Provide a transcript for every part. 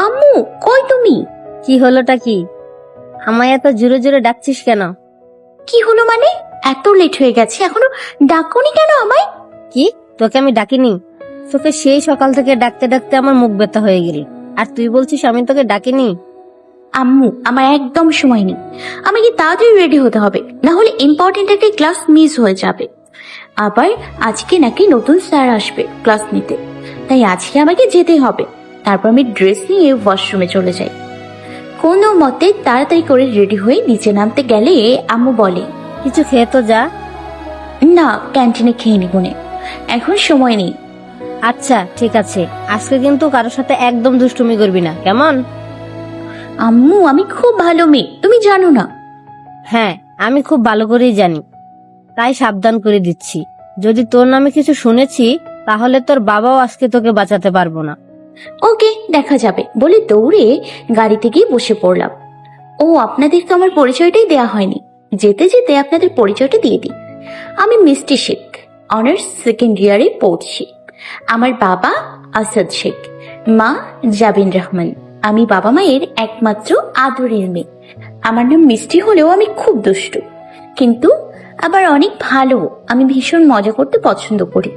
আম্মু, কই তুমি? কি হলোটা কি? আমায় এত জোরে জোরে ডাকছিস কেন? কি হলো মানে? এত লেট হয়ে গেছে, এখনো ডাকোনি কেন আমায়? কি, তোকে আমি ডাকিনি? তোকে সেই সকাল থেকে ডাকতে ডাকতে আমার মুখ ব্যথা হয়ে গেল, আর তুই বলছিস আমি তোকে ডাকিনি? আম্মু, আমার একদম সময় নেই। আমাকে তাড়াতাড়ি রেডি হতে হবে, না হলে ইম্পর্টেন্ট একটা ক্লাস মিস হয়ে যাবে। আবার আজকে নাকি নতুন স্যার আসবে ক্লাস নিতে, তাই আজকে আমাকে যেতে হবে। তারপর আমি ড্রেস নিয়ে ওয়াশরুমে চলে যাই। কোনো মতে তাড়াতাড়ি করে রেডি হয়ে নিচে নামতে গেলে আম্মু বলে, কিছু খেয়ে তো যা। না, ক্যান্টিনে খেয়ে নিব নে, এখন সময় নেই। আচ্ছা ঠিক আছে, আজকে কিন্তু কারোর সাথে একদম দুষ্টুমি করবি না, কেমন? আম্মু, আমি খুব ভালো মেয়ে, তুমি জানো না? হ্যাঁ, আমি খুব ভালো করেই জানি, তাই সাবধান করে দিচ্ছি। যদি তোর নামে কিছু শুনেছি, তাহলে তোর বাবাও আজকে তোকে বাঁচাতে পারবো না। ওকে, দেখা যাবে বলে দৌড়ে গাড়িতে গিয়ে বসে পড়লাম। ও, আপনাদেরকে আমার পরিচয়টাই দেয়া হয়নি। যেতে যেতে আপনাদের পরিচয়টা দিয়ে দিই। আমি মিষ্টি শেখ, অনার্স সেকেন্ড ইয়ারে পড়ছি। আমার বাবা আসাদ শেখ, মা জাবিন রহমান। আমি বাবা মায়ের একমাত্র আদরের মেয়ে। আমার নাম মিষ্টি হলেও আমি খুব দুষ্টু, কিন্তু আবার অনেক ভালো। আমি ভীষণ মজা করতে পছন্দ করি।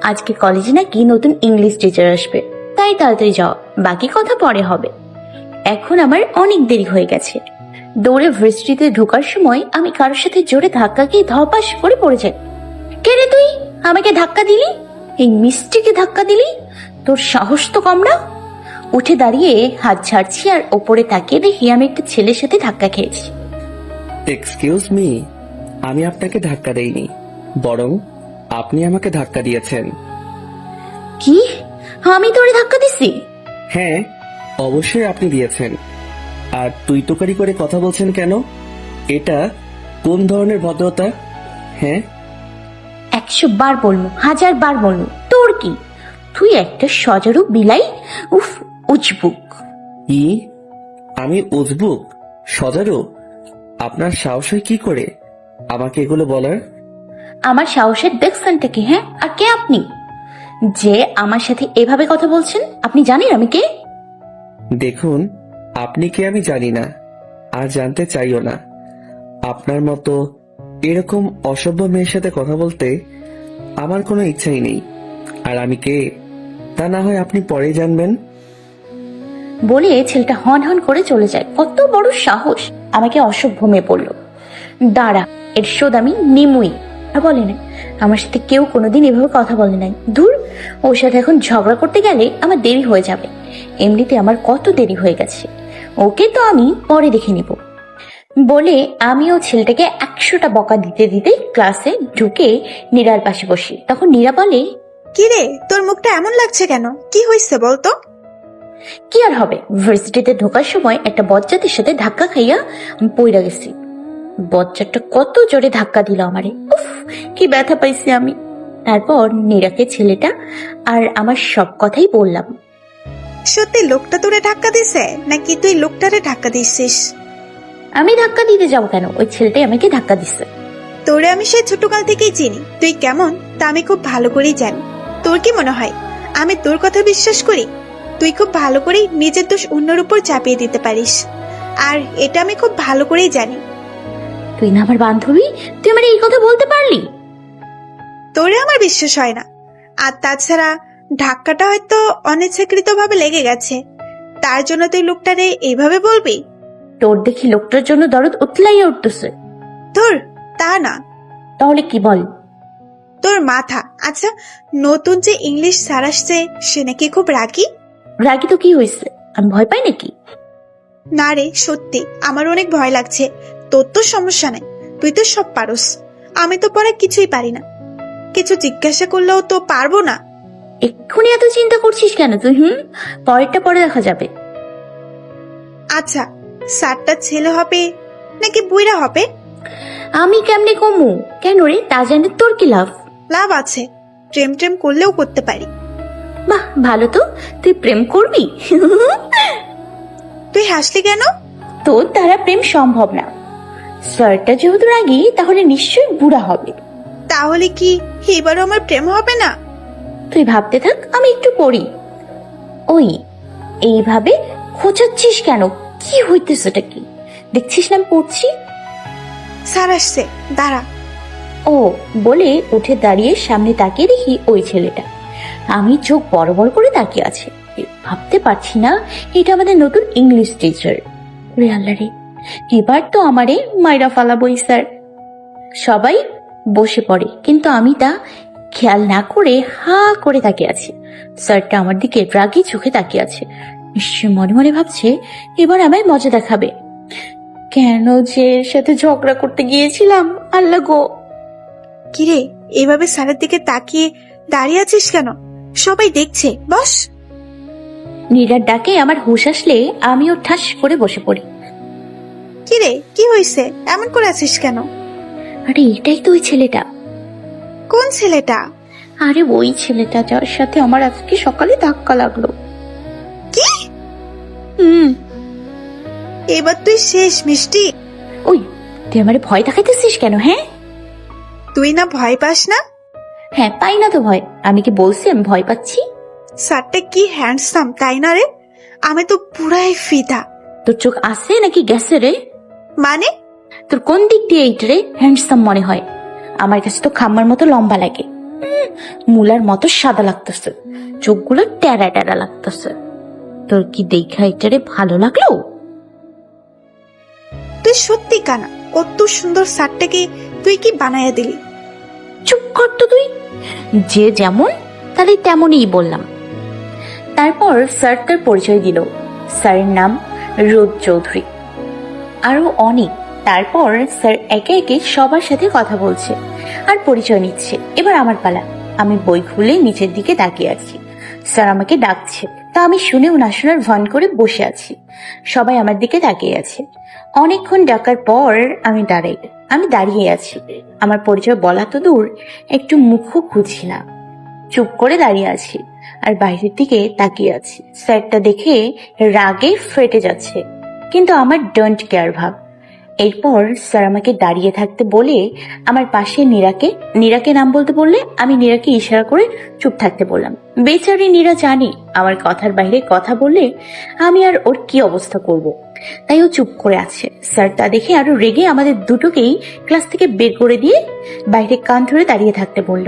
আজকে কলেজে নাকি নতুন ইংলিশ টিচার আসবে, তাই তাড়াতাড়ি যাও, বাকি কথা পরে হবে। এখন আমার অনেক দেরি হয়ে গেছে। দৌড়ে ভার্সিটিতে ঢোকার সময় আমি কারোর সাথে জোরে ধাক্কা খেয়ে ধপাস করে পড়ে যাই। কে রে তুই? আমাকে ধাক্কা দিলি? এই মিষ্টিকে ধাক্কা দিলি? তোর সাহস তো কম না। উঠে দাঁড়িয়ে হাত ছাড়ছি, আর ওপরে তাকিয়ে দেখি আমি একটা ছেলের সাথে ধাক্কা খেয়েছি। এক্সকিউজ মি, আমি আপনাকে ধাক্কা দেইনি, বরং আপনি আমাকে ধাক্কা দিয়েছেন। কি? আমি তোরে ধাক্কা দিছি? হ্যাঁ, অবশ্যই আপনি দিয়েছেন। আর তুই তোকারি করে কথা বলছেন কেন? এটা কোন ধরনের ভদ্রতা? হ্যাঁ, 100 বার বলবো, 1000 বার বলবো, তোর কি? তুই একটা সজারু বিলাই। উফ, উজবুক। কি? আমি উজবুক? সজারু? আপনার সাহস হয় কি করে আমাকে এগুলো বলার? আমার সাহসের দেখছেনটা কি? হ্যাঁ, আর কে আপনি যে আমার সাথে এভাবে কথা বলছেন? আপনি জানেন আমি কে? দেখুন, আপনি কে আমি জানি না, আর জানতে চাইও না। আপনার মতো এরকম অসভ্য মেয়ের সাথে কথা বলতে আমার কোনো ইচ্ছাই নেই। আর আমি কে তা না হয় আপনি পরে জানবেন। বলে ছেলেটা হন হন করে চলে যায়। কত বড় সাহস, আমাকে অসভ্য মেয়ে বলল। দাঁড়া, এর শোধ আমি নিমুই। আর বলে না, আমার সাথে কেউ কোনোদিন এভাবে কথা বলে নাই। ধুর, ওর সাথে এখন ঝগড়া করতে গেলে আমার দেরি হয়ে যাবে। এমনিতে আমার কত দেরি হয়ে গেছে, ওকে তো আমি পরে দেখে নিব। বলে আমিও ছেলেটাকে 100টা বকা দিতে দিতে ক্লাসে ঢুকে নীরার পাশে বসি। তখন নীরা বলে, কিরে, তোর মুখটা এমন লাগছে কেন? কি হয়েছে বলতো? কি আর হবে, ভার্সিটিতে ঢোকার সময় একটা বজ্জাতের সাথে ধাক্কা খাইয়া আমি পইরা গেছি। বজ্জাতটা কত জোরে ধাক্কা দিল আমারে, উফ, কি ব্যথা পাইছি আমি। তারপর নীরাকে ছেলেটা আর আমার সব কথাই বললাম। সত্যি লোকটা তোরে ধাক্কা দিছে নাকি তুই লোকটারে ধাক্কা দিছিস? আমি ধাক্কা দিতে যাবো কেন? ওই ছেলেটাই আমাকে ধাক্কা দিচ্ছে। তোরে আমি সেই ছোটকাল থেকেই চিনি, তুই কেমন তা আমি খুব ভালো করেই জানি। তোর কি মনে হয় আমি তোর কথা বিশ্বাস করি? তুই খুব ভালো করেই নিজের দোষ অন্যের উপর চাপিয়ে দিতে পারিস, আর এটা আমি খুব ভালো করেই জানি। তুই না আমার বান্ধবী, তুই আমার এই কথা বলতে পারলি? তোরে আমার বিশ্বাস হয় না। আর তাছাড়া ধাক্কাটা হয়তো অনিচ্ছাকৃত ভাবে লেগে গেছে, তার জন্য তুই লোকটারে এইভাবে বলবি? তোর দেখি লোকটার জন্য দরদ উতলাইয়া উঠতেছে। ধুর, তা না। তাহলে কি বল? তোর মাথা। আচ্ছা, নতুন যে ইংলিশ স্যার আসছে সে নাকি খুব রাগী? রাগি তো কি হয়েছে, আমি ভয় পাই নাকি? না রে, সত্যি আমার অনেক ভয় লাগছে। তোর তো সমস্যা নাই, তুই তো সব পারস। আমি তো পরে কিছুই পারি না, কিছু জিজ্ঞাসা করলেও তো পারবো না। এক্ষুনি এত চিন্তা করছিস কেন তুই? পরেরটা পরে দেখা যাবে। আচ্ছা, স্যারটা ছেলে হবে নাকি বুইড়া হবে? আমি কেমনে কমু? কেন রে, তা জানে তোর কি লাভ? লাভ আছে, প্রেম টেম করলেও করতে পারি। বাহ, ভালো তো, তুই প্রেম করবি? তুই হাসলি কেন? তোর দ্বারা প্রেম সম্ভব না। স্যারটা যেহেতু রাগি, তাহলে নিশ্চয়ই বুড়া হবে। তাহলে কি এবারও আমার প্রেম হবে না? তুই ভাবতে থাক, আমি একটু পড়ি। ওই এইভাবে খোঁচাচ্ছিস কেন? কি হইতেছে এটা কি? দেখছিস না আমি পড়ছি? স্যার আসছে, দাঁড়া। ও বলে উঠে দাঁড়িয়ে সামনে তাকিয়ে দেখি ওই ছেলেটা। আমি চোখ বড় বড় করে তাকিয়ে আছে। ভাবতে পারছি না এটা আমাদের নতুন ইংলিশ টিচার। রে আল্লাহ রে, এবার তো আমারে মাইরা ফালাবই স্যার। সবাই বসে পড়ে, কিন্তু আমি তা খেয়াল না করে হা করে তাকিয়ে আছি। স্যারটা আমার দিকে রাগি চোখে তাকিয়ে আছে। নিশ্চয় মনে মনে ভাবছে এবার আমায় মজা দেখাবে। কেন যে এর সাথে ঝগড়া করতে গিয়েছিলাম, আল্লাহ গো। কিরে, এভাবে স্যারের দিকে তাকিয়ে দাঁড়িয়ে আছিস কেন? সবাই দেখছে, বস। নীরার ডাকে আমার হুঁশ আসলে আমিও ঠাস করে বসে পড়ি। কিরে, কি হয়েছে? এমন করে আছিস কেন? আরে এটাই তো ওই ছেলেটা। কোন ছেলেটা? আরে ওই ছেলেটা যার সাথে আমার আজকে সকালে ধাক্কা লাগলো। কি? হুম। এবার তুই শেষ মিষ্টি। ওই, তুই আমারে ভয় দেখাইতেছিস কেন? হ্যাঁ তুই না ভয় পাস না? হ্যাঁ, পাই না তো ভয়। আমি কি বলছি আমি ভয় পাচ্ছি? স্যারটা কি হ্যান্ডসাম, তাই না রে? আমি তো পুরাই ফিদা। তোর চোখ আছে নাকি গেছে রে? মানে? তোর কোন দিক দিয়ে এইটারে হ্যান্ডসাম মনে হয়? আমার কাছে তো খাম্মার মতো লম্বা লাগে, মুলার মতো সাদা লাগতেছে, চোখগুলো টেরা টেরা লাগতেছে। তোর কি দেখা এটারে ভালো লাগলো? তুই সত্যি কানা, কত সুন্দর স্যারটাকে তুই কি বানাইয়া দিলি? চুপ কর তো তুই। যে যেমন তাহলে তেমনই বললাম। তারপর স্যার তার পরিচয় দিল। স্যারের নাম রোদ চৌধুরী, আরো অনেক। তারপর স্যার একে একে সবার সাথে কথা বলছে আর পরিচয় নিচ্ছে। এবার আমার পালা। আমি বই খুলে নিচের দিকে তাকিয়ে আছি। স্যার আমাকে ডাকছে, তা আমি শুনেও না শোনার ভান করে বসে আছি। সবাই আমার দিকে তাকিয়ে আছে। অনেকক্ষণ ডাকার পর আমি দাঁড়িয়ে আছি। আমার পরিচয় বলা তো দূর, একটু মুখও খুঁজছি না, চুপ করে দাঁড়িয়ে আছি আর বাইরের দিকে তাকিয়ে আছি। স্যারটা দেখে রাগে ফেটে যাচ্ছে, কিন্তু আমার ডোন্ট কেয়ার ভাব। এরপর স্যার আমাকে দাঁড়িয়ে থাকতে বলে আমার পাশে নীরাকে নাম বলতে বললে আমি নীরাকে ইশারা করে চুপ থাকতে বললাম। বেচারি নীরা জানে আমার কথার বাইরে কথা বললে আমি আর ওর কি অবস্থা করব, তাই ও চুপ করে আছে। স্যার তা দেখে আরো রেগে আমাদের দুটোকেই ক্লাস থেকে বের করে দিয়ে বাইরে কান ধরে দাঁড়িয়ে থাকতে বলল।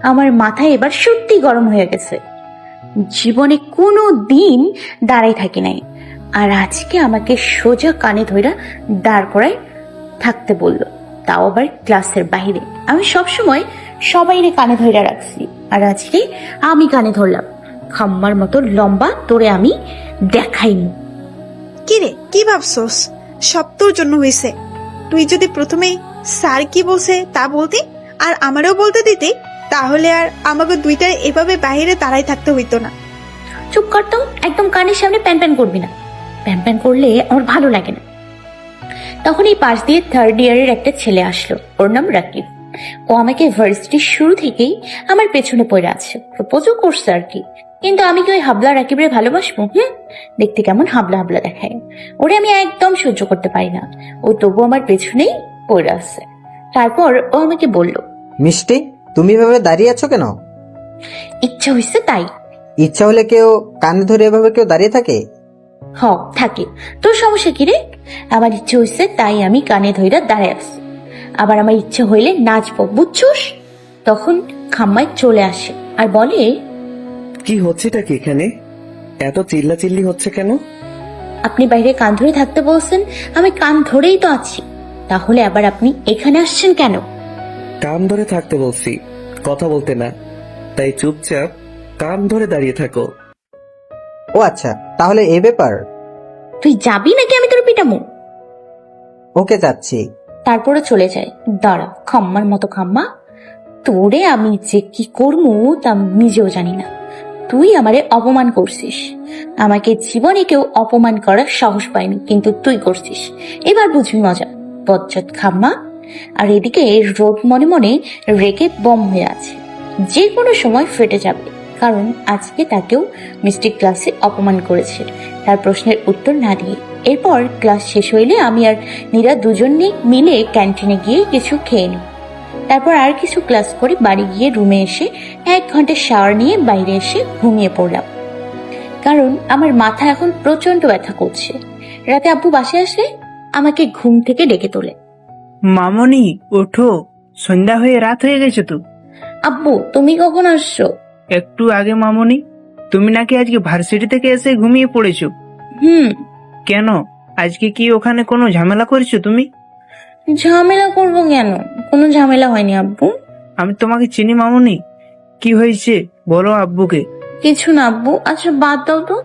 আমার মাথায় এবার সত্যি গরম হয়ে গেছে। জীবনে কোনো দিন দাঁড়াই থাকি নাই, আর আজকে আমাকে সোজা কানে ধইরা দাঁড় করায় থাকতে বলল, তাও আবার ক্লাসের বাইরে। আমি সবসময় সবাইরে কানে ধইরা রাখছি, আর আজকে আমি কানে ধরলাম। খাম্মার মতো লম্বা তোরে আমি দেখাইনি। কিরে, কি ভাবছস? সব তোর জন্য হয়েছে। তুই যদি প্রথমেই স্যার কি বলছে তা বলতি আর আমারও বলতে দিতি, তাহলে আর আমাকে দুইটার এভাবে বাইরে দাঁড়াই থাকতে হইতো না। চুপ করতো, একদম কানের সামনে প্যান প্যান করবি না। প্যান প্যান করলে আমার ভালো লাগে না। তখন এই পাশ দিয়ে থার্ড ইয়ারের একটা ছেলে আসলো, ওর নাম রাকিব। ও আমাকে ভার্সিটির শুরু থেকেই আমার পেছনে পড়ে আছে, প্রপোজও করছে আর কি। কিন্তু আমি কি ওই হাবলা রাকিবরে ভালোবাসবো? দেখতে কেমন হাবলা হাবলা দেখায়, ওরে আমি একদম সহ্য করতে পারি না। ও তবু আমার পেছনেই পড়ে আছে। তারপর ও আমাকে বলল, মিষ্টি, তুমি এভাবে দাঁড়িয়ে আছো কেন? ইচ্ছা হয়েছে তাই। ইচ্ছা হলে কেউ কানে ধরে এভাবে কেউ দাঁড়িয়ে থাকে? থাকে। তোর সমস্যা কি রে? আমার ইচ্ছে হয়েছে তাই আমি কানে ধইরা দাঁড়ায় আছি। আবার আমার ইচ্ছে হইলে নাচবো, বুঝছোস? তখন খাম্মায় চলে আসে আর বলে, কি হচ্ছেটা কি এখানে? এত চিল্লাচিল্লি হচ্ছে কেন? আপনি বাইরে কান ধরে থাকতে বলছেন, আমি কান ধরেই তো আছি, তাহলে আবার আপনি এখানে আসছেন কেন? কান ধরে থাকতে বলছি, কথা বলতে না। তাই চুপচাপ কান ধরে দাঁড়িয়ে থাকো। ও আচ্ছা, তাহলে এই ব্যাপার। তুই যাবি নাকি আমি তোর পিটামু? ওকে, যাচ্ছি। তারপরে চলে যায়। দাঁড়া, খাম্মার মতো খাম্মা, তোরে আমি যে কি করবো তা নিজেও জানি না। তুই আমারে অপমান করছিস। আমাকে জীবনে কেউ অপমান করার সাহস পায়নি, কিন্তু তুই করছিস। এবার বুঝবি মজা, বজ্জাত খাম্মা। আর এদিকে রোদ মনে মনে রেগে বম হয়ে আছে, যে কোনো সময় ফেটে যাবে। কারণ আজকে তাকেও মিষ্টি ক্লাসে অপমান করেছে তার প্রশ্নের উত্তর না দিয়ে। এরপর ক্লাস শেষ হইলে আমি আর নীরা দুজনে মিলে ক্যান্টিনে গিয়ে কিছু খেয়ে নিই। তারপর আর কিছু ক্লাস করে বাড়ি গিয়ে রুমে এসে 1 ঘন্টা শাওয়ার নিয়ে বাইরে এসে ঘুমিয়ে পড়লাম। কারণ আমার মাথা এখন প্রচন্ড ব্যথা করছে। রাতে আব্বু বাসায় আসলে আমাকে ঘুম থেকে ডেকে তোলে। মামনি ওঠো, সন্ধ্যা হয়ে রাত হয়ে গেছে তো। আব্বু তুমি কখন আসছো? একটু আগে মামনি। তুমি নাকি আজকে ভার্সিটি থেকে এসে ঘুমিয়ে পড়েছো। হুম। কেন, আজকে কি ওখানে কোনো ঝামেলা করেছো তুমি? ঝামেলা করবো কেন? কোনো ঝামেলা হয়নি আব্বু। আমি তোমাকে চিনি মামনি। কি হয়েছে বলো আব্বুকে। কিছু না আব্বু। আচ্ছা বাদ দাও তো,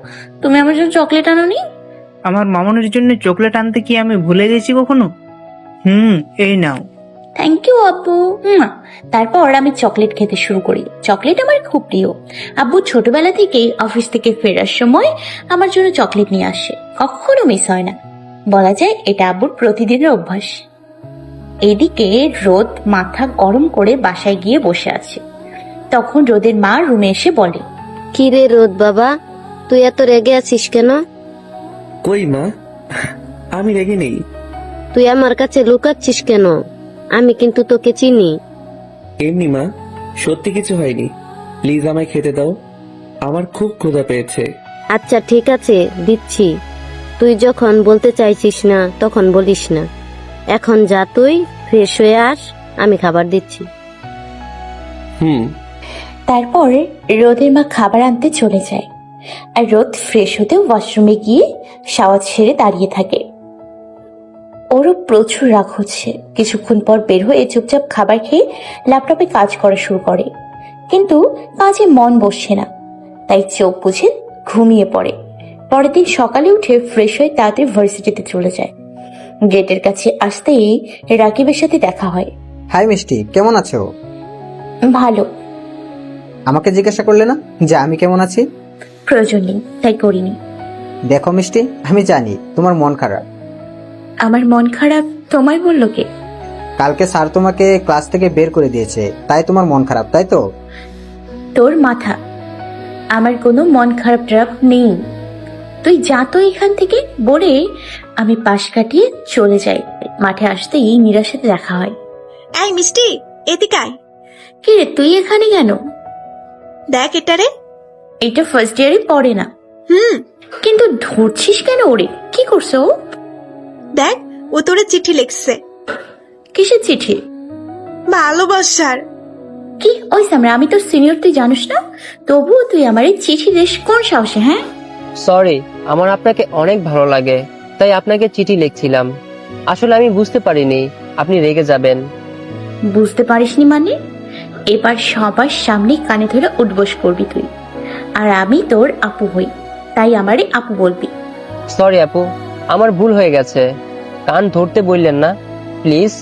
তুমি আমার জন্য চকলেট আনোনি? আমার মামনির জন্য চকলেট আনতে কি আমি ভুলে গেছি কখনো? এই নাও। থ্যাংক ইউ আব্বু। তারপর আমি চকলেট খেতে শুরু করি। চকলেট আমার খুব প্রিয়। আব্বু ছোটবেলা থেকে অফিস থেকে ফেরার সময় আমার জন্য চকলেট নিয়ে আসে, কখনো মিস হয় না। বলা যায় এটা আব্বুর প্রতিদিনের অভ্যাস। এদিকে রোদ মাথা গরম করে বাসায় গিয়ে বসে আছে। তখন রোদের মা রুমে এসে বলে, কি রে রোদ বাবা, তুই এত রেগে আছিস কেন? কই মা, আমি রেগে নেই। তুই আমার কাছে লুকাচ্ছিস কেন? আমি কিন্তু তোকে চিনি। এমনি মা, সত্যি কিছু হয়নি। প্লিজ আমায় খেতে দাও, আমার খুব ক্ষুধা পেয়েছে। আচ্ছা ঠিক আছে, দিচ্ছি। তুই যখন বলতে চাইছিস না তখন বলিস না। এখন যা, তুই ফ্রেশ হয়ে আস, আমি খাবার দিচ্ছি। তারপর রোদের মা খাবার আনতে চলে যায়। আর রোদ ফ্রেশ হতে ওয়াশরুমে গিয়ে শাওয়ার ছেড়ে দাঁড়িয়ে থাকে। ওরও প্রচুর রাগ হচ্ছে। কিছুক্ষণ পর বের হয়ে চুপচাপ খাবার খেয়ে ল্যাপটপে কাজ করা শুরু করে, কিন্তু কাজে মন বসছে না, তাই চোখ বুঝে ঘুমিয়ে পড়ে। পরের দিন সকালে উঠে ফ্রেশ হয়ে তাড়াতাড়ি ভার্সিটিতে চলে যায়। গেটের কাছে আসতেই রাকিবের সাথে দেখা হয়। হাই মিষ্টি, কেমন আছো? ভালো। আমাকে জিজ্ঞাসা করলে না যে আমি কেমন আছি? প্রয়োজন নেই, তাই করিনি। দেখো মিষ্টি, আমি জানি তোমার মন খারাপ। আমার মন খারাপ তোমায় বললো কে? কালকে স্যার তোমাকে ক্লাস থেকে বের করে দিয়েছে, তাই তোমার মন খারাপ, তাই তো? তোর মাথা, আমার কোনো মন খারাপ টারাপ নেই। তুই যা তো এখান থেকে বলে আমি পাশ কাটিয়ে চলে যাই। মাঠে আসতেই মীরার সাথে দেখা হয়। এই মিষ্টি, এদিকে আয়। কি রে, তুই এখানে কেন? দেখ এটারে। এটা ফার্স্ট ইয়ারে পড়ে না। কিন্তু ধরছিস কেন ওরে? কি করছো ও? দেখ, ও তোরে চিঠি লিখছে। কিসের চিঠি? ভালোবাসার। কি ওই সামরা, আমি তোর সিনিয়র, তুই জানিস না? তবুও তুই আমার এই চিঠি দিস কোন সাহসে? হ্যাঁ সরি, আমার আপনাকে অনেক ভালো লাগে, তাই আপনাকে চিঠি লিখছিলাম। আসলে আমি বুঝতে পারিনি আপনি রেগে যাবেন। বুঝতে পারিসনি মানে? এবার সবার সামনে কানে ধরে উঠবোস করবি তুই। আর আমি তোর আপু হই, তাই আমারে আপু বলবি। সরি আপু, আমার ভুল হয়ে গেছে। কান ধরতে বললেন না, প্লিজ।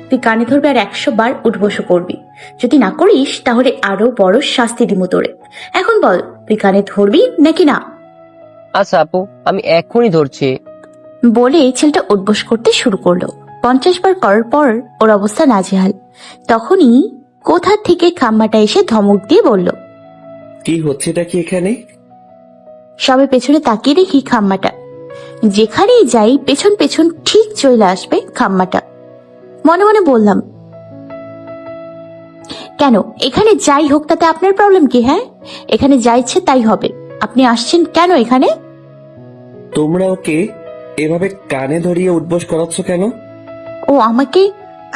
তুই কানে ধরবি আর 100 বার উঠবোস করবি। যদি না করিস তাহলে আরো বড় শাস্তি দিব তোরে। এখন বল, তুই কানে ধরবি নাকি না? আচ্ছা আপু, আমি এক্ষুনি ধরছি। বলে ছেলেটা উঠবোস করতে শুরু করলো। 50 বার করার পর ওর অবস্থা নাজেহাল। তখনই কোথা থেকে খাম্মাটা এসে ধমক দিয়ে বলল, কি হচ্ছেটা কি এখানে? সবে পেছনে তাকিয়ে দেখি খাম্মাটা। যেখানেই যাই পেছন পেছন ঠিক চলে আসবে খাম্মাটা। মনে মনে বললাম, কেন এখানে যাই হোক তাতে আপনার প্রবলেম কি? হ্যাঁ, এখানে যা ইচ্ছে তাই হবে। আপনি আসছেন কেন এখানে? তোমরা ওকে এভাবে কানে ধরিয়ে উঠবোস করাচ্ছ কেন? ও আমাকে?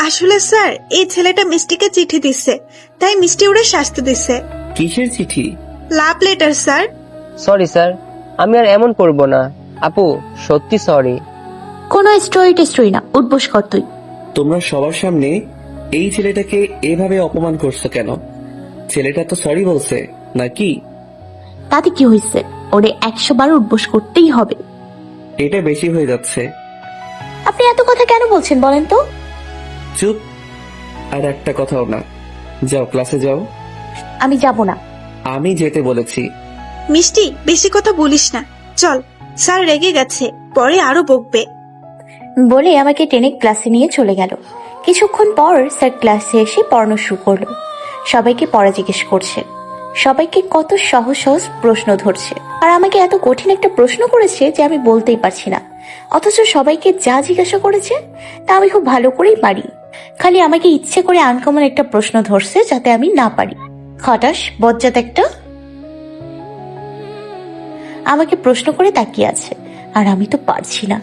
আসলে স্যার, এই ছেলেটা মিষ্টিকে চিঠি দিচ্ছে, তাই মিষ্টি ওরে শাস্তি দিচ্ছে। কিসের চিঠি? Love letter sir. Sorry sir, আমি আর এমন করব না। আপু সত্যি সরি। কোনো স্টোরি টেস্টোরি না, উঠবোস কর তুই। তোমরা সবার সামনে এই ছেলেটাকে এভাবে অপমান করছো কেন? ছেলেটা তো সরি বলছে নাকি? তাতে কি হয়েছে? ওরে 100 বার উঠবোস করতেই হবে। এটা বেশি হয়ে যাচ্ছে। আপনি এত কথা কেন বলছেন বলেন তো? চুপ, আর একটা কথাও না। যাও ক্লাসে যাও। আমি যাব না। আমি যেতে বলেছি। মিষ্টি, বেশি কথা বলিস না, চল। স্যার রেগে গেছে, পরে আরো বকবে। বলে আমাকে টেনে ক্লাসে নিয়ে চলে গেল। কিছুক্ষণ পর স্যার ক্লাসে এসে পড়ানো শুরু করলো। সবাইকে পড়া জিজ্ঞেস করছে, সবাইকে কত সহজ সহজ প্রশ্ন ধরছে। আর আমাকে এত কঠিন একটা প্রশ্ন করেছে যে আমি বলতেই পারছি না। অথচ সবাইকে যা জিজ্ঞাসা করেছে তা আমি খুব ভালো করেই পারি। খালি আমাকে ইচ্ছে করে আনকমন একটা প্রশ্ন ধরছে যাতে আমি না পারি। খটাস বজ্জাত একটা। আমাকে প্রশ্ন করে তাকিয়ে আছে। আর আমি তো পারছি না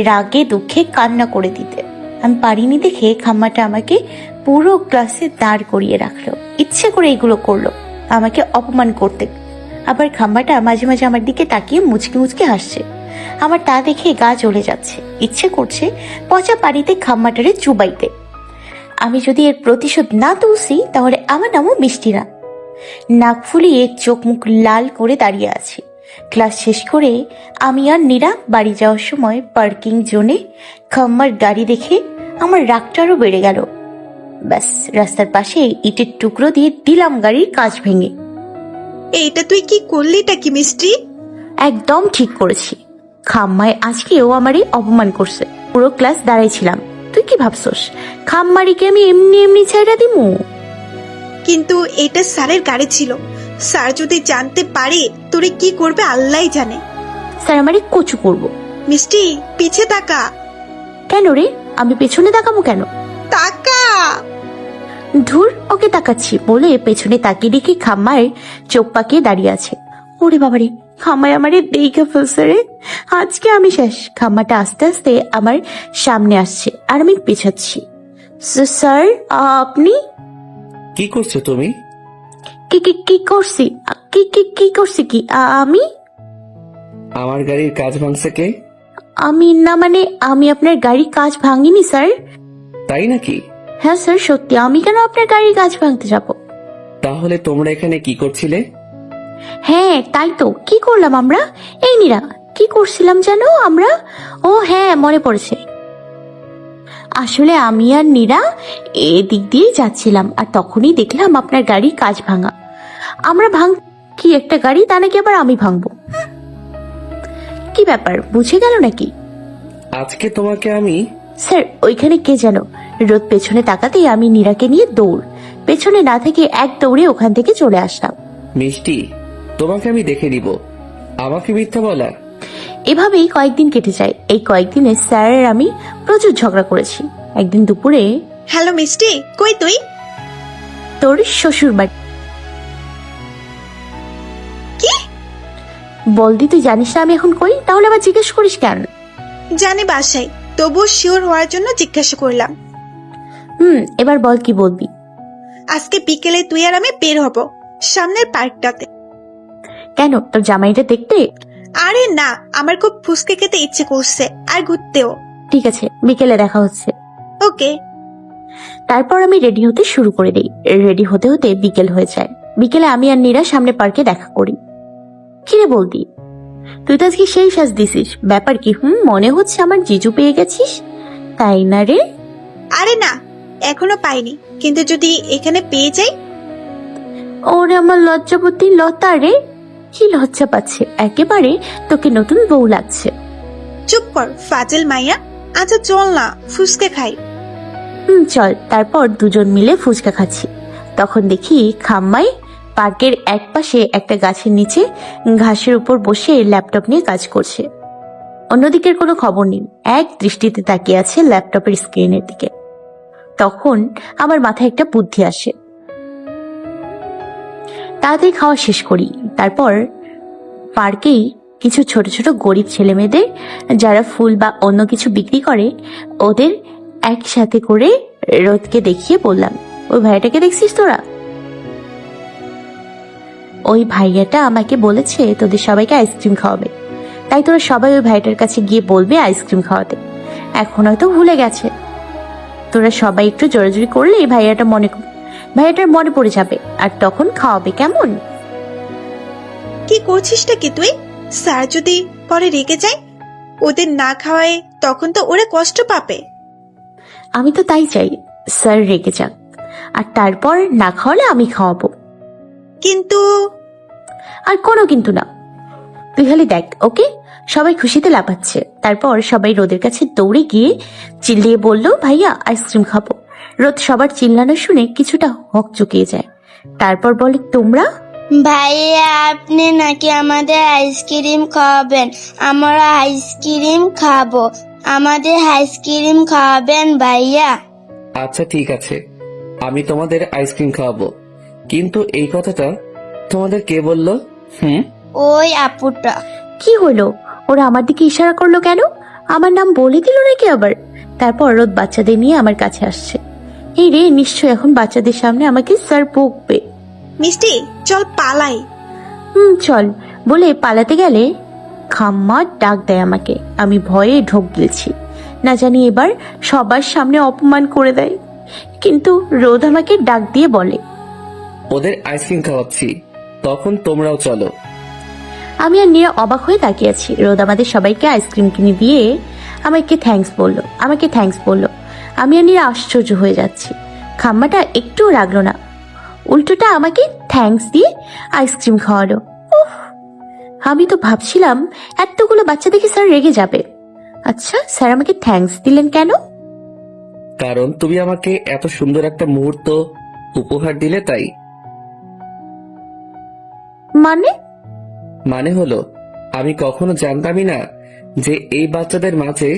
রাগে দুঃখে কান্না করে দিতে। আমি পারিনি দেখে খাম্মাটা আমাকে পুরো ক্লাসে দাঁড় করিয়ে রাখলো, ইচ্ছে করে এগুলো করলো আমাকে অপমান করতে। আবার খাম্মাটা মাঝে মাঝে আমার দিকে তাকিয়ে মুচকি মুচকি হাসছে। আমার তা দেখে গা জ্বলে যাচ্ছে, ইচ্ছে করছে পচা পানিতে খাম্মাটারে চুবাইতে। আমি যদি এর প্রতিশোধ না তুলছি তাহলে আমার নামও মিষ্টি না। নাক ফুলিয়ে চোখ মুখ লাল করে দাঁড়িয়ে আছি। ক্লাস শেষ করে আমি আর নীরা বাড়ি যাওয়ার সময় পার্কিং জোনে খাম্মার গাড়ি দেখে আমার রাগটা আরো বেড়ে গেল। ব্যাস রাস্তার পাশে ইটের টুকরো দিয়ে দিলাম গাড়ির কাঁচ ভেঙে। এইটা তুই কি করলিটা কি মিষ্টি? একদম ঠিক করেছি। খাম্মায় আজকেও আমারই অপমান করছে। পুরো ক্লাস দাঁড়াইছিলাম। তুই কি ভাবছস খাম্মারিকে আমি এমনি এমনি ছাইড়া দিমু? কিন্তু এটা স্যারের গাড়ি ছিল, স্যার যদি জানতে পারে তোরে কি করবে আল্লাহই জানে। স্যার আমারে কচু করবো। মিষ্টি পিছে তাকা। কেন রে, আমি পেছনে তাকাবো কেন? তাকা। ধুর, ওকে তাকাচ্ছি বলে পেছনে তাকিয়ে দেখি খাম্মায় চোখ পাকিয়ে দাঁড়িয়ে আছে। ওরে বাবারে, খাম্মায় আমারে দেখে ফেলছে রে। আজকে আমি শেষ। খাম্মাটা আস্তে আস্তে আমার সামনে আসছে আর আমি পেছাচ্ছি। স্যার আপনি? কি করছো তুমি? কি কি কি করছি? কি করছি কি আমি? আমার গাড়ির কাজ ভাঙছে কে? আমি না, মানে আমি আপনার গাড়ির কাজ ভাঙিনি স্যার। তাই নাকি? হ্যাঁ স্যার সত্যি। আমি কেন আপনার গাড়ির কাজ ভাঙতে যাব? তাহলে তোমরা এখানে কি করছিলে? হ্যাঁ তাই তো, কি করলাম আমরা? এই নীরা, কি করছিলাম জানো আমরা? ও হ্যাঁ, মনে পড়েছে। আসলে আমি আর নীরা এদিক দিয়ে যাচ্ছিলাম আর তখনই দেখলাম আপনার গাড়ির কাজ ভাঙা। আমরা কি একটা গাড়ি, তা নাকি আবার আমি ভাঙবো? কি ব্যাপার, বুঝে গেল নাকি? আজকে তোমাকে আমি... স্যার ওইখানে কে যেন? রোদ পেছনে তাকাতেই আমি নীরাকে নিয়ে দৌড়। পেছনে না থেকে এক দৌড়ে ওখান থেকে চলে আসলাম। মিষ্টি, তোমাকে আমি দেখে নিব। আমাকে মিথ্যা বলা? এভাবেই কয়েকদিন কেটে যায়। এই কয়েকদিনে স্যার আর আমি প্রচুর ঝগড়া করেছি। একদিন দুপুরে হ্যালো মিষ্টি, কই তুই? তোর শ্বশুর বাড়ি। কি বলদি, তুই জানিস না আমি এখন কই? তাহলে আবার জিজ্ঞেস করিস কেন? জানি বাসায়, তবুও শিওর হওয়ার জন্য জিজ্ঞাসা করলাম। এবার বল কি বলবি? আজকে বিকেলে তুই আর আমি বের হব সামনের পার্কটাতে। কেন, তোর জামাইটা দেখতে? আরে না, আমার খুব ফুসকে খেতে ইচ্ছে করছে আর ঘুরতেও। ঠিক আছে, বিকেলে দেখা হচ্ছে। ওকে। তারপর আমি রেডি হতে শুরু করে দিই। রেডি হতে হতে বিকেল হয়ে যায়। বিকেলে আমি আর নীরা সামনে পার্কে দেখা করি। কিরে বলদি, তুই তো আজকে সেই সাজ দিছিস, ব্যাপার কি? মনে হচ্ছে আমার জিজু পেয়ে গেছিস, তাই না রে? আরে না, এখনো পাইনি, কিন্তু যদি এখানে পেয়ে যাই। ওরে আমার লজ্জাবতী লতা রে, কি লজ্জা পাচ্ছে একেবারে, তোকে নতুন বউ লাগছে। চুপ কর ফাজিল মাইয়া। আচ্ছা চল না ফুসকে খাই। চল। তারপর দুজন মিলে ফুচকা খাচ্ছি। তখন দেখি খাম্মাই পার্কের এক পাশে একটা গাছের নিচে ঘাসের উপর বসে ল্যাপটপ নিয়ে কাজ করছে। অন্যদিকের কোনো খবর নেই, এক দৃষ্টিতে তাকিয়ে আছে ল্যাপটপের স্ক্রিনের দিকে। তখন আমার মাথায় একটা বুদ্ধি আসে। তাড়াতাড়ি খাওয়া শেষ করি। তারপর পার্কেই কিছু ছোট ছোট গরিব ছেলে মেয়েদের, যারা ফুল বা অন্য কিছু বিক্রি করে, ওদের একসাথে করে রোদকে দেখিয়ে বললাম, ওই ভাইয়াটাকে দেখছিস তোরা? ওই ভাইয়াটা আমাকে বলেছে তোদের সবাইকে আইসক্রিম খাওয়াবে, তাই তোরা সবাই ওই ভাইয়াটার কাছে গিয়ে বলবে আইসক্রিম খাওয়াতে। এখন হয়তো ভুলে গেছে। তোরা সবাই একটু জোরাজুরি করলে ভাইয়াটার মনে পড়ে যাবে আর তখন খাওয়াবে, কেমন? কি করছিসটা কি তুই? স্যার যদি পরে রেগে যায়, ওদের না খাওয়ায়, তখন তো ওরা কষ্ট পাবে। আমি তো তাই চাই, স্যার রেগে যাক আর তারপর না খাওয়ালে আমি খাওয়াবো। কিন্তু আর কোনো কিন্তু না, তুই খালি দেখ। ওকে? সবাই খুশিতে লাফাচ্ছে। তারপর সবাই রোদের কাছে দৌড়ে গিয়ে চিল্লিয়ে বলল, ভাইয়া আইসক্রিম খাবো। রোদ সবার চিল্লানো শুনে কিছুটা হকচকিয়ে যায়। তারপর বলে, তোমরা? ভাইয়া আপনি নাকি আমাদের আইসক্রিম খাওয়াবেন? আমরা আইসক্রিম খাবো, আমাদের আইসক্রিম খাওয়াবেন ভাইয়া। আচ্ছা ঠিক আছে, আমি তোমাদের আইসক্রিম খাওয়াবো, কিন্তু এই কথাটা তোমাদের কে বললো? ওই আপুটা। কি হলো? ওরা আমার দিকে ইশারা করলো কেন? আমার নাম বলে দিল নাকি আবার? তারপর রোদ বাচ্চাদের নিয়ে আমার কাছে আসছে। এই রে, নিশ্চয় এখন বাচ্চাদের সামনে আমাকে স্যার বকবে। মিষ্টি চল পালাই। চল বলে পালাতে গেলে খাম্মা ডাক দেয় আমাকে। আমি ভয়ে ঢোক গিয়েছি, না জানি এবার সবার সামনে অপমান করে দেয়। কিন্তু রোদ আমাকে ডাক দিয়ে বলে, ওদের আইসক্রিম খাওয়াচ্ছি, তখন তোমরাও চলো। আমি আর নীরা অবাক হয়ে তাকিয়ে আছি। রোদ আমাদের সবাইকে আইসক্রিম কিনে দিয়ে আমাকে থ্যাঙ্কস বললো। আমি আর নীরা আশ্চর্য হয়ে যাচ্ছি। খাম্মাটা একটুও রাগলো না, উল্টোটা আমাকে থ্যাঙ্কস দিয়ে আইসক্রিম খাওয়ালো। উফ, আমি তো ভাবছিলাম এতগুলো বাচ্চা দেখে স্যার রেগে যাবে। আচ্ছা, স্যার আমাকে থ্যাঙ্কস দিলেন কেন? কারণ তুমি আমাকে এত সুন্দর একটা মুহূর্ত উপহার দিলে তাই। মানে হলো, আমি কখনো জানতামই না যে এই বাচ্চাদের মাঝে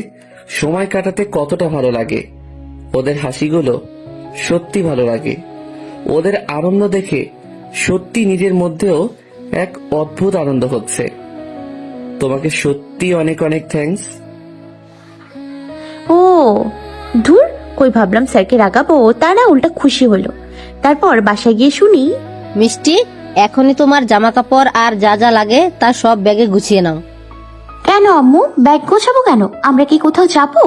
সময় কাটাতে কতটা ভালো লাগে। ওদের হাসিগুলো সত্যি ভালো লাগে। ওদের আনন্দ দেখে সত্যি নিজের মধ্যেও এক অদ্ভুত আনন্দ হচ্ছে। তোমাকে সত্যি অনেক অনেক থ্যাঙ্কস। ও ধুর, কই ভাবলাম স্যারকে রাগাবো, তা না উল্টা খুশি হলো। তারপর বাসায় গিয়ে শুনি, মিষ্টি, এখনই তোমার জামা কাপড় আর যা যা লাগে তা সব ব্যাগে গুছিয়ে নাও। কেন আম্মু, ব্যাগ গোছাবো কেন? আমরা কি কোথাও যাবো?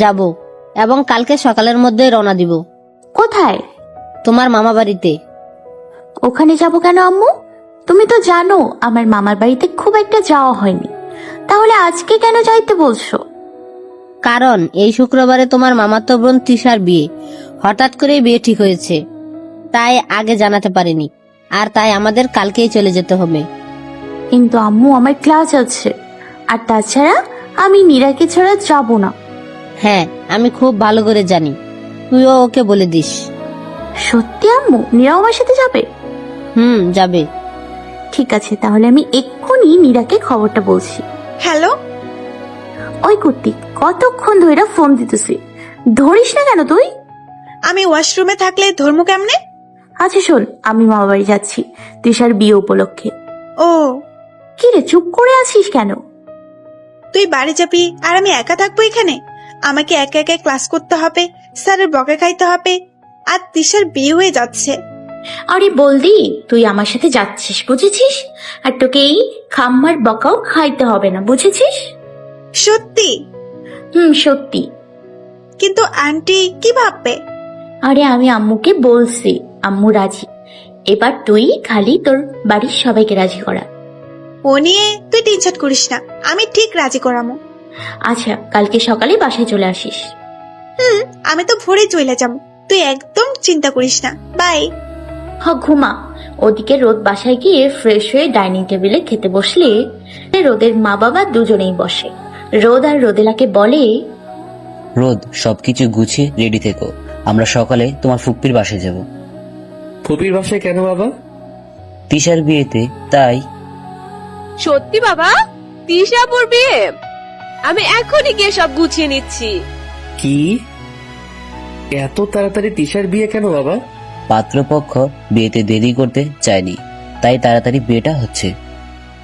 যাব, এবং কালকে সকালের মধ্যে রওনা দিব। কোথায়? তোমার মামা বাড়িতে। ওখানে যাব কেন আম্মু? তুমি তো জানো আমার মামার বাড়িতে খুব একটা যাওয়া হয়নি। তাহলে আজকে কেন যাইতে বলছো? কারণ এই শুক্রবারে তোমার মামাতো বোন তৃষার বিয়ে। হঠাৎ করে বিয়ে ঠিক হয়েছে, তাই আগে জানাতে পারিনি, আর তাই আমাদের কালকেই চলে যেতে হবে। কিন্তু আম্মু, আমার ক্লাস আছে, আর তাছাড়া আমি নীরাকে ছাড়া যাব না। হ্যাঁ, আমি খুব ভালো করে জানি, তুইও ওকে বলে দিস। সত্যি আম্মু? নীরাও আমার সাথে যাবে? যাবে। ঠিক আছে, তাহলে আমি এক্ষুনি নীরাকে খবরটা বলছি। হ্যালো, ওই কুর্তি, কতক্ষণ ধরে ফোন দিতেছি, ধরিস না কেন তুই? আমি ওয়াশরুমে থাকলে ধর্ম কেমনে? আচ্ছা শোন, আমি মামা বাড়ি যাচ্ছি তৃষার বিয়ে উপলক্ষে। ও, কি রে, চুপ করে আছিস কেন? তুই বাড়ি যাবি আর আমি একা থাকবো এখানে? আমাকে একা একা ক্লাস করতে হবে, স্যারের বকা খাইতে হবে, আর তিশার বিয়ে হয়ে যাচ্ছে। আরে বলদি, তুই আমার সাথে যাচ্ছিস, বুঝেছিস? আর তোকে এই খাম্মার বকাও খাইতে হবে না, বুঝেছিস? সত্যি? সত্যি। কিন্তু আন্টি কি ভাববে? আরে আমি আম্মুকে বলছি, আম্মু রাজি। এবার তুই খালি তোর বাড়ির সবাইকে রাজি করা। ও নিয়ে তুই টেনশন করিস না, আমি ঠিক রাজি করামো। আচ্ছা, কালকে সকালে বাসায় চলে আসিস। আমি তো ভোরে চলে যাবো, তুই একদম চিন্তা করিস না। বাই। ঘুমা। ওদিকে রোদ বাসায় গিয়ে ফ্রেশ হয়ে ডাইনিং টেবিলে খেতে বসলে রোদের মা বাবা দুজনেই বসে। রোদ আর রোদেলাকে বলে, রোদ, সবকিছু গুছিয়ে রেডি থেকো, আমরা সকালে তোমার ফুপ্পির বাসায় যাব। ফুপির বাসায় কেন বাবা? তিশার বিয়েতে, তাই। সত্যি বাবা? তিশাপুর বিয়ে? আমি এখনই গিয়ে সব গুছিয়ে নিচ্ছি। কি এত তাড়াতাড়ি তিশার বিয়ে কেন বাবা? পাত্রপক্ষ বিয়েতে দেরি করতে চায়নি, তাই তাড়াতাড়ি বিয়েটা হচ্ছে।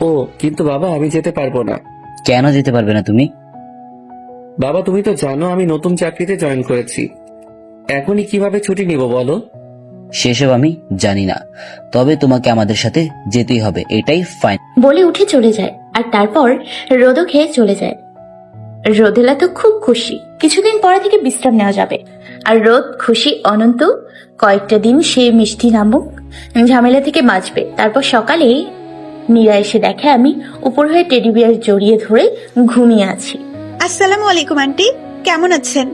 ও, কিন্তু বাবা আমি যেতে পারবো না। কেন যেতে পারবে না তুমি? বাবা তুমি তো জানো আমি নতুন চাকরিতে জয়েন করেছি, এখনই কিভাবে ছুটি নিব বলো? সেসব আমি জানি না, তবে তোমাকে আমাদের সাথে যেতেই হবে, এটাই ফাইন। বলে উঠে চলে যায়। আর তারপর রোদও খেয়ে চলে যায়। রোদেলা তো খুব খুশি, কিছুদিন পরে থেকে বিশ্রাম নেওয়া যাবে। আর রোদ খুশি অনন্ত। কয়েকটা দিন সে মিষ্টি নামক ঝামেলা থেকে বাঁচবে। তারপর সকালে নীরা এসে দেখে আমি উপর হয়ে টেডি বিয়ার জড়িয়ে ধরে ঘুমিয়ে আছি। আসসালামু আলাইকুম আন্টি, কেমন আছেন?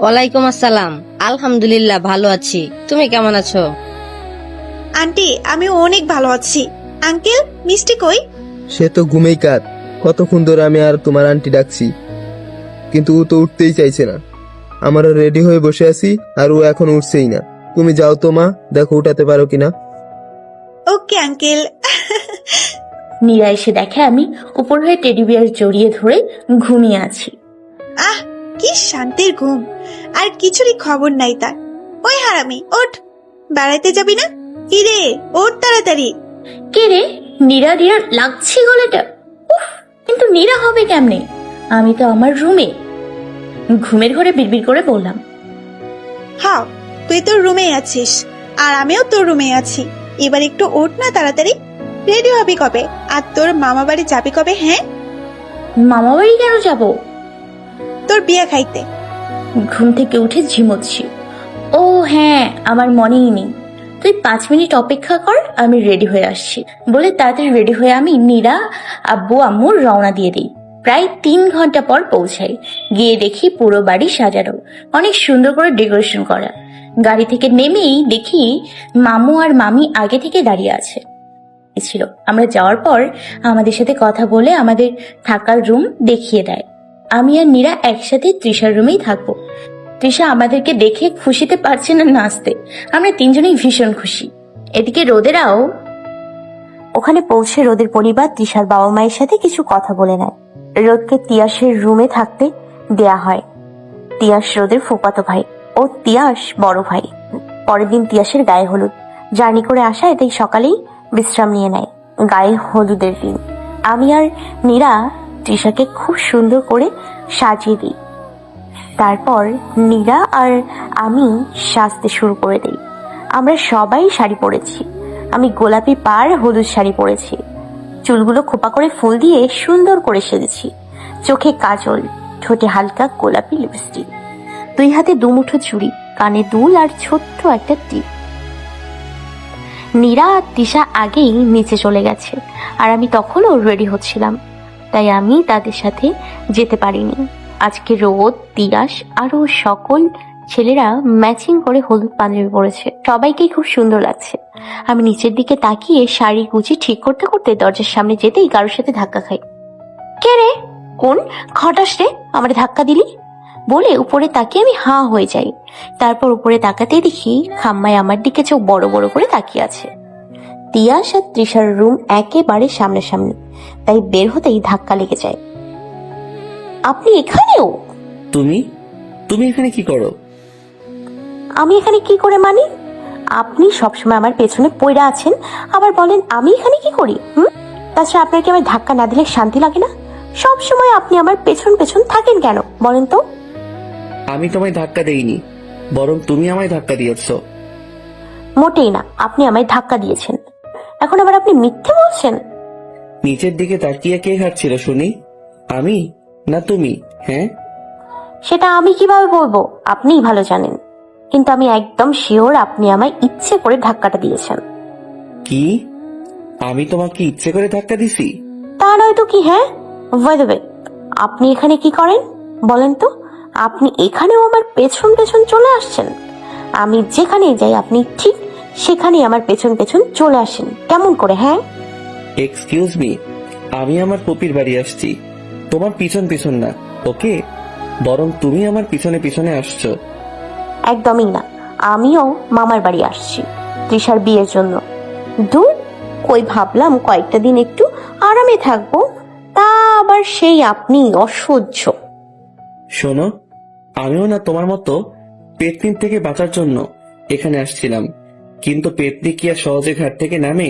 ওয়ালাইকুম আসসালাম। আলহামদুলিল্লাহ, ভালো আছি। তুমি কেমন আছো? আন্টি আমি অনেক ভালো আছি। আঙ্কেল, মিষ্টি কই? সে তো ঘুমেই কাত। কতক্ষণ ধরে আমি আর তোমার আন্টি ডাকছি, কিন্তু ও তো উঠতেই চাইছে না। আমারও রেডি হয়ে বসে আছি আর ও এখন উঠছেই না। তুমি যাও তো মা, দেখো উঠাতে পারো কিনা। Okay uncle. নীরা এসে দেখে আমি উপর হয়ে টেডি বিয়ার জড়িয়ে ধরে ঘুমিয়ে আছি। আহ, কি শান্তির ঘুম, আর কিছুরই খবর নাই তার। ওই হারামি, ওঠ, বেড়াইতে যাবি না? কি রে, ওঠ তাড়াতাড়ি। কে রে? নীরা নীরা লাগছে গলাটা। নীরা হবে কেমনে? আমি তো আমার রুমে ঘুমের ঘরে বিড়বিড় করে বললাম। হ্যাঁ, তুই তোর রুমেই আছিস আর আমিও তোর রুমে আছি। এবার একটু ওঠ না তাড়াতাড়ি। রেডি হবি কবে? আর তোর মামা বাড়ি যাবি কবে? হ্যাঁ, মামা বাড়ি কেন যাব? তোর বিয়ে খাইতে। ঘুম থেকে উঠে ঝিমোচ্ছি। ও হ্যাঁ, আমার মনেই নেই। তুই 5 মিনিট অপেক্ষা কর, আমি রেডি হয়ে আসছি বলে তাড়াতাড়ি রেডি হয়ে আমি নীরা, আব্বু আম্মুর রওনা দিয়ে দিই। প্রায় 3 ঘন্টা পর পৌঁছাই। গিয়ে দেখি পুরো বাড়ি সাজানো, অনেক সুন্দর করে ডেকোরেশন করা। গাড়ি থেকে নেমেই দেখি মামু আর মামি আগে থেকে দাঁড়িয়ে আছে ছিল। আমরা যাওয়ার পর আমাদের সাথে কথা বলে আমাদের থাকার রুম দেখিয়ে দেয়। আমি আর নীরা একসাথে তৃষার রুমেই থাকবো। তৃষা আমাদেরকে দেখে খুশিতে পারছে না নাচতে। আমরা 3 জনেই ভীষণ খুশি। এদিকে রোদেরাও ওখানে পৌঁছে রোদের পরিবার তৃষার বাবা মায়ের সাথে কিছু কথা বলে নেয়। রোদকে তিয়াসের রুমে থাকতে দেয়া হয়। তিয়াস রোদের ফুফাতো ভাই ও তিয়াস বড় ভাই। পরের দিন তিয়াসের গায়ে হলুদ। জার্নি করে আসা, এটাই সকালেই বিশ্রাম নিয়ে নেয়। গায়ে হলুদের দিন আমি আর নীরা তৃষাকে খুব সুন্দর করে সাজিয়ে দিই। তারপর নীরা আর আমি সাজতে শুরু করে দিই। আমরা সবাই শাড়ি পরেছি। আমি গোলাপি পাড় হলুদ শাড়ি পরেছি। চুলগুলো খোপা করে ফুল দিয়ে সুন্দর করে সেজেছি। চোখে কাজল, ঠোঁটে হালকা গোলাপি লিপস্টিক, 2 হাতে 2 মুঠো চুড়ি, কানে দুল আর ছোট্ট একটা টিপ। নীরা আর তৃষা আগেই নিচে চলে গেছে আর আমি তখনও রেডি হচ্ছিলাম, তাই আমি তাদের সাথে যেতে পারিনি। আজকে রোদ, তিয়াস আরো সকল ছেলেরা ম্যাচিং করে হলুদ পাঞ্জাবি পরেছে। সবাইকেই খুব সুন্দর লাগছে। আমি নিচের দিকে তাকিয়ে শাড়ি কুচি ঠিক করতে করতে দরজার সামনে যেতেই কারোর সাথে ধাক্কা খাই। কে রে? কোন খটাস রে আমার ধাক্কা দিলি? বলে উপরে তাকিয়ে আমি হাঁ হয়ে যাই। তারপর উপরে তাকাতে দেখি খাম্মায় আমার দিকে চোখ বড় বড় করে তাকিয়ে আছে। তিয়াস আর তৃষার রুম একেবারে সামনাসামনি, তাই বের হতেই ধাক্কা লেগে যায়। আপনি এখানেও? তুমি এখানে কি করো? আমি এখানে কি করে মানে? আপনি সবসময় আমার পেছনে পড়ে আছেন, আবার বলেন আমি এখানে কি করি? তাছাড়া আপনার কি আমার ধাক্কা না দিলে শান্তি লাগে না? সব সময় আপনি আমার পেছন পেছন থাকেন কেন বলেন তো? আমি তোমায় ধাক্কা দেইনি, বরং তুমি আমায় ধাক্কা দিয়েছো। মোটেই না, আপনি আমায় ধাক্কা দিয়েছেন। এখন আবার আপনি মিথ্যে বলছেন। নিচের দিকে তাকিয়ে কে হাঁটছিল শুনি? আমি না তুমি? হ্যাঁ, সেটা আমি কিভাবে বলবো? আপনিই ভালো জানেন। কিন্তু আমি একদম শিওর আপনি আমায় ইচ্ছে করে ধাক্কাটা দিয়েছেন। কি? আমি তোমাকে ইচ্ছে করে ধাক্কা দিছি? তা নয় তো কি? হ্যাঁ, বাই দ্য ওয়ে, আপনি এখানে কি করেন বলেন তো? আপনি এখানেও আমার পেছন পেছন চলে আসছেন। আমি যেখানেই যাই আপনি ঠিক সেখানেই আমার পেছন পেছন চলে আসেন। কেমন করে? হ্যাঁ, এক্সকিউজ মি, আমি আমার পপির বাড়ি আসছি, তোমার পিছন পিছন না, ওকে? বরং তুমি আমার পিছনে পিছনে আসছো। একদমই না, আমিও মামার বাড়ি আসছি তৃষার বিয়ের জন্য। দূর, কই ভাবলাম কয়েকটা দিন একটু আরামে থাকবো, তা আবার সেই আপনি অসহ্য। শোনো, আমিও না তোমার মতো পেতনির থেকে বাঁচার জন্য এখানে আসছিলাম, কিন্তু পেতনি কি আর সহজে ঘাট থেকে নামে?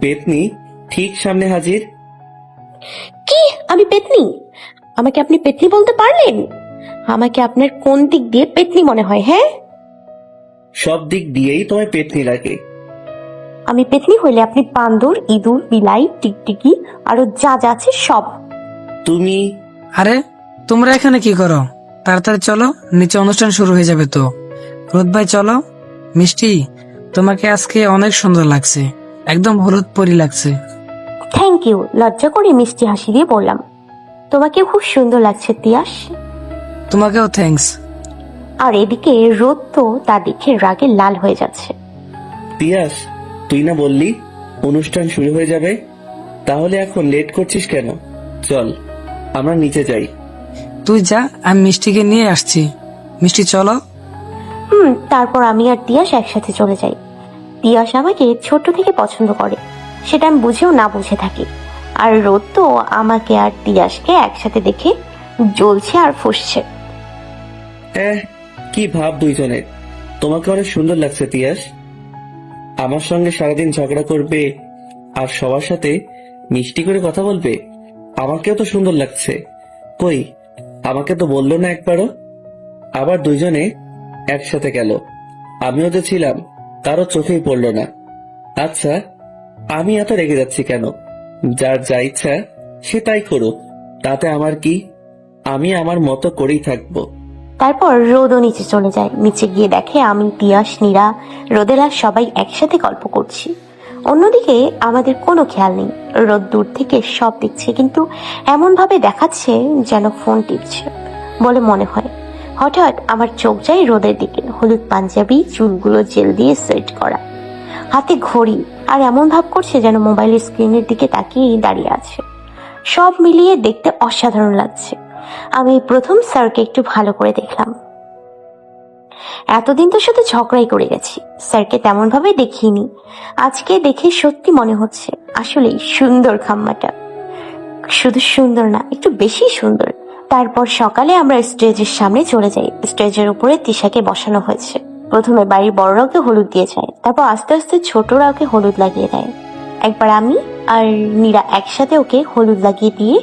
পেতনি ঠিক সামনে হাজির। কি? আমি পেতনি? আমাকে আপনি পেতনি বলতে পারলেন? আমাকে আপনার কোন দিক দিয়ে পেতনি মনে হয়? হ্যাঁ, সব দিক দিয়েই তোমায় পেতনি লাগে। আমি পেতনি হইলে আপনি বান্দর, ইঁদুর, বিলাই, টিকটিকি আরো যা যা আছে সব। তুমি আরে তোমরা এখানে কি করো? তাড়াতাড়ি চলো, নিচে অনুষ্ঠান শুরু হয়ে যাবে তো। রোদ ভাই চলো। মিষ্টি, তোমাকে আজকে অনেক সুন্দর লাগছে, একদম হলুদ পরি লাগছে। Thank you. লজ্জা করে মিষ্টি হাসি দিয়ে বললাম, তোমাকে খুব সুন্দর লাগছে তিয়াস। তোমাকেও থ্যাঙ্কস। আর এদিকে রোদ তো তা দেখে রাগে লাল হয়ে যাচ্ছে। তিয়াস, তুই না বললি অনুষ্ঠান শুরু হয়ে যাবে? তাহলে এখন লেট করছিস কেন? চল আমরা নিচে যাই। তুই যা, আমি মিষ্টিকে নিয়ে আসছি। মিষ্টি চলো। তারপর আমি আর তিয়াস একসাথে চলে যাই। তিয়াস আমাকে ছোট থেকে পছন্দ করে, সেটা আমি বুঝেও না বুঝে থাকি। আর রোদ তো আমাকে আর তিয়াসকে একসাথে দেখে জ্বলছে আর ফুঁসছে। কি ভাব দুইজনের। তোমাকে অনেক সুন্দর লাগছে তিয়াস। আমার সঙ্গে সারাদিন ঝগড়া করবে আর সবার সাথে মিষ্টি করে কথা বলবে, আমাকেও তো সুন্দর লাগছে। কই, আমাকে তো বললো না একবারও। আবার দুইজনে একসাথে গেল। আমিও যে ছিলাম তারও চোখেই পড়লো না। আচ্ছা, আমি এত রেগে যাচ্ছি কেন? যার যা ইচ্ছা সে তাই করুক, তাতে আমার কি? আমি আমার মতো করেই থাকবো। তারপর রোদও নিচে চলে যায়। নিচে গিয়ে দেখে আমি, তিয়াস, নীরা, রোদেলা সবাই একসাথে গল্প করছি। অন্যদিকে আমাদের কোনো খেয়াল নেই। রোদ দূর থেকে সব দেখছে, কিন্তু এমন ভাবে দেখাচ্ছে যেন ফোন টিপছে বলে মনে হয়। হঠাৎ আমার চোখ যায় রোদের দিকে। হলুদ পাঞ্জাবি, চুলগুলো জেল দিয়ে সেট করা, হাতে ঘড়ি, আর এমন ভাব করছে যেন মোবাইলের স্ক্রিনের দিকে তাকিয়েই দাঁড়িয়ে আছে। সব মিলিয়ে দেখতে অসাধারণ লাগছে। আমি প্রথম স্যারকে একটু ভালো করে দেখলাম। এতদিন তো শুধু ঝগড়াই করে গেছি, স্যারকে তেমন ভাবে দেখিনি। আজকে দেখে সত্যি মনে হচ্ছে আসলেই সুন্দর খাম্মাটা। শুধু সুন্দর না, একটু বেশি সুন্দর। তারপর সকালে আমরা স্টেজের সামনে চলে যাই। স্টেজের উপরে তিশাকে বসানো হয়েছে। প্রথমে বাড়ির বড়রা ওকে হলুদ দিয়ে যায়, তারপর আস্তে আস্তে ছোটরা ওকে হলুদ লাগিয়ে দেয়। একবার আমি আর নীরা একসাথে ওকে হলুদ লাগিয়ে দিয়ে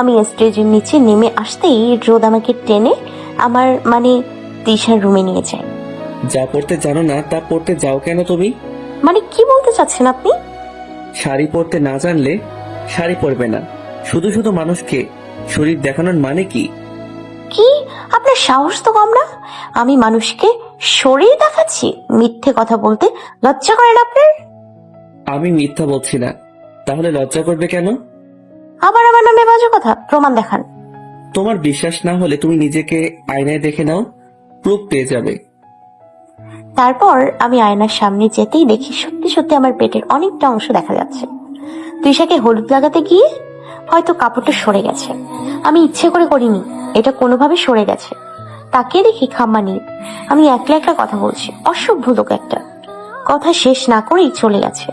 আমি স্টেজের নিচে নেমে আসতেই রোদ আমাকে টেনে আমার মানে তিশার রুমে নিয়ে যায়। যা পড়তে জানো না তা পড়তে যাও কেন তুমি? মানে কি বলতে চাচ্ছেন আপনি? শাড়ি পরতে না জানলে শাড়ি পরবে না। শুধু শুধু মানুষকে শরীর দেখানোর মানে কি? কি আপনার সাহস তো কম না? আমি মানুষকে শরীর দেখাচ্ছি? মিথ্যে কথা বলতে লজ্জা করেন আপনার? আমি মিথ্যা বলছি না, তাহলে লজ্জা করবে কেন? আবার আমার নামে বাজে কথা, প্রমাণ দেখান। তোমার বিশ্বাস না হলে তুমি নিজেকে আয়নায় দেখে নাও, প্রুফ পেয়ে যাবে। তারপর আমি আয়নার সামনে যেতেই দেখি সত্যি সত্যি আমার পেটের অনেকটা অংশ দেখা যাচ্ছে। তিশাকে হলুদ লাগাতে গিয়ে হয়তো কাপড়টা সরে গেছে। আমি ইচ্ছে করে করিনি, এটা কোনোভাবে সরে গেছে। তাকে দেখি খাম্মা নেই। আমি একলা একটা কথা বলছি, অসভ্য লোক একটা। কথা শেষ না করেই চলে গেছে।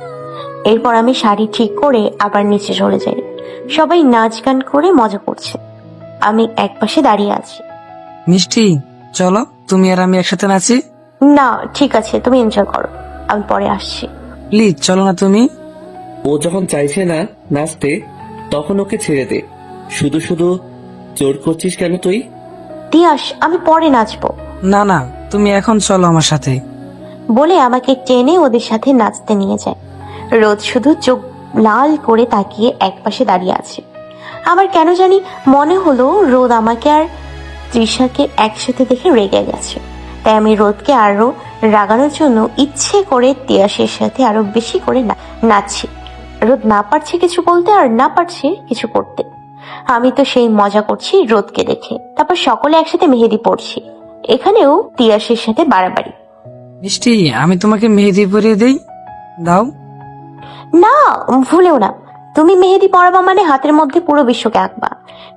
এরপর আমি শাড়ি ঠিক করে আবার নিচে চলে যাই। সবাই নাচ গান করে মজা করছে, আমি একপাশে দাঁড়িয়ে আছি। মিষ্টি, চলো তুমি আর আমি একসাথে নাচি। না ঠিক আছে, তুমি এনজয় করো, আমি পরে আসছি। প্লিজ চলো না তুমি। ও যখন চাইছে না নাচতে তখন ওকে ছেড়ে দে। শুধু শুধু জোর করছিস কেন তুই? তিয়াস, আমি পরে নাচবো। না না, তুমি এখন চলো আমার সাথে। বলে আমাকে টেনে ওদের সাথে নাচতে নিয়ে যায়। রোদ শুধু চোখ লাল করে তাকিয়ে একপাশে দাঁড়িয়ে আছে। আমার কেন জানি মনে হলো রোদ আমাকে আর তৃষাকে একসাথে দেখে রেগে গেছে। তাই আমি রোদকে আরো রাগানোর জন্য ইচ্ছে করে তিয়াসের সাথে আরো বেশি করে নাচছি। রোদ না পারছে কিছু বলতে আর না পারছে কিছু করতে। আমি তো সেই মজা করছি রোদকে দেখে। তারপর সকলে একসাথে মেহেদি পড়ছি। এখানেও তিয়াসের সাথে বাড়াবাড়ি। মিষ্টি, আমি তোমাকে মেহেদি পরিয়ে দেই, দাও। না, ভুলেও না। তুমি মেহেদি পড়াবা মানে হাতের মধ্যে পুরো বিশ্বকে আঁকবা।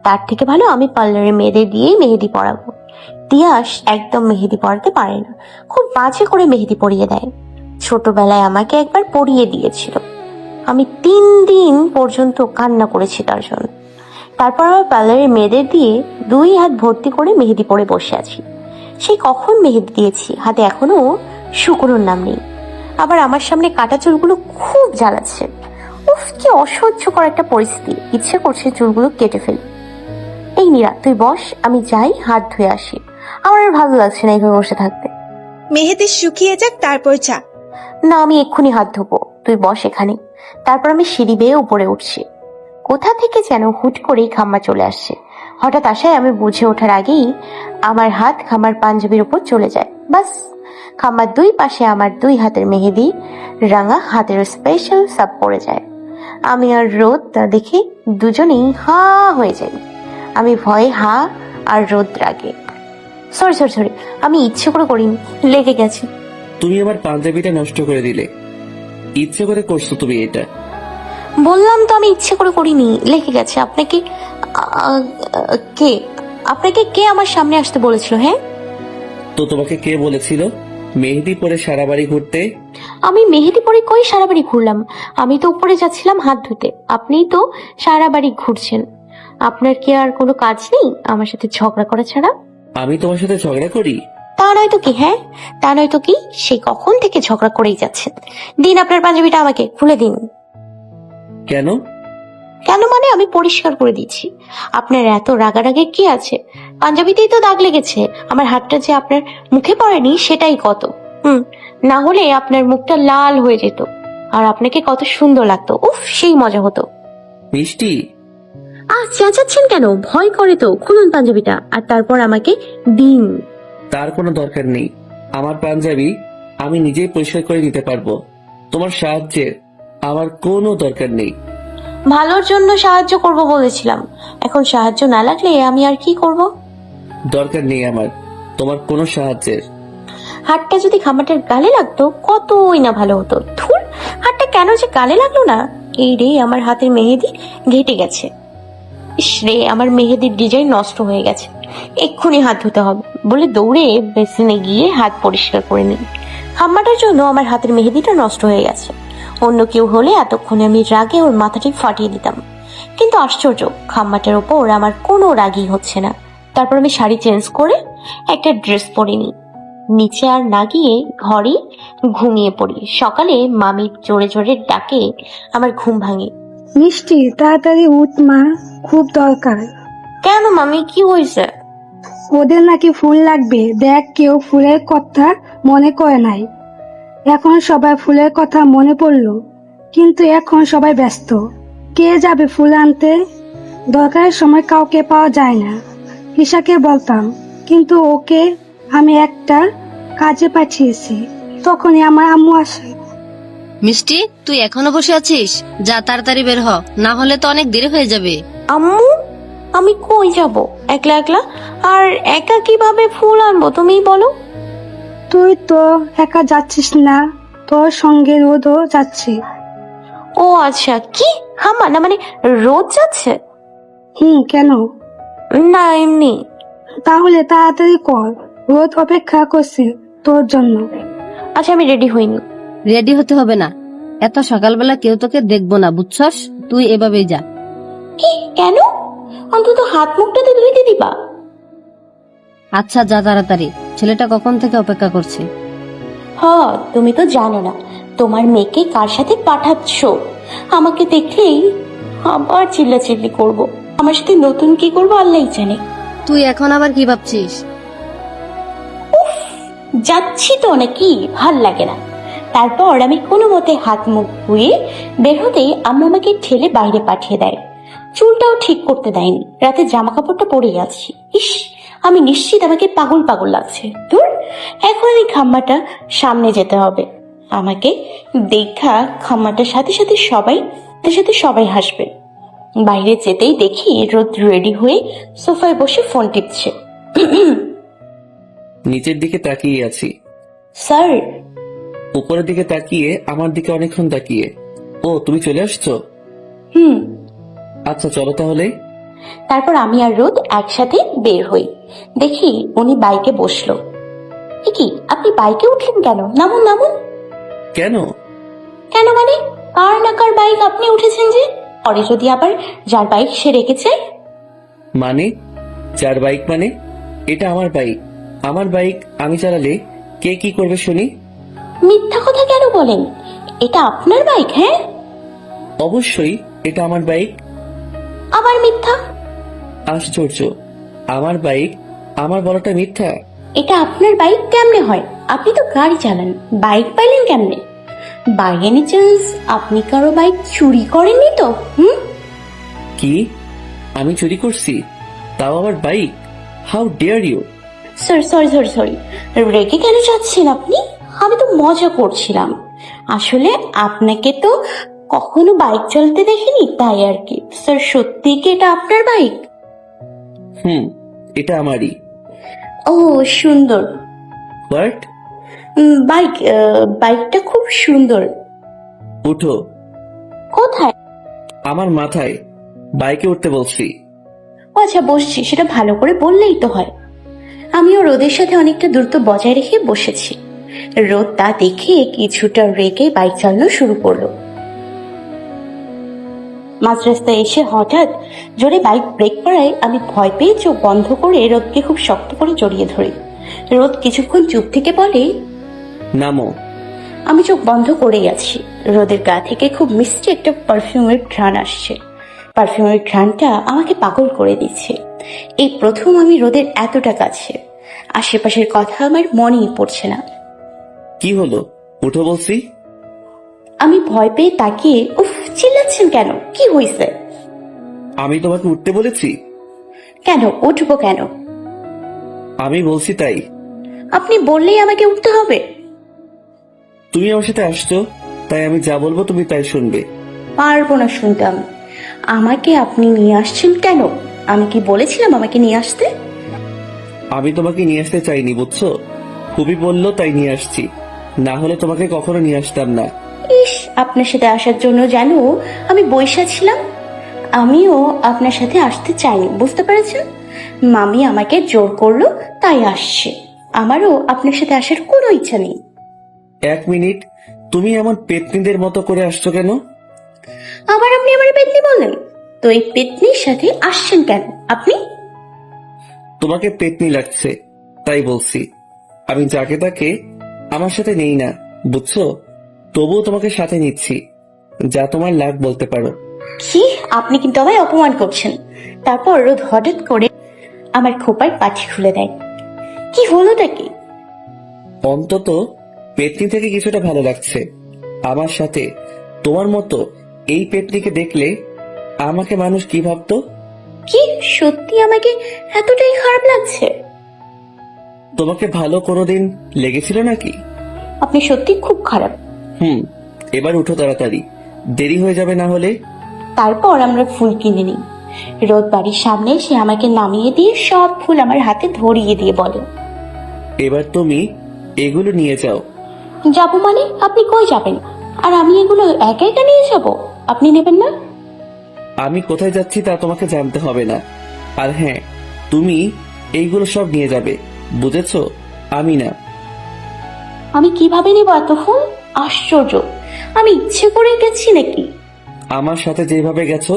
তার থেকে ভালো আমি পার্লারে মেয়েদের দিয়েই মেহেদি পড়াবো। তিয়াস একদম মেহেদি পড়াতে পারে না, খুব বাজে করে মেহেদি পরিয়ে দেয়। ছোটবেলায় আমাকে একবার পরিয়ে দিয়েছিল, আমি 3 দিন পর্যন্ত কান্না করেছি তার জন্য। তারপর আমার পার্লারে মেয়েদের দিয়ে 2 হাত ভর্তি করে মেহেদি পরে বসে আছি। সেই কখন মেহেদি দিয়েছি, হাতে এখনো শুকনোর নাম নেই। আবার আমার সামনে কাটা চুলগুলো খুব জ্বালাচ্ছে। উফ, কি অসহ্যকর একটা পরিস্থিতি। ইচ্ছে করছে চুলগুলো কেটে ফেলি। এই নীরা, তুই বস, আমি যাই হাত ধুয়ে আসি। আমার আর ভালো লাগছে না এইভাবে বসে থাকতে। মেহেদি শুকিয়ে যাক তারপর যা। না, আমি এক্ষুনি হাত ধোবো, তুই বস এখানে। তারপর আমি সিঁড়ি বেয়ে উপরে উঠছি। কোথা থেকে যেন হুট করেই খাম্মা চলে আসছে। হঠাৎ আসায় আমি বুঝে ওঠার আগেই আমার হাত খাম্মার পাঞ্জাবির উপর চলে যায়। বাস, খাম্মার 2 পাশে আমার 2 হাতের মেহেদি রাঙা হাতের স্পেশাল সাপ পড়ে যায়। আমি আর রোদ তা দেখে দুজনেই হা হয়ে যাই। আমি ভয়ে হা আর রোদ রাগে। সরি, আমি ইচ্ছে করে করিনি, লেগে গেছে। তুমি আমার পাঞ্জাবিটা নষ্ট করে দিলে। ইচ্ছে করে করছো তুমি এটা। বললাম তো আমি ইচ্ছে করে করিনি, লেগে গেছে। আপনাকে কে আমার সামনে আসতে বলেছিল? হ্যাঁ, তো তোমাকে কে বলেছিল মেহেদি পরে সারা বাড়ি ঘুরতে? আমি মেহেদি পরে কই সারা বাড়ি ঘুরলাম? আমি তো উপরে যাচ্ছিলাম হাত ধুতে, আপনিই তো সারা বাড়ি ঘুরছেন। আপনার কি আর কোনো কাজ নেই আমার সাথে ঝগড়া করা ছাড়া? আমি তোমার সাথে ঝগড়া করি? তা নয় তো কি। হ্যাঁ, তা নয় তো কি, সেই কখন থেকে ঝগড়া করেই যাচ্ছেন। দিন আপনার পাঞ্জাবিটা আমাকে খুলে দিন। কেন? কেন মানে আমি পরিষ্কার করে দিচ্ছি। আপনার এত রাগারাগে কি আছে? পাঞ্জাবিতেই তো দাগ লেগেছে। আমার হাতটা যে আপনার মুখে পড়েনি সেটাই কত। না হলে আপনার মুখটা লাল হয়ে যেত আর আপনাকে কত সুন্দর লাগতো। উফ, সেই মজা হতো। মিষ্টি, চেঁচাচ্ছেন কেন? ভয় করে তো। খুলুন পাঞ্জাবিটা আর তারপর আমাকে দিন। তার কোনো দরকার নেই। আমার পাঞ্জাবি আমি নিজেই পরিষ্কার করে নিতে পারবো। তোমার সাহায্যের আমার কোনো দরকার নেই। ভালোর জন্য সাহায্য করব বলেছিলাম, এখন সাহায্য না লাগলে আমি আর কি করব? দরকার নেই আমার তোমার কোনো সাহায্যের। হাতটা যদি খামাটার গালে লাগতো কতই না ভালো হতো। ধুর, হাতটা কেন যে গালে লাগলো না? এই রে, আমার হাতের মেহেদি ঘেটে গেছে। ইস রে, আমার মেহেদির ডিজাইন নষ্ট হয়ে গেছে। এক্ষুনি হাত ধুতে হবে বলে দৌড়ে বেসিনে গিয়ে হাত পরিষ্কার করে নিই। খাম্মাটার জন্য আমার হাতের মেহেদিটা নষ্ট হয়ে গেছে। অন্য কেউ হলে এতক্ষণে আমি রাগে ওর মাথাটি ফাটিয়ে দিতাম, কিন্তু আশ্চর্য, খাম্মাটার ওপর আমার কোনো রাগই হচ্ছে না। তারপর আমি শাড়ি চেঞ্জ করে একটা ড্রেস পরে নিই, নিচে আর না গিয়ে ঘরে ঘুমিয়ে পড়ি। সকালে মামি জোরে জোরে ডাকে, আমার ঘুম ভাঙে। মিষ্টি, তাড়াতাড়ি উঠ মা, খুব দরকার। কেন মামি, কি হয়েছে? ওদের নাকি ফুল লাগবে। দেখ, কেউ ফুলের কথা মনে করে নাই। এখন সবাই ফুলের কথা মনে পড়লো, কিন্তু এখন সবাই ব্যস্ত। কে যাবে ফুল আনতে? দরকারের সময় কাউকে পাওয়া যায় না। ঈশাকে বলতাম, কিন্তু ওকে আমি একটা কাজে পাঠিয়েছি। তখনই আমার আম্মু আসে। মিষ্টি, তুই এখনো বসে আছিস? যা তাড়াতাড়ি বের হ, না হলে তো অনেক দেরি হয়ে যাবে। আম্মু, আমি কই যাব একলা একলা? আর একা কিভাবে ফুল আনবো তুমিই বলো। তুই তো একা যাচ্ছিস না, তোর সঙ্গে রোদও যাচ্ছে। ও আচ্ছা, কি হামা না মানে রোজ যাচ্ছে? কেন? না এমনি। তাহলে তাড়াতাড়ি কর, রোদ অপেক্ষা করছে তোর জন্য। আচ্ছা, আমি রেডি হইনি। রেডি হতে হবে না, এত সকালবেলা কেউ তোকে দেখবো না, বুঝছস? তুই এভাবেই যা। কি? কেন? অন্তত হাত মুখটা তো ধুইতে দিবা। আচ্ছা যা তাড়াতাড়ি, ছেলেটা কখন থেকে অপেক্ষা করছে। তুমি তো জানো না তোমার মেয়েকে কার সাথে পাঠাচ্ছ। আমাকে দেখলেই আবার চিল্লাচিল্লি করব। আমার সাথে নতুন কি করবো আল্লাহই জানে। তুই এখন আবার কি ভাবছিস? যাচ্ছি তো নাকি, ভাল লাগে না। তারপর আমি কোনো মতে হাত মুখ ধুয়ে বের হতেই আম্মু আমাকে ঠেলে বাইরে পাঠিয়ে দেয়। চুলটাও ঠিক করতে দেয়নি, রাতে জামা কাপড়টা পরেই আছি। ইস, আমি নিশ্চিত আমাকে পাগল পাগল লাগছে। ধুর, এখন এই খাম্মাটা সামনে যেতে হবে। আমাকে দেখা খাম্মাটার সাথে সাথে সবাই হাসবে। বাইরে যেতেই দেখি রোদ রেডি হয়ে সোফায় বসে ফোন টিপছে। নিচের দিকে তাকিয়ে আছি। স্যার? উপরের দিকে তাকিয়ে আমার দিকে অনেকক্ষণ তাকিয়ে। ও, তুমি চলে আসছো? আচ্ছা চলো তাহলে। তারপর আমি আর রোদ একসাথে বের হই। দেখি উনি বাইকে বসলো। কি, আপনি বাইকে উঠলেন কেন? নামুন নামুন। কেন? কেন মানে কার না কার বাইক আপনি উঠেছেন যে? পরে যদি আবার যার বাইক সে রেখেছে। মানে যার বাইক মানে? এটা আমার বাইক। আমার বাইক আমি চালালে কে কি করবে শুনি? মিথ্যা কথা কেন বলেন? এটা আপনার বাইক? হ্যাঁ অবশ্যই এটা আমার বাইক। আবার মিথ্যা? আশ্চর্য, আমার বাইক আমার বলাটা মিথ্যা? এটা আপনার বাইক কেমনে হয়? আপনি তো গাড়ি চালান, বাইক পাইলেন কেমনে? বাই এনি চান্স আপনি কারো বাইক চুরি করেননি তো? কি? আমি চুরি করছি? তাও আবার bike? How dare you! Sorry, রেগে কেন যাচ্ছেন আপনি? আমি তো মজা করছিলাম। আসলে আপনাকে তো কখনো বাইক চালাতে দেখিনি, তাই আর কি। স্যার, সত্যি কি এটা আপনার বাইক? এটা আমারই। ও সুন্দর। হোয়াট? বাইকটা খুব সুন্দর। উঠো। কোথায়? আমার মাথায়। বাইকে উঠতে বলছি। আচ্ছা বসছি, সেটা ভালো করে বললেই তো হয়। আমিও রোদের সাথে অনেকটা দূরত্ব বজায় রেখে বসেছি। রোদ তা দেখে কিছুটা রেগে বাইক চালানো শুরু করলো। মাঝ রাস্তায় এসে হঠাৎ জোরে বাইক ব্রেক করায় আমি ভয় পেয়ে চোখ বন্ধ করে রোদকে খুব শক্ত করে জড়িয়ে ধরি। রোদ কিছুক্ষণ চুপ থেকে বলে, নামো। আমি চোখ বন্ধ করেই আছি। রোদের গা থেকে খুব মিষ্টি একটা পারফিউমের ঘ্রাণ আসছে। পারফিউমের ঘ্রাণটা আমাকে পাগল করে দিচ্ছে। এই প্রথম আমি রোদের এতটা কাছে। আশেপাশের কথা আমার মনেই পড়ছে না। কি হলো, উঠো বলছি। আমি ভয় পেয়ে তাকিয়ে, উফ, চিল্লাচ্ছেন কেন? কি হয়েছে? আমি তোমাকে উঠতে বলেছি? কেন উঠবো কেন? আমি বলছি তাই। আপনি বললেই আমাকে উঠতে হবে? তুমি আমার সাথে আসছো, তাই আমি যা বলবো তুমি তাই শুনবে। পারবো না শুনতে আমি। আমাকে আপনি নিয়ে আসছেন কেন? আমি কি বলেছিলাম আমাকে নিয়ে আসতে? আমি তোমাকে নিয়ে আসতে চাইনি, বুঝছো? খুবই বললো তাই নিয়ে আসছি, না হলে তোমাকে কখনো নিয়ে আসতাম না। ইস, আপনার সাথে আসার জন্য জানো আমি বইসা ছিলাম। আমিও আপনার সাথে আসতে চাইনি, বুঝতে পেরেছেন? মামি আমাকে জোর করলো তাই আসছে। আমারও আপনার সাথে আসার কোনো ইচ্ছা নেই। 1 মিনিট, তুমি এমন পেতনিদের মতো করে আসছো কেন? আবার আপনি আমার পেতনি বলেন? তো এই পেতনির সাথে আসছেন কেন আপনি? তোমাকে পেতনি লাগছে তাই বলছি। আমি যাকে তাকে আমার সাথে নেই না, বুঝছো? তবুও তোমাকে সাথে নিচ্ছি, যা তোমার লাগ বলতে পারো। কি, আপনি কিন্তু আমায় অপমান করছেন। তারপর রোদ হঠাৎ করে আমার খোপার পাটি খুলে দেয়। কি হলোটা কি? অন্তত পেতনি থেকে কিছুটা ভালো লাগছে। আমার সাথে তোমার মতো এই পেতনিকে দেখলে আমাকে মানুষ কি ভাবতো? কি সত্যি আমাকে এতটাই খারাপ লাগছে? তোমাকে ভালো কোনোদিন লেগেছিল নাকি? আপনি সত্যি খুব খারাপ। এবার উঠো তাড়াতাড়ি, দেরি হয়ে যাবে না হলে। তারপর আমরা ফুল কিনে নিই। রোদ বাড়ির সামনে এসে আমাকে নামিয়ে দিয়ে সব ফুল আমার হাতে ধরিয়ে দিয়ে বলে, এবার তুমি এগুলো নিয়ে যাও। যাবো মানে? আপনি কই যাবেন? আর আমি এগুলো একা একা নিয়ে যাব? আপনি নেবেন না? আমি কোথায় যাচ্ছি তা তোমাকে জানতে হবে না। আর হ্যাঁ, তুমি এইগুলো সব নিয়ে যাবে, বুঝেছো? আমি না। আমি কিভাবে নেব এত ফুল? আশ্চর্য, আমি ইচ্ছে করে গেছি নাকি? আমার সাথে যেভাবে গেছো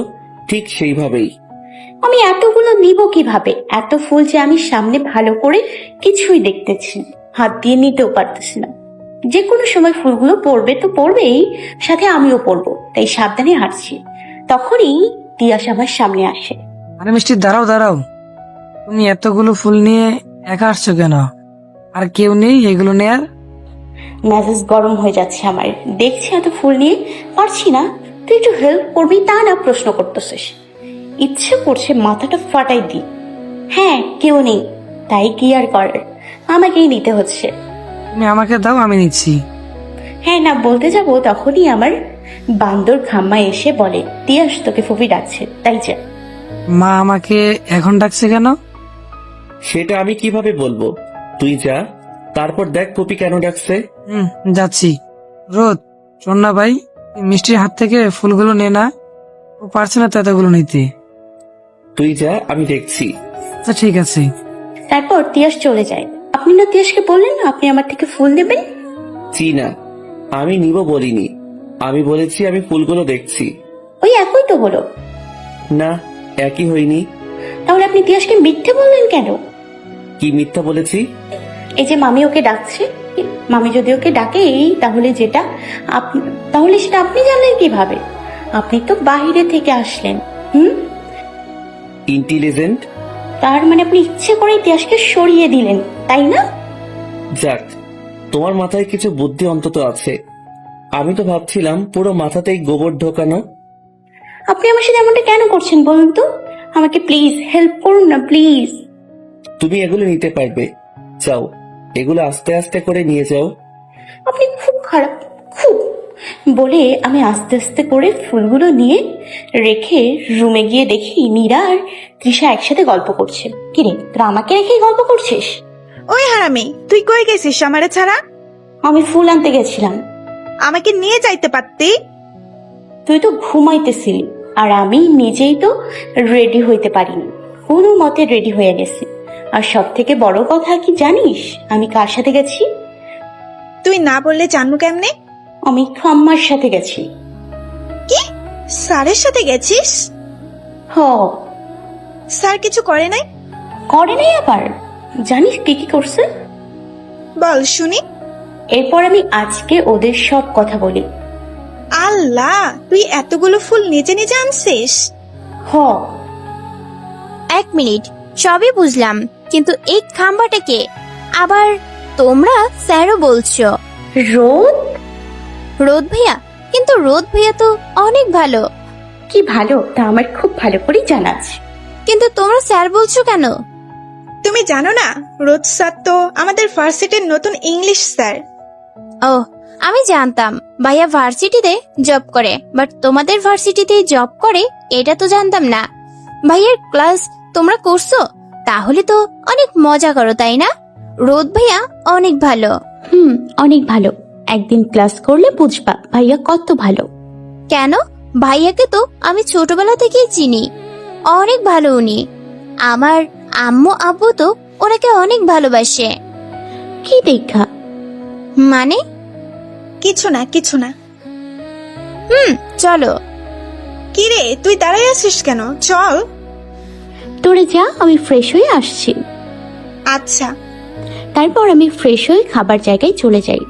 ঠিক সেইভাবেই। আমি এতগুলো নিব কিভাবে? এত ফুল যে আমি সামনে ভালো করে কিছুই দেখতেছি না, হাত দিয়ে নিতেও পারতেছি না। যে কোনো সময় ফুলগুলো পড়বে তো পড়বেই, সাথে আমিও পড়বো, তাই সাবধানে হাঁটছি। তখনই তিয়াস আমার সামনে আসে। আরে মিষ্টি, দাঁড়াও দাঁড়াও, তুমি এতগুলো ফুল নিয়ে একা আসছো কেন? আর কেউ নেই এগুলো নেয়ার? মেজাজ গরম হয়ে যাচ্ছে আমার। দেখছি এত ফুল নিয়ে পারছি না, তুই একটু হেল্প করবি তা না প্রশ্ন করতেছিস। ইচ্ছে করছে মাথাটা ফাটাই দি। হ্যাঁ, কেউ নেই, তাই কি আর করার, আমাকেই নিতে হচ্ছে। তুমি আমাকে দাও, আমি নিচ্ছি। হ্যাঁ না বলতে যাব, তখনই আমার বান্দর খাম্মা এসে বলে, তিয়াস তোকে ফুফি ডাকছে, তাই যা। মা আমাকে এখন ডাকছে কেন? সেটা আমি কিভাবে বলবো? তুই যা, তারপর দেখ পুপি কেন ডাকছে। যাচ্ছি। রোদ, শোন না ভাই, মিষ্টির হাত থেকে ফুলগুলো নে না, ও পারছে না তো এতগুলো নিতে। তুই যা, আমি দেখছি। আচ্ছা ঠিক আছে। তারপর তিয়াস চলে যায়। আপনি না তিয়াসকে বললেন আপনি আমার থেকে ফুল নেবেন? চি না, আমি নিব বলিনি, আমি বলেছি আমি ফুলগুলো দেখছি। ওই একই তো হলো। না, একই হয়নি। তাহলে আপনি তিয়াসকে মিথ্যে বললেন কেন? কি মিথ্যা বলেছি? এই যে মামি ওকে ডাকছে, মামি যদি ওকে ডাকে তাহলে তাহলে সেটা আপনি জানলেন কিভাবে? আপনি তো বাহিরে থেকে আসলেন। ইন্টেলিজেন্ট। তার মানে আপনি ইচ্ছে করে ইতিহাসকে সরিয়ে দিলেন, তাই না? যাক, তোমার মাথায় কিছু বুদ্ধি অন্তত আছে। আমি তো ভাবছিলাম পুরো মাথাতেই গোবর ঢোকানো। আপনি আমার সাথে এমনটা কেন করছেন বলুন তো? আমাকে প্লিজ হেল্প করুন না, প্লিজ। তুমি এগুলো নিতে পারবে, যাও, এগুলো আস্তে আস্তে করে নিয়ে যাও। আপনি খুব খারাপ, খুব। বলে আমি আস্তে আস্তে করে ফুলগুলো নিয়ে রেখে রুমে গিয়ে দেখি মীরা আর তৃষা একসাথে গল্প করছে। কিরে, তোরা আমাকে রেখে গল্প করছিস? ওই হারামি, তুই কই গেছিস আমারে ছাড়া? আমি ফুল আনতে গেছিলাম। আমাকে নিয়ে যাইতে পারতি। তুই তো ঘুমাইতেছিলি, আর আমি নিজেই তো রেডি হইতে পারিনি, কোনো মতে রেডি হয়ে গেছি। আর সব থেকে বড় কথা কি জানিস আমি কার সাথে গেছি? তুই না বললে জানবো কেমনে? আমি খাম্মার সাথে গেছি। কি, স্যারের সাথে গেছিস? হ। স্যার কিছু করে নাই? করে নাই আবার? জানিস কি কি করছে? বল শুনি। এরপর আমি আজকে ওদের সব কথা বলি। আল্লাহ, তুই এতগুলো ফুল নিজে নিজে আনছিস? হ। 1 মিনিট, সবই বুঝলাম, কিন্তু এই খাম্বাটাকে আবার তোমরা স্যারও বলছো? রোদ? রোদ ভাইয়া? কিন্তু রোদ ভাইয়া তো অনেক ভালো। কি ভালো তা আমার খুব ভালো করেই জানা আছে। কিন্তু তোমরা স্যার বলছো কেন? তুমি জানো না, রোদ স্যার তো আমাদের ভার্সিটির নতুন ইংলিশ স্যার। ও, আমি জানতাম ভাইয়া ভার্সিটিতে জব করে, বাট তোমাদের ভার্সিটিতে জব করে এটা তো জানতাম না। ভাইয়ার ক্লাস তোমরা করছো? তাহলে তো অনেক মজা করো, তাই না? রোদ ভাইয়া অনেক ভালো। অনেক ভালো। একদিন ক্লাস করলে বুঝবা ভাইয়া কত ভালো। কেন? ভাইয়াকে তো আমি ছোটবেলা থেকেই চিনি, অনেক ভালো উনি। আমার আম্মু আব্বু তো ওনাকে অনেক ভালোবাসে। কি দেখা? মানে? কিছু না, কিছু না। চলো। কি রে, তুই দাঁড়াই আছিস কেন? চল। তোরে যা, আমি ফ্রেশ হয়ে আসছি। আচ্ছা। তারপর আমি ফ্রেশ হয়ে খাবার জায়গায় চলে যাই।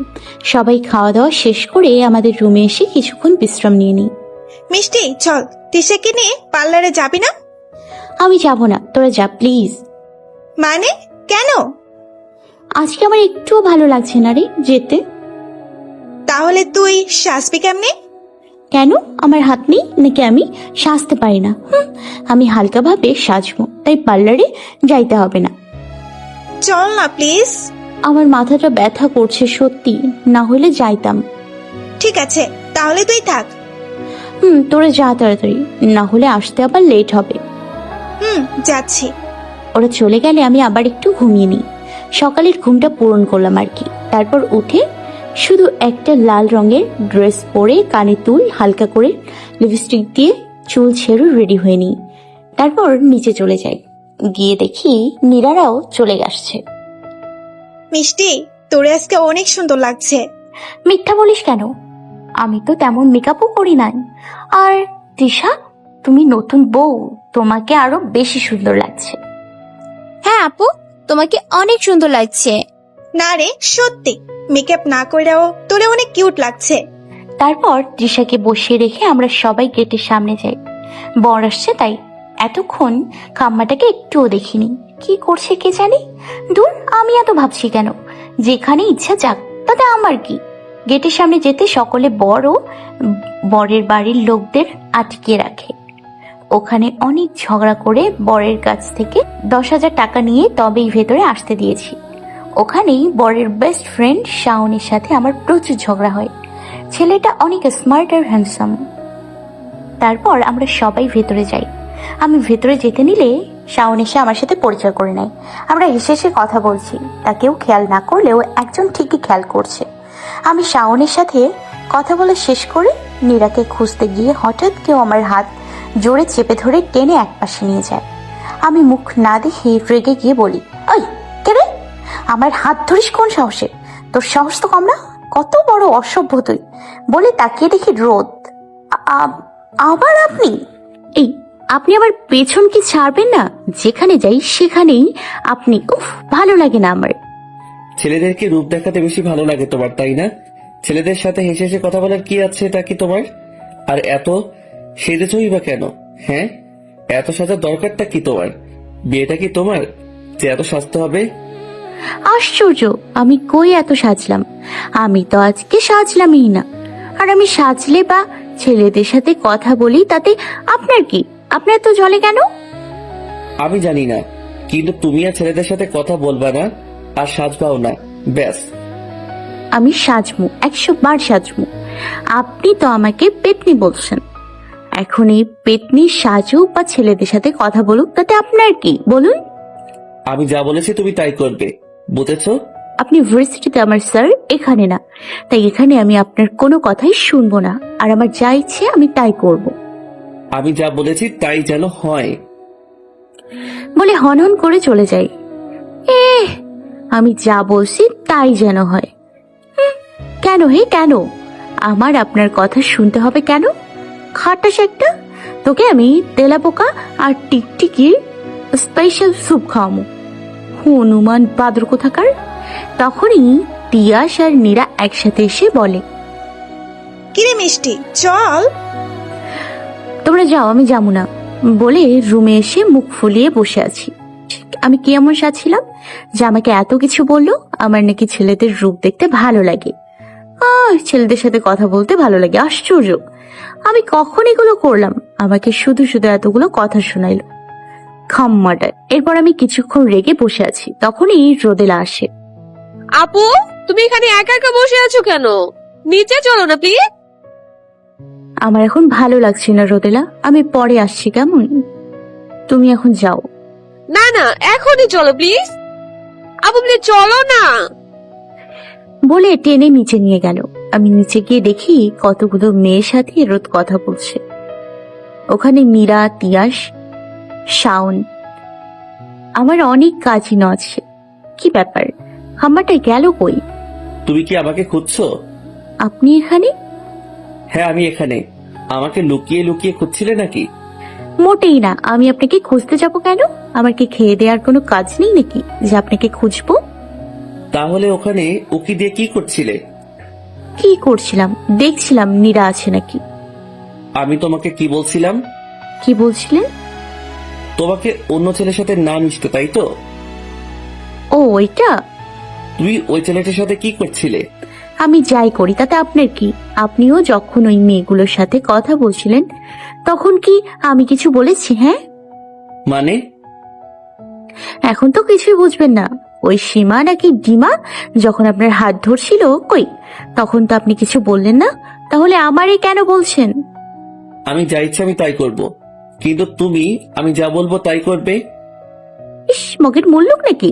সবাই খাওয়া দাওয়া শেষ করে আমাদের রুমে এসে কিছুক্ষণ বিশ্রাম নিয়ে নিই। মিষ্টি, চল, তিশাকে নিয়ে পার্লারে যাবি না? আমি যাব না, তোরা যা প্লিজ। মানে কেন? আজকে আমার একটুও ভালো লাগছে না রে যেতে। তাহলে তুই সাজবি কেমনে? কেন, আমার হাত নেই নাকি আমি সাজতে পারি না? আমি হালকাভাবে সাজবো, তাই পার্লারে যাইতে হবে না। চল না প্লিজ। আমার মাথাটা ব্যথা করছে সত্যি, না হলে যাইতাম। ঠিক আছে, তাহলে তুই থাক। তোরা যা তাড়াতাড়ি, না হলে আসতে আবার লেট হবে। যাচ্ছি। ওরা চলে গেলে আমি আবার একটু ঘুমিয়ে নিই। সকালের ঘুমটা পূরণ করলাম আর কি। তারপর উঠে শুধু একটা লাল রঙের ড্রেস পরে, কানে দুল হালকা করে লিপস্টিক দিয়ে চুল ছেড়ে রেডি হয়ে নিই। তারপর নিচে চলে যাই। গিয়ে দেখি নীরারাও চলে আসছে। মিষ্টি, তোরে আজকে অনেক সুন্দর লাগছে। মিথ্যা বলিস কেন? আমি তো তেমন মেকআপও করি নাই। আর তৃষা, তুমি নতুন বউ, তোমাকে আরো বেশি সুন্দর লাগছে। হ্যাঁ আপু, তোমাকে অনেক সুন্দর লাগছে। না রে, সত্যি মেকআপ না করেও তোরে অনেক কিউট লাগছে। তারপর তৃষাকে বসিয়ে রেখে আমরা সবাই গেটের সামনে যাই। বর আসছে তাই এতক্ষণ খাম্মাটাকে একটুও দেখিনি। কি করছে কে জানি। দূর, আমি এত ভাবছি কেন? যেখানে ইচ্ছা যাক, তাতে আমার কি। গেটের সামনে যেতে সকলে বর ও বরের বাড়ির লোকদের আটকে রাখে। ওখানে অনেক ঝগড়া করে বরের কাছ থেকে 10,000 টাকা নিয়ে তবেই ভেতরে আসতে দিয়েছি। ওখানেই বরের বেস্ট ফ্রেন্ড শাওনের সাথে আমার প্রচুর ঝগড়া হয়। ছেলেটা অনেক স্মার্ট আর হ্যান্ডসাম। তারপর আমরা সবাই ভেতরে যাই। আমি ভেতরে যেতে নিলে শাওন এসে আমার সাথে পরিচয় করে নেয়। আমরা হেসে হেসে কথা বলছি, তা কেউ খেয়াল না করলেও একজন ঠিকই খেয়াল করছে। আমি শাওনের সাথে কথা বলে শেষ করে নীরাকে খুঁজতে গিয়ে হঠাৎ কেউ আমার হাত জোরে চেপে ধরে টেনে একপাশে নিয়ে যায়। আমি মুখ না দেখে রেগে গিয়ে বলি, ওই কে রে? আমার হাত ধরিস কোন সাহসে? তোর সাহস তো কম না, কত বড় অসভ্য তুই। বলে তাকিয়ে দেখি রোদ। আবার আপনি? এই, আপনি আবার পেছন কি ছাড়বেন না? যেখানে যাই সেখানেই আপনি। উফ, ভালো লাগে না আমার। ছেলেদেরকে রূপ দেখাতে বেশি ভালো লাগে তোমার, তাই না? ছেলেদের সাথে হেসে হেসে কথা বলার কি আছে এটা কি তোমার? আর এত সেজেছই বা কেন? হ্যাঁ, এত সাজার দরকারটা কি তোমার? বিয়েটা কি তোমার যে এত সাজতে হবে? আশ্চর্য, আমি কই এত সাজলাম? আমি তো আজকে সাজলামই না। আর আমি সাজলে বা ছেলেদের সাথে কথা বলি তাতে আপনার কি? আপনার তো জলে কেন? আমি জানি না, কিন্তু তুমি আর ছেলেদের সাথে কথা বলবা না আর সাজবাও না, ব্যাস। আমি সাজমু, 100 বার সাজমু। আপনি তো আমাকে পেতনি বলছেন। এখন এই পেতনি সাজুক বা ছেলেদের সাথে কথা বলুক, তাতে আপনার কি বলুন? আমি যা বলেছি তুমি তাই করবে, বুঝেছো? আপনি ভার্সিটিতে আমার স্যার, এখানে না। তাই এখানে আমি আপনার কোনো কথাই শুনবো না, আর আমার যা ইচ্ছে আমি তাই করব। আমি যা বলেছি তাই যেন হয়। বলে হনহন করে চলে যাই। আমি যা বলছি তাই যেন হয়। কেন হে কেন? আমার আপনার কথা শুনতে হবে কেন? খাটাস একটা। তোকে আমি তেলাপোকা আর টিকটিকির স্পেশাল স্যুপ খাওয়াবো। হনুমান বাদর কোথাকার। তখনই তিয়াস আর নীরা একসাথে এসে বলে, কিরে মিষ্টি, চল। তোমরা যাও, আমি যাবো না। বলে রুমে এসে মুখ ফুলিয়ে বসে আছি। আমি কি এমন সাজছিলাম যে আমাকে এত কিছু বললো? আমার নাকি ছেলেদের রূপ দেখতে ভালো লাগে, ছেলেদের সাথে কথা বলতে ভালো লাগে। আশ্চর্য, আমি কখন এগুলো করলাম? আমাকে শুধু শুধু এতগুলো কথা শোনাইলো খাম্মাটা। এরপর আমি কিছুক্ষণ রেগে বসে আছি, তখনই রোদেলা আসে। আপু, তুমি এখানে একা একা বসে আছো কেন? নিচে চলো না প্লিজ। আমার এখন ভালো লাগছে না রোদেলা, আমি পরে আসছি কেমন? তুমি এখন যাও। না না, এখনই চলো প্লিজ। আপু প্লিজ চলো না। বলে টেনে নিচে নিয়ে গেল। আমি নিচে গিয়ে দেখি কতগুলো মেয়ের সাথে রোদ কথা বলছে। ওখানে মীরা, তিয়াস, শাওন, আমার অনেক কাজিনও আছে। কি ব্যাপার, খাম্বাটা গেল কই? তুমি কি আমাকে খুঁজছো? আপনি এখানে? হ্যাঁ, আমি এখানে। আমাকে লুকিয়ে লুকিয়ে খুঁজছিলে নাকি? মোটেই না। আমি আপনাকে খুঁজতে যাব কেন? আমার কি খেয়ে দেওয়ার কোনো কাজ নেই নাকি যে আপনাকে খুঁজবো? তাহলে ওখানে উকি দিয়ে কি করছিলে? কি করছিলাম? দেখছিলাম নীরা আছে নাকি। আমি তোমাকে কি বলছিলাম? কি বলছিলেন? তোমাকে অন্য ছেলের সাথে না মিশতে, তাই তো? ও ওইটা? তুমি ওই ছেলেটার সাথে কি করছিলে? আমি যাই করি তাতে আপনার কি? আপনিও যখন ওই মেয়েগুলোর সাথে কথা বলছিলেন তখন কি আমি কিছু বলেছি? হ্যাঁ, মানে? এখন তো কিছুই বুঝবেন না। ওই সীমা নাকি ডিমা যখন আপনার হাত ধরছিল, কই তখন তো আপনি কিছু বললেন না। তাহলে আমারই কেন বলছেন? আমি যা ইচ্ছা আমি তাই করব, কিন্তু তুমি আমি যা বলবো তাই করবে। ইস, মগের মুল্লুক নাকি?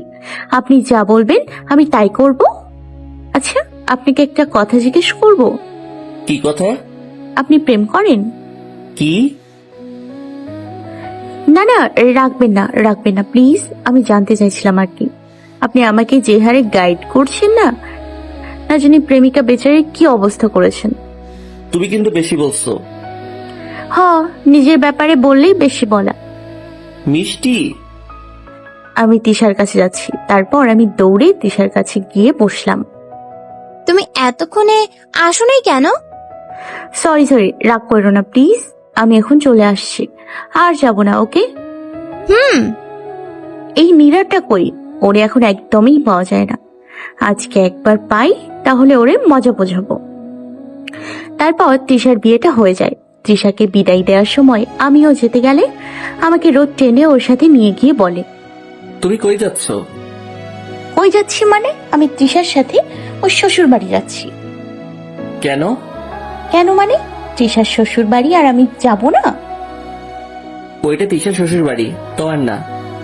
আপনি যা বলবেন আমি তাই করব। আচ্ছা, আপনাকে একটা কথা জিজ্ঞেস করব। কি কথা? আপনি প্রেম করেন? কি? না না, রাখবেন না, রাখবেন না প্লিজ। আমি জানতে চাইছিলাম আর কি। আপনি আমাকে যে হারে গাইড করছেন না, না জানি প্রেমিকা বেচারের কি অবস্থা করেছেন। তুমি কিন্তু বেশি বলছো। নিজের ব্যাপারে বললেই বেশি বলা। মিষ্টি, আমি তিশার কাছে যাচ্ছি। তারপর আমি দৌড়ে তিশার কাছে গিয়ে বসলাম। তুমি এতক্ষণে আসো নাই কেন? সরি, রাগ করো না প্লিজ। আমি এখন চলে আসছি, আর যাব না। ওকে? এই নীরাটা কই? ওরে এখন একদমই পাওয়া যায় না। আজকে একবার পাই তাহলে ওরে মজা বোঝাবো। তারপর তৃষার বিয়েটা হয়ে যায়। তৃষাকে বিদায় দেওয়ার সময় আমিও যেতে গেলে আমাকে রোদ টেনে ওর সাথে নিয়ে গিয়ে বলে, তুমি কই যাচ্ছ? কই যাচ্ছি মানে? আমি তৃষার সাথে ওর শ্বশুর বাড়ি যাচ্ছি। কেন? কেন মানে? তৃষার শ্বশুর বাড়ি আর আমি যাব না? ওইটা তিশার শ্বশুর বাড়ি, তোমার না।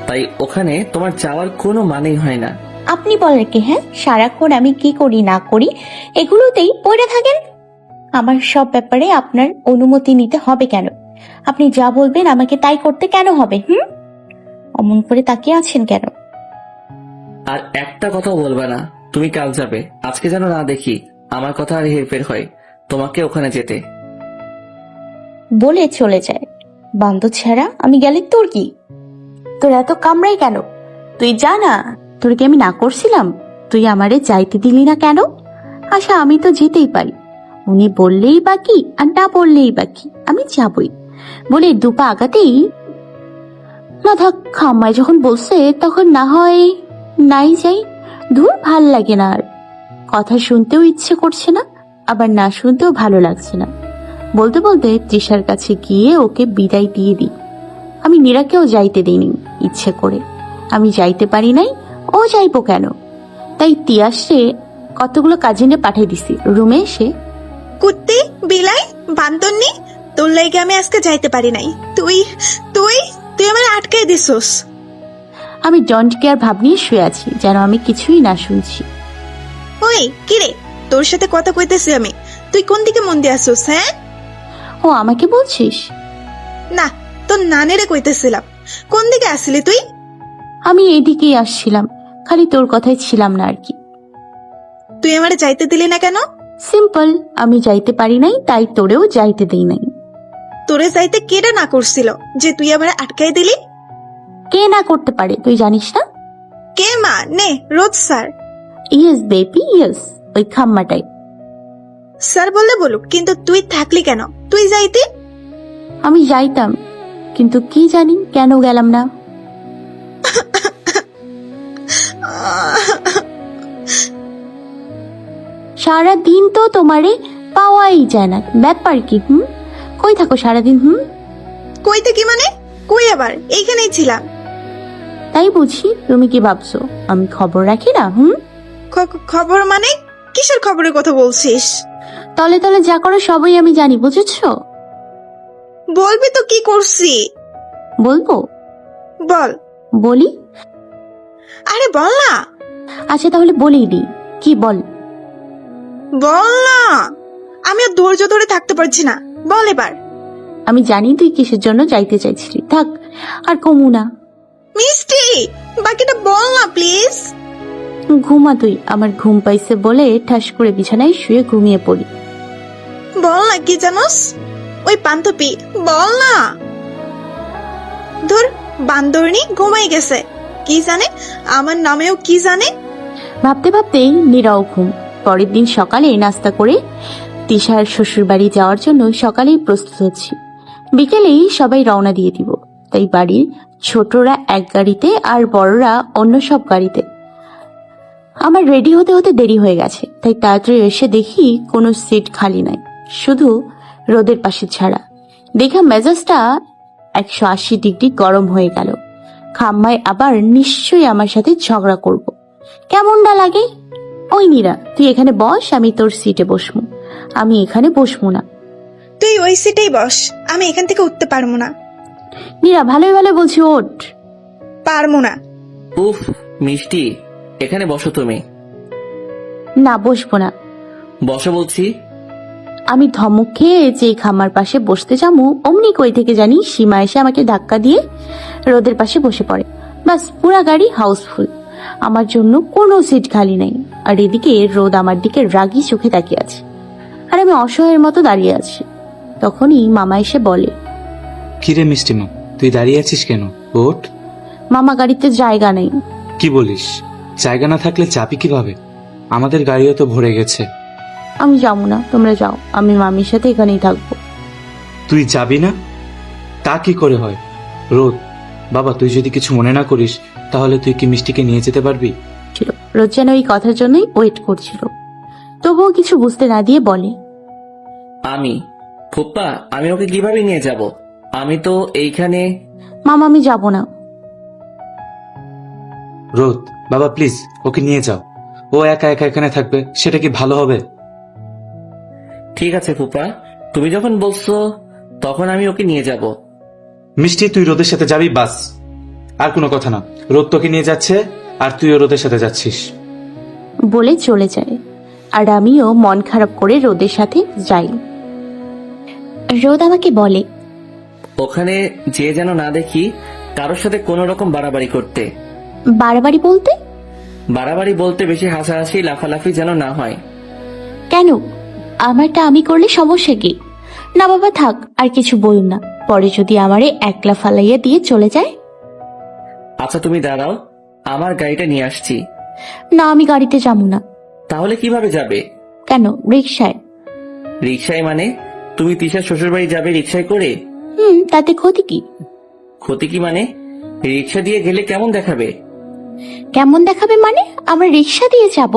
তাই ওখানে তোমার যাওয়ার কোনো মানেই হয় না। আপনি বলেন কি? হ্যাঁ, সারাক্ষণ আমি কি করি না করি এগুলোতেই পড়ে থাকেন। আমার সব ব্যাপারে আপনার অনুমতি নিতে হবে কেন? আপনি যা বলবেন আমাকে তাই করতে কেন হবে? অমন করে তাকিয়ে আছেন কেন? আর একটা কথাও বলবে না। তুমি কাল যাবে, আজকে যেন না দেখি আমার কথা আর হেরফের হয় তোমাকে ওখানে যেতে। বলে চলে যায়। বান্ধব ছাড়া আমি গেলে তোর কি? তোর এত কামড়াই কেন? তুই যা না। তোর কি আমি না করছিলাম? তুই আমারে যাইতে দিলি না কেন? আচ্ছা, আমি তো যেতেই পারি। উনি বললেই বাকি আর না বললেই বাকি, আমি যাবই। বলে দুপা আগাতেই, না থাক, খাম্মায় যখন বলছে তখন না হয় নাই যাই। ধুর, ভাল লাগে না। আর কথা শুনতেও ইচ্ছে করছে না, আবার না শুনতেও ভালো লাগছে না। বলতে বলতে তৃষার কাছে গিয়ে ওকে বিদায় দিয়ে দিই। আমি নীরাকেও যাইতে দিইনি ইচ্ছে করে। আমি যাইতে পারি নাই, ও যাইবো কেন? তাই তিয়াসে কতগুলো কাজিনে পাঠিয়ে দিছি রুমে এসে, কুত্তি, বিলাই, বান্তরনি, তোর লাইগে আমি আজকে যাইতে পারি নাই। তুই তুই তুই আমার আটকাই দিছস। আমি ডন্ট কেয়ার ভাব নিয়ে শুয়ে আছি, যেন আমি কিছুই না শুনছি। ওই কিরে, তোর সাথে কথা কইতেছি আমি, তুই কোন দিকে মন দিয়ে আসছস? হ্যাঁ, ও আমাকে বলছিস? না, তোর নানেরে কইতেছিলাম। কোন দিকে আসলি তুই? আমি এইদিকেই আসছিলাম, খালি তোর কথাই ছিলাম না আর কি। তুই আমারে যাইতে দিলি না কেন? সিম্পল, আমি যাইতে পারি নাই তাই তোরেও যাইতে দেই নাই। তোরে যাইতে কেডা না করছিল যে তুই আমারে আটকাই দিলি? কে না করতে পারে তুই জানিস না? কে মা? নে, রোদ স্যার। ইয়েস বেবি, ইয়েস, ওই খাম্মাটাই। স্যার বললে বলুক, কিন্তু তুই থাকলি কেন? তুই যাইতি। আমি যাইতাম, কিন্তু কি জানি কেন গেলাম না। সারা দিন তো তোমারে পাওয়াই যায় না, ব্যাপার কি? কই থাকো সারাদিন? কই থেকে মানে? কই আবার? এইখানেই ছিলাম। তাই বুঝি? তুমি কি ভাবছো আমি খবর রাখি না? খবর মানে? কিসের খবরের কথা বলছিস? তলে তলে যা করো সবই আমি জানি, বুঝেছো? বলবি তো কি করছি? বলবো? বল। বলি? আরে বল না। আচ্ছা তাহলে বলেই দিই, কি বল? বল না, আমি আর ধৈর্য ধরে থাকতে পারছি না, বল এবার। আমি জানি তুই কিসের জন্য যাইতে চাইছিলি, থাক আর কমু না। মিষ্টি, বাকিটা বল না প্লিজ। ঘুমা তুই, আমার ঘুম পাইছে বলে ঠাস করে বিছানায় শুয়ে ঘুমিয়ে পড়ি। বল না কি জানোস? ওই পান্থপি, বল না। ধর, বান্দরনি ঘুমাই গেছে, কি জানে আমার নামেও কি জানে। ভাবতে ভাবতেই নীরাও ঘুম। পরের দিন সকালে নাস্তা করে তিশার শ্বশুর বাড়ি যাওয়ার জন্য সকালেই প্রস্তুত হচ্ছি। বিকেলেই সবাই রওনা দিয়ে দিব, তাই বাড়ির ছোটরা এক গাড়িতে আর বড়রা অন্য সব গাড়িতে। আমার রেডি হতে হতে দেরি হয়ে গেছে, তাই তাড়াতাড়ি এসে দেখি কোনো সিট খালি নাই, শুধু রোদের পাশে ছাড়া। দেখে মেজাজটা 180 ডিগ্রি গরম হয়ে গেল। খাম্মায় আবার নিশ্চয়ই আমার সাথে ঝগড়া করব। কেমনটা লাগে? ওই নীরা, তুই এখানে বস, আমি তোর সিটে বসবো। আমি এখানে বসবো না। তুই ওই সিটেই বস, আমি এখান থেকে উঠতে পারবো না। নীরা, ভালোই ভালো বলছি, ওঠ। পারবো না। উফ মিষ্টি, এখানে বসো তুমি। না, বসবো না। বসো বলছি। আমি ধমক খেয়ে যে খামার পাশে বসতে যাবো, অমনি কই থেকে জানি সীমা এসে আমাকে ধাক্কা দিয়ে রোদের পাশে বসে পড়ে। বাস, পুরা গাড়ি হাউসফুল, আমার জন্য কোনো সিট খালি নাই। আর এদিকে রোদ আমার দিকে রাগি চোখে তাকিয়ে আছে, আর আমি অসহায়ের মতো দাঁড়িয়ে আছি। তখনই মামা এসে বলে, কিরে মিষ্টিমা, তুই দাঁড়িয়ে আছিস কেন? ওঠ। মামা, গাড়িতে জায়গা নেই। কি বলিস? জায়গা না থাকলে চাপি কিভাবে? আমাদের গাড়িও তো ভরে গেছে। আমি যাবো না, তোমরা যাও, আমি মামির সাথে এখানেই থাকবো। তুই যাবি না? তা কি করে হয়? রোদ বাবা, তুই যদি কিছু মনে না করিস তাহলে তুই কি মিষ্টিকে নিয়ে যেতে পারবি? রোজ যেন এই কথার জন্যই ওয়েট করছিল, তবুও কিছু বুঝতে না দিয়ে বলে, আমি ফুপ্পা, আমি ওকে কিভাবে নিয়ে যাব? আমি তো এইখানে। মামা, আমি যাব না। রোদ বাবা, প্লিজ ওকে নিয়ে যাও। ও একা একা এখানে থাকবে, সেটা কি ভালো হবে? ঠিক আছে ফুপ্পা, তুমি যখন বলছো তখন আমি ওকে নিয়ে যাব। মিষ্টি, তুই রোদের সাথে যাবি, বাস, আর কোনো কথা না। রোদ তোকে নিয়ে যাচ্ছে আর তুইও রোদের সাথে যাচ্ছিস। বলে চলে যায়, আর আমিও মন খারাপ করে রোদের সাথে যাই। রোদ আমাকে বলে, ওখানে যে যেন না দেখি কারোর সাথে কোনো রকম বাড়াবাড়ি করতে। বাড়াবাড়ি বলতে? বাড়াবাড়ি বলতে বেশি হাসাহাসি লাফালাফি যেন না হয়। কেন? আমারটা আমি করলে সমস্যা কি? না বাবা, থাক, আর কিছু বলুন না, পরে যদি আমারে একলা ফালাইয়া দিয়ে চলে যায়। আচ্ছা তুমি দাঁড়াও, আমার গাড়িটা নিয়ে আসছি। না, আমি গাড়িতে যাবো না। তাহলে কিভাবে যাবে? কেন, রিক্সায়। রিক্সায় মানে? তুমি তিশার শ্বশুর বাড়ি যাবে রিক্সায় করে? তাতে ক্ষতি কি? ক্ষতি কি মানে? রিক্সা দিয়ে গেলে কেমন দেখাবে? কেমন দেখাবে মানে? আমরা রিক্সা দিয়ে যাব,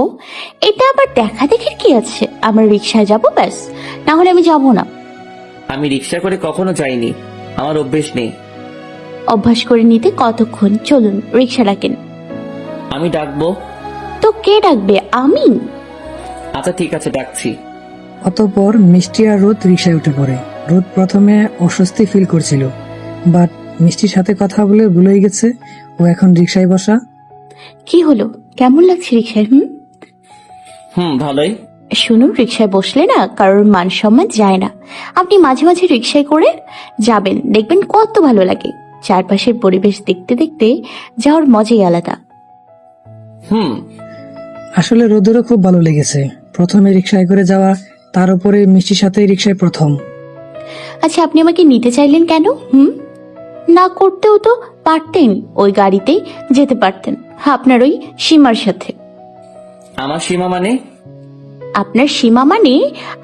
এটা আবার দেখা দেখির কি আছে? আমরা রিক্সায় যাব, ব্যাস, না হলে আমি যাব না। আমি রিক্সা করে কখনো যাইনি, আমার অভ্যেস নেই। অভ্যাস করে নিতে কতক্ষণ? চলুন, রিক্সা ডাকেন। আমি ডাকবো? তো কে ডাকবে? আমি। আচ্ছা ঠিক আছে, ডাকছি। অতঃপর মিষ্টি আর রোদ রিক্সায় উঠে পড়ে। রোদ প্রথমে অস্বস্তি ফিল করছিল, বাট মিষ্টির সাথে কথা বলে ভুলে গেছে ও এখন রিক্সায় বসা। কি হলো, কেমন লাগছে রিক্সায়? ভালোই। শুনুন, রিক্সায় বসলে না কারোর মান সম্মান যায় না। আপনি মাঝে মাঝে রিক্সায় করে যাবেন, দেখবেন কত ভালো লাগে। চারপাশের পরিবেশ দেখতে দেখতে যাওয়ার মজাই আলাদা। আসলে রোদেরও খুব ভালো লেগেছে প্রথমে রিক্সায় করে যাওয়া, তার উপরে মিষ্টির সাথে রিক্সায় প্রথম। আচ্ছা, আপনি আমাকে নিতে চাইলেন কেন? না করতেও তো পারতেন, ওই গাড়িতেই যেতে পারতেন। আপনার ওই সীমার সাথে। আমার সীমা মানে? আপনার সীমা মানে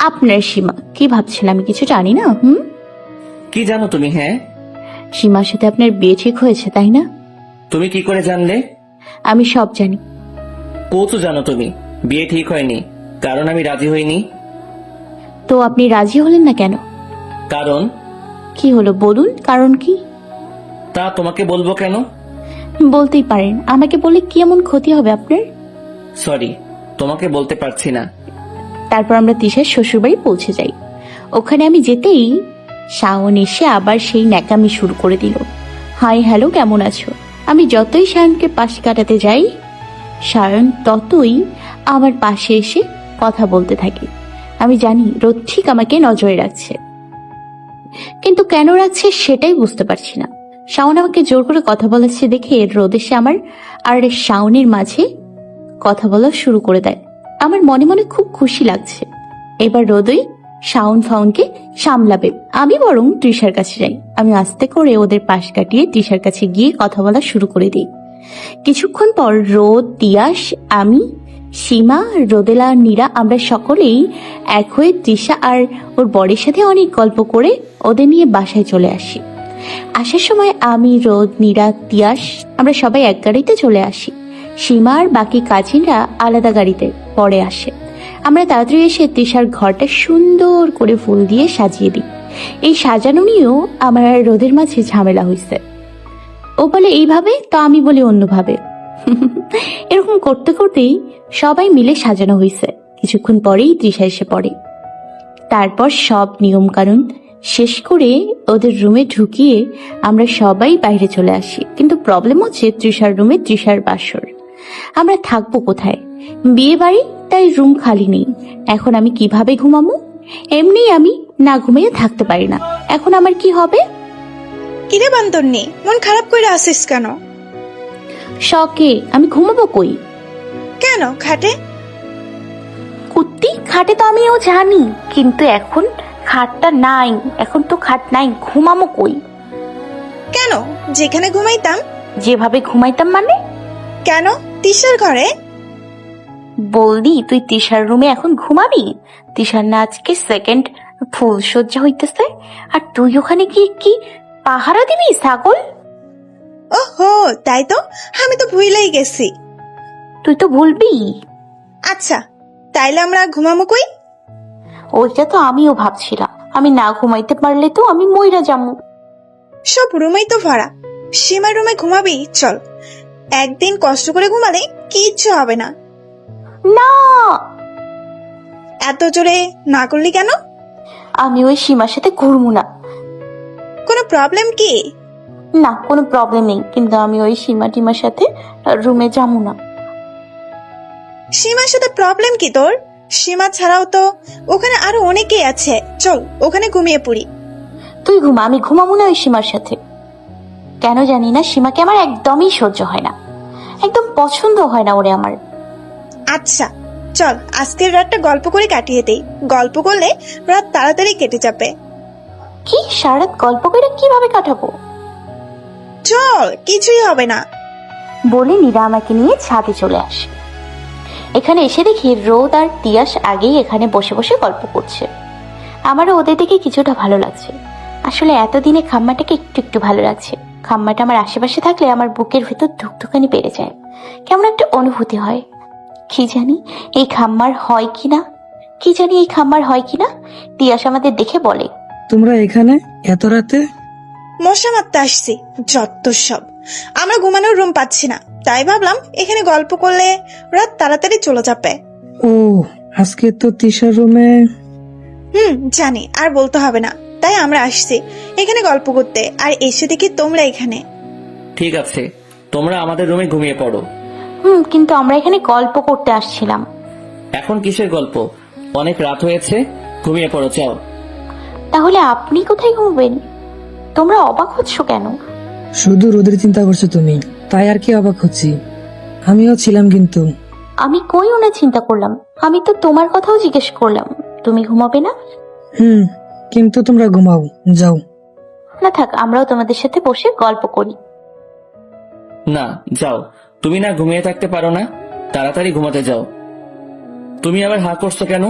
আপনার সীমা। কি ভাবছেন আমি কিছু জানি না? কি জানো তুমি? হ্যাঁ, সীমার সাথে আপনার বিয়ে ঠিক হয়েছে, তাই না? তুমি কি করে জানলে? আমি সব জানি। তো জানো তুমি বিয়ে ঠিক হয়নি, কারণ আমি রাজি হইনি। তো আপনি রাজি হলেন না কেন? কারণ কি হলো বলুন, কারণ কি? তা তোমাকে বলবো কেন? বলতেই পারেন, আমাকে বলে কি এমন ক্ষতি হবে আপনার? সরি, তোমাকে বলতে পারছি না। তারপর আমরা তিশার শ্বশুরবাড়ি পৌঁছে যাই। ওখানে আমি যেতেই শাওন এসে আবার সেই ন্যাকামি শুরু করে দিল। হাই হ্যালো, কেমন আছো? আমি যতই শায়নকে পাশে কাটাতে যাই, শায়ন ততই আমার পাশে এসে কথা বলতে থাকে। আমি জানি রোদ ঠিক আমাকে নজরে রাখছে, কিন্তু কেন রাখছে সেটাই বুঝতে পারছি না। শাওন আমাকে জোর করে কথা বলাচ্ছে দেখে রোদ এসে আমার আর শাওনের মাঝে কথা বলা শুরু করে দেয়। আমার মনে মনে খুব খুশি লাগছে। এবার রোদই শাওন ফাউনকে সামলাবে, আমি বরং তৃষার কাছে যাই। আমি আস্তে করে ওদের পাশ কাটিয়ে তৃষার কাছে গিয়ে কথা বলা শুরু করে দিই। কিছুক্ষণ পর রোদ, তিয়াস, আমি, সীমা, রোদেলা, নীরা আমরা সকলেই এক হয়ে তৃষা আর ওর বরের সাথে অনেক গল্প করে ওদের নিয়ে বাসায় চলে আসি। আসার সময় আমি, রোদ, নীরা, তিয়াস আমরা সবাই এক গাড়িতে চলে আসি। সীমা আর বাকি কাজিনরা আলাদা গাড়িতে পরে আসে। আমরা তাড়াতাড়ি এসে তৃষার ঘরটা সুন্দর করে ফুল দিয়ে সাজিয়ে দিই। এই সাজানো নিয়েও আমার আর রোদের মাঝে ঝামেলা হয়েছে। ও বলে এইভাবে, তো আমি বলি অন্যভাবে। এরকম করতে করতেই সবাই মিলে সাজানো হয়েছে। কিছুক্ষণ পরেই তৃষা এসে পড়ে। তারপর সব নিয়ম কানুন শেষ করে ওদের রুমে ঢুকিয়ে আমরা সবাই বাইরে চলে আসি। কিন্তু প্রবলেম হচ্ছে তৃষার রুমে তৃষার বাসর। আমরা থাকবো কোথায়? বিয়ে বাড়ি, তাই রুম খালি নেই। এখন আমি কিভাবে ঘুমাবো? এমনি আমি না ঘুমিয়ে থাকতে পারি না। এখন আমার কি হবে? কিরে বান্তরনি, মন খারাপ করে আসিস কেন? শখে আমি ঘুমাবো কই? কেন খাটে? কুত্তি, খাটে তো আমিও জানি, কিন্তু এখন খাটটা নাই। এখন তো খাট নাই, ঘুমাবো কই? কেন, যেখানে ঘুমাইতাম। যেভাবে ঘুমাইতাম মানে? কেন, তিশার ঘরে? বলদি তুই তিশার রুমে এখন ঘুমাবি? তিশার না আজকে সেকেন্ড ফুল সজ্জা হইতেছে, আর তুই ওখানে গিয়ে কি পাহারা দিবি ছাগল? ওহো, তাই তো, আমি তো ভুলেই গেছি। তুই তো ভুলবি। আচ্ছা, তাইলে আমরা ঘুমাবো কই? ওইটা তো আমিও ভাবছিলাম। আমি না ঘুমাইতে পারলে তো আমি মইরা যাবো। সব রুমেই তো ভরা, সীমার রুমে ঘুমাবি। চল, একদিন কষ্ট করে ঘুমালে কিচ্ছু হবে না। না, এত জোরে না করলি কেন? আমি ওই সীমার সাথে ঘুরবো না। কোনো প্রবলেম কি? না, কোনো প্রবলেম নেই, কিন্তু আমি ওই সীমা টিমার সাথে রুমে যাবো না। সীমার সাথে প্রবলেম কি তোর? সীমা ছাড়াও তো ওখানে আরো অনেকেই আছে। চল, ওখানে ঘুমিয়ে পড়ি। তুই ঘুমা, আমি ঘুমাবো না ওই সীমার সাথে। কেন জানি না, সীমাকে আমার একদমই সহ্য হয় না, একদম পছন্দ হয় না ওরে আমার। আচ্ছা চল, আজকের রাতটা গল্প করে কাটিয়ে দেই। গল্প করলে রাত তাড়াতাড়ি কেটে যাবে। কি সারা রাত গল্প করে কিভাবে কাটাবো? চল, কিছুই হবে না। বলে নীরা আমাকে নিয়ে ছাদে চলে আসে। এখানে এসে দেখি রোদ আর তিয়াস আগেই এখানে বসে বসে গল্প করছে। আমারও ওদের দেখে কিছুটা ভালো লাগছে। আসলে এতদিনে খাম্মাটাকে একটু একটু ভালো লাগছে। খাম্মাটা আমার আশেপাশে থাকলে আমার বুকের ভেতর ধুকধুকানি বেড়ে যায়, কেমন একটা অনুভূতি হয়। কি জানি এই খাম্মার হয় কিনা, তিয়াস আমাদের দেখে বলে, তোমরা এখানে এত রাতে? মশা মারতে আসছি, যত সব। আমরা ঘুমানোর রুম পাচ্ছি না, তাই ভাবলাম এখানে গল্প করলে রাত তাড়াতাড়ি চলে যাবে। ও, আজকে তো তিশার রুমে। জানি, আর বলতে হবে না। তাই আমরা আসছি এখানে গল্প করতে, আর এসে দেখি তোমরা এখানে। ঠিক আছে, তোমরা আমাদের রুমে ঘুমিয়ে পড়ো। কিন্তু আমরা এখানে গল্প করতে আসছিলাম। এখন কিসের গল্প? অনেক রাত হয়েছে, ঘুমিয়ে পড়ো, চাও। তাহলে আপনি কোথায় ঘুমবেন? তোমরা অবাক হচ্ছ কেন? শুধু রোদের চিন্তা করছো তুমি, তাই আর কি অবাক হচ্ছি। আমিও ছিলাম, কিন্তু আমি কই ওনা চিন্তা করলাম? আমি তো তোমার কথাও জিজ্ঞেস করলাম। তুমি ঘুমাবে না? কিন্তু তোমরা ঘুমাও, যাও। না থাক, আমরাও তোমাদের সাথে বসে গল্প করি। না, যাও। তুমি না ঘুমিয়ে থাকতে পারো না? তাড়াতাড়ি ঘুমাতে যাও। তুমি আবার হা করছো কেন?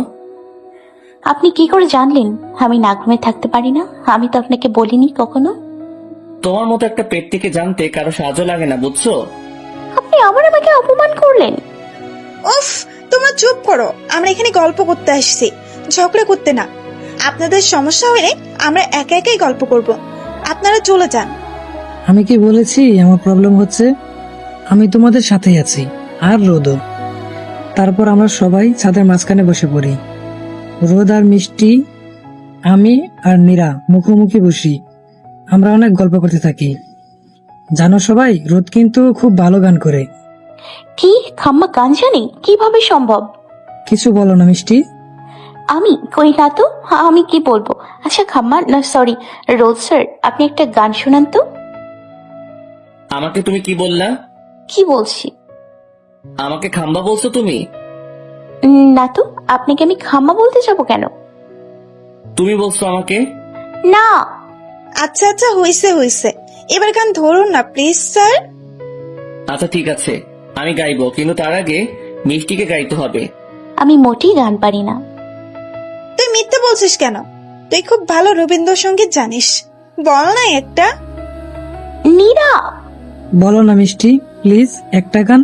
আপনি কি করে জানলেন আমি না ঘুমিয়ে থাকতে পারি না? আমি তো আপনাকে বলিনি কখনো। তোমার মতো একটা পেটটিকে জানতে কারো সাহায্য লাগে না, বুঝছো? আপনি আবার আমাকে অপমান করলেন। উফ, তোমরা চুপ করো। আমরা এখানে গল্প করতে আসছি, ঝগড়া করতে না। আপনাদের সমস্যা হলে আমরা একা একাই গল্প করব, আপনারা চলে যান। আমি কি বলেছি আমার প্রবলেম হচ্ছে? আমি তোমাদের সাথেই আছি, আর রোদও। তারপর আমরা সবাই ছাদের মাঝখানে বসে পড়ি। রোদ আর মিষ্টি, আমি আর নীরা মুখোমুখি বসি। আমরা অনেক গল্প করতে থাকি। জানো সবাই, রোদ কিন্তু খুব ভালো গান করে। কি খাম্মা গান জানে? কিভাবে সম্ভব? কিছু বলো না মিষ্টি। আমি কই না তো, আমি কি বলবো? আচ্ছা খাম্মা, না সরি রোদ স্যার, আপনি একটা গান শোনান তো। আমাকে তুমি কি বললা? কি বলছি? আমাকে খাম্বা বলছো তুমি? না তো, আপনাকে আমি খাম্মা বলতে যাবো কেন? তুমি বলছো আমাকে। না। আচ্ছা আচ্ছা, হইছে হইছে, এবার গান ধরুন না প্লিজ স্যার। আচ্ছা ঠিক আছে, আমি গাইবো, কিন্তু তার আগে মিষ্টিকে গাইতে হবে। আমি মোটেই গান পারি না। তুই মিথ্যে বলছিস কেন? তুই খুব ভালো রবীন্দ্রসঙ্গীত জানিস, বল না একটা। নীরা। বলো না মিষ্টি, প্লিজ একটা গান।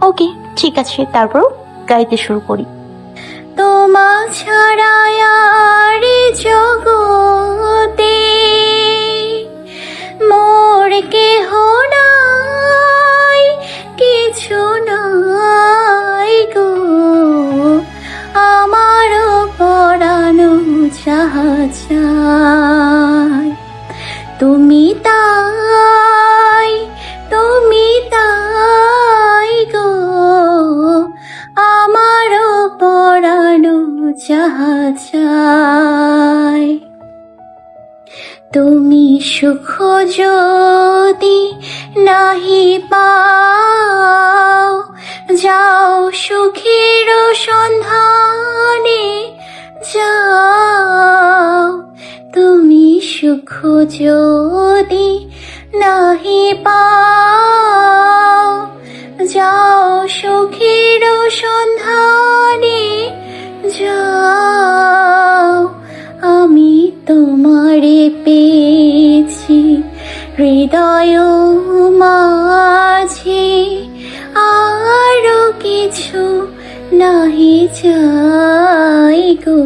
ওকে ঠিক আছে, তারপর গাইতে শুরু করি। তোমা ছাড়া আর জগতে মোর কেহ নাই, কিছু নাই গো, আমারও পরানো যাহা চায় তুমি তাই, তুমি তাই গো, আমারও পরানো যাহা চায়। তুমি সুখ যদি নাহি পাও, যাও সুখের সন্ধানে যাও। তুমি সুখ যদি নাহি পাও, যাও সুখের সন্ধানে যাও। আমি তোমারে পেয়েছি হৃদয় মাঝে, আরো কিছু নাহি চাই গো,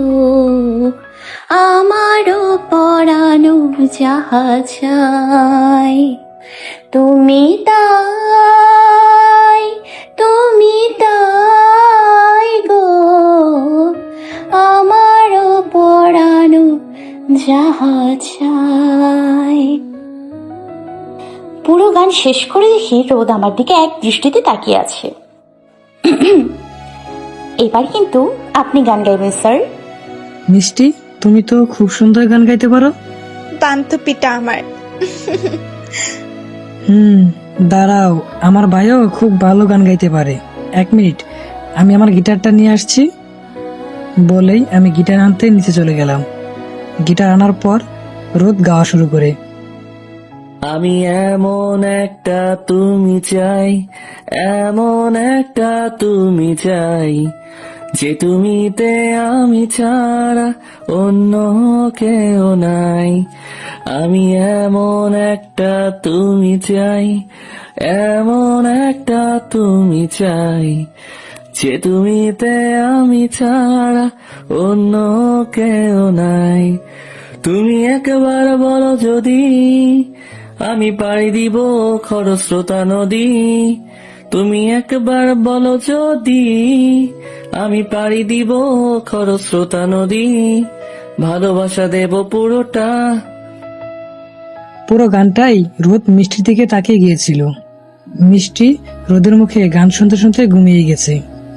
আমারও পরানো যাহা চাই তুমি তাই, তুমি তাই গো, আমারও পরানো যাহা চাই। পুরো গান শেষ করে দেখি রোদ আমার দিকে এক দৃষ্টিতে তাকিয়ে আছে। এবার কিন্তু আপনি গান গাইবেন স্যার। মিষ্টি, তুমি তো খুব সুন্দর গান গাইতে পারো। বান্ধবীটা আমার। দাঁড়াও, আমার ভাইও খুব ভালো গান গাইতে পারে। 1 মিনিট, আমি আমার গিটারটা নিয়ে আসছি। বলেই আমি গিটার আনতে নিচে চলে গেলাম। গিটার আনার পর রোদ গাওয়া শুরু করে। আমি এমন একটা তুমি চাই, এমন একটা তুমি চাই, যে তুমিতে আমি ছাড়া অন্য কেউ নাই। আমি এমন একটা তুমি চাই, এমন একটা তুমি চাই, যে তুমিতে আমি ছাড়া অন্য কেউ নাই। তুমি একবার বলো যদি, আমি পাড়ি দিব খরস্রোতা নদী। তুমি একবার বলো যদি, আমি পাড়ি দিব খরস্রোতা নদী। ভালোবাসা দেব পুরোটা। পুরো গানটাই রোদ মিষ্টির দিকে তাকিয়ে গিয়েছিল। মিষ্টি রোদের মুখে গান শুনতে শুনতে ঘুমিয়ে গেছে।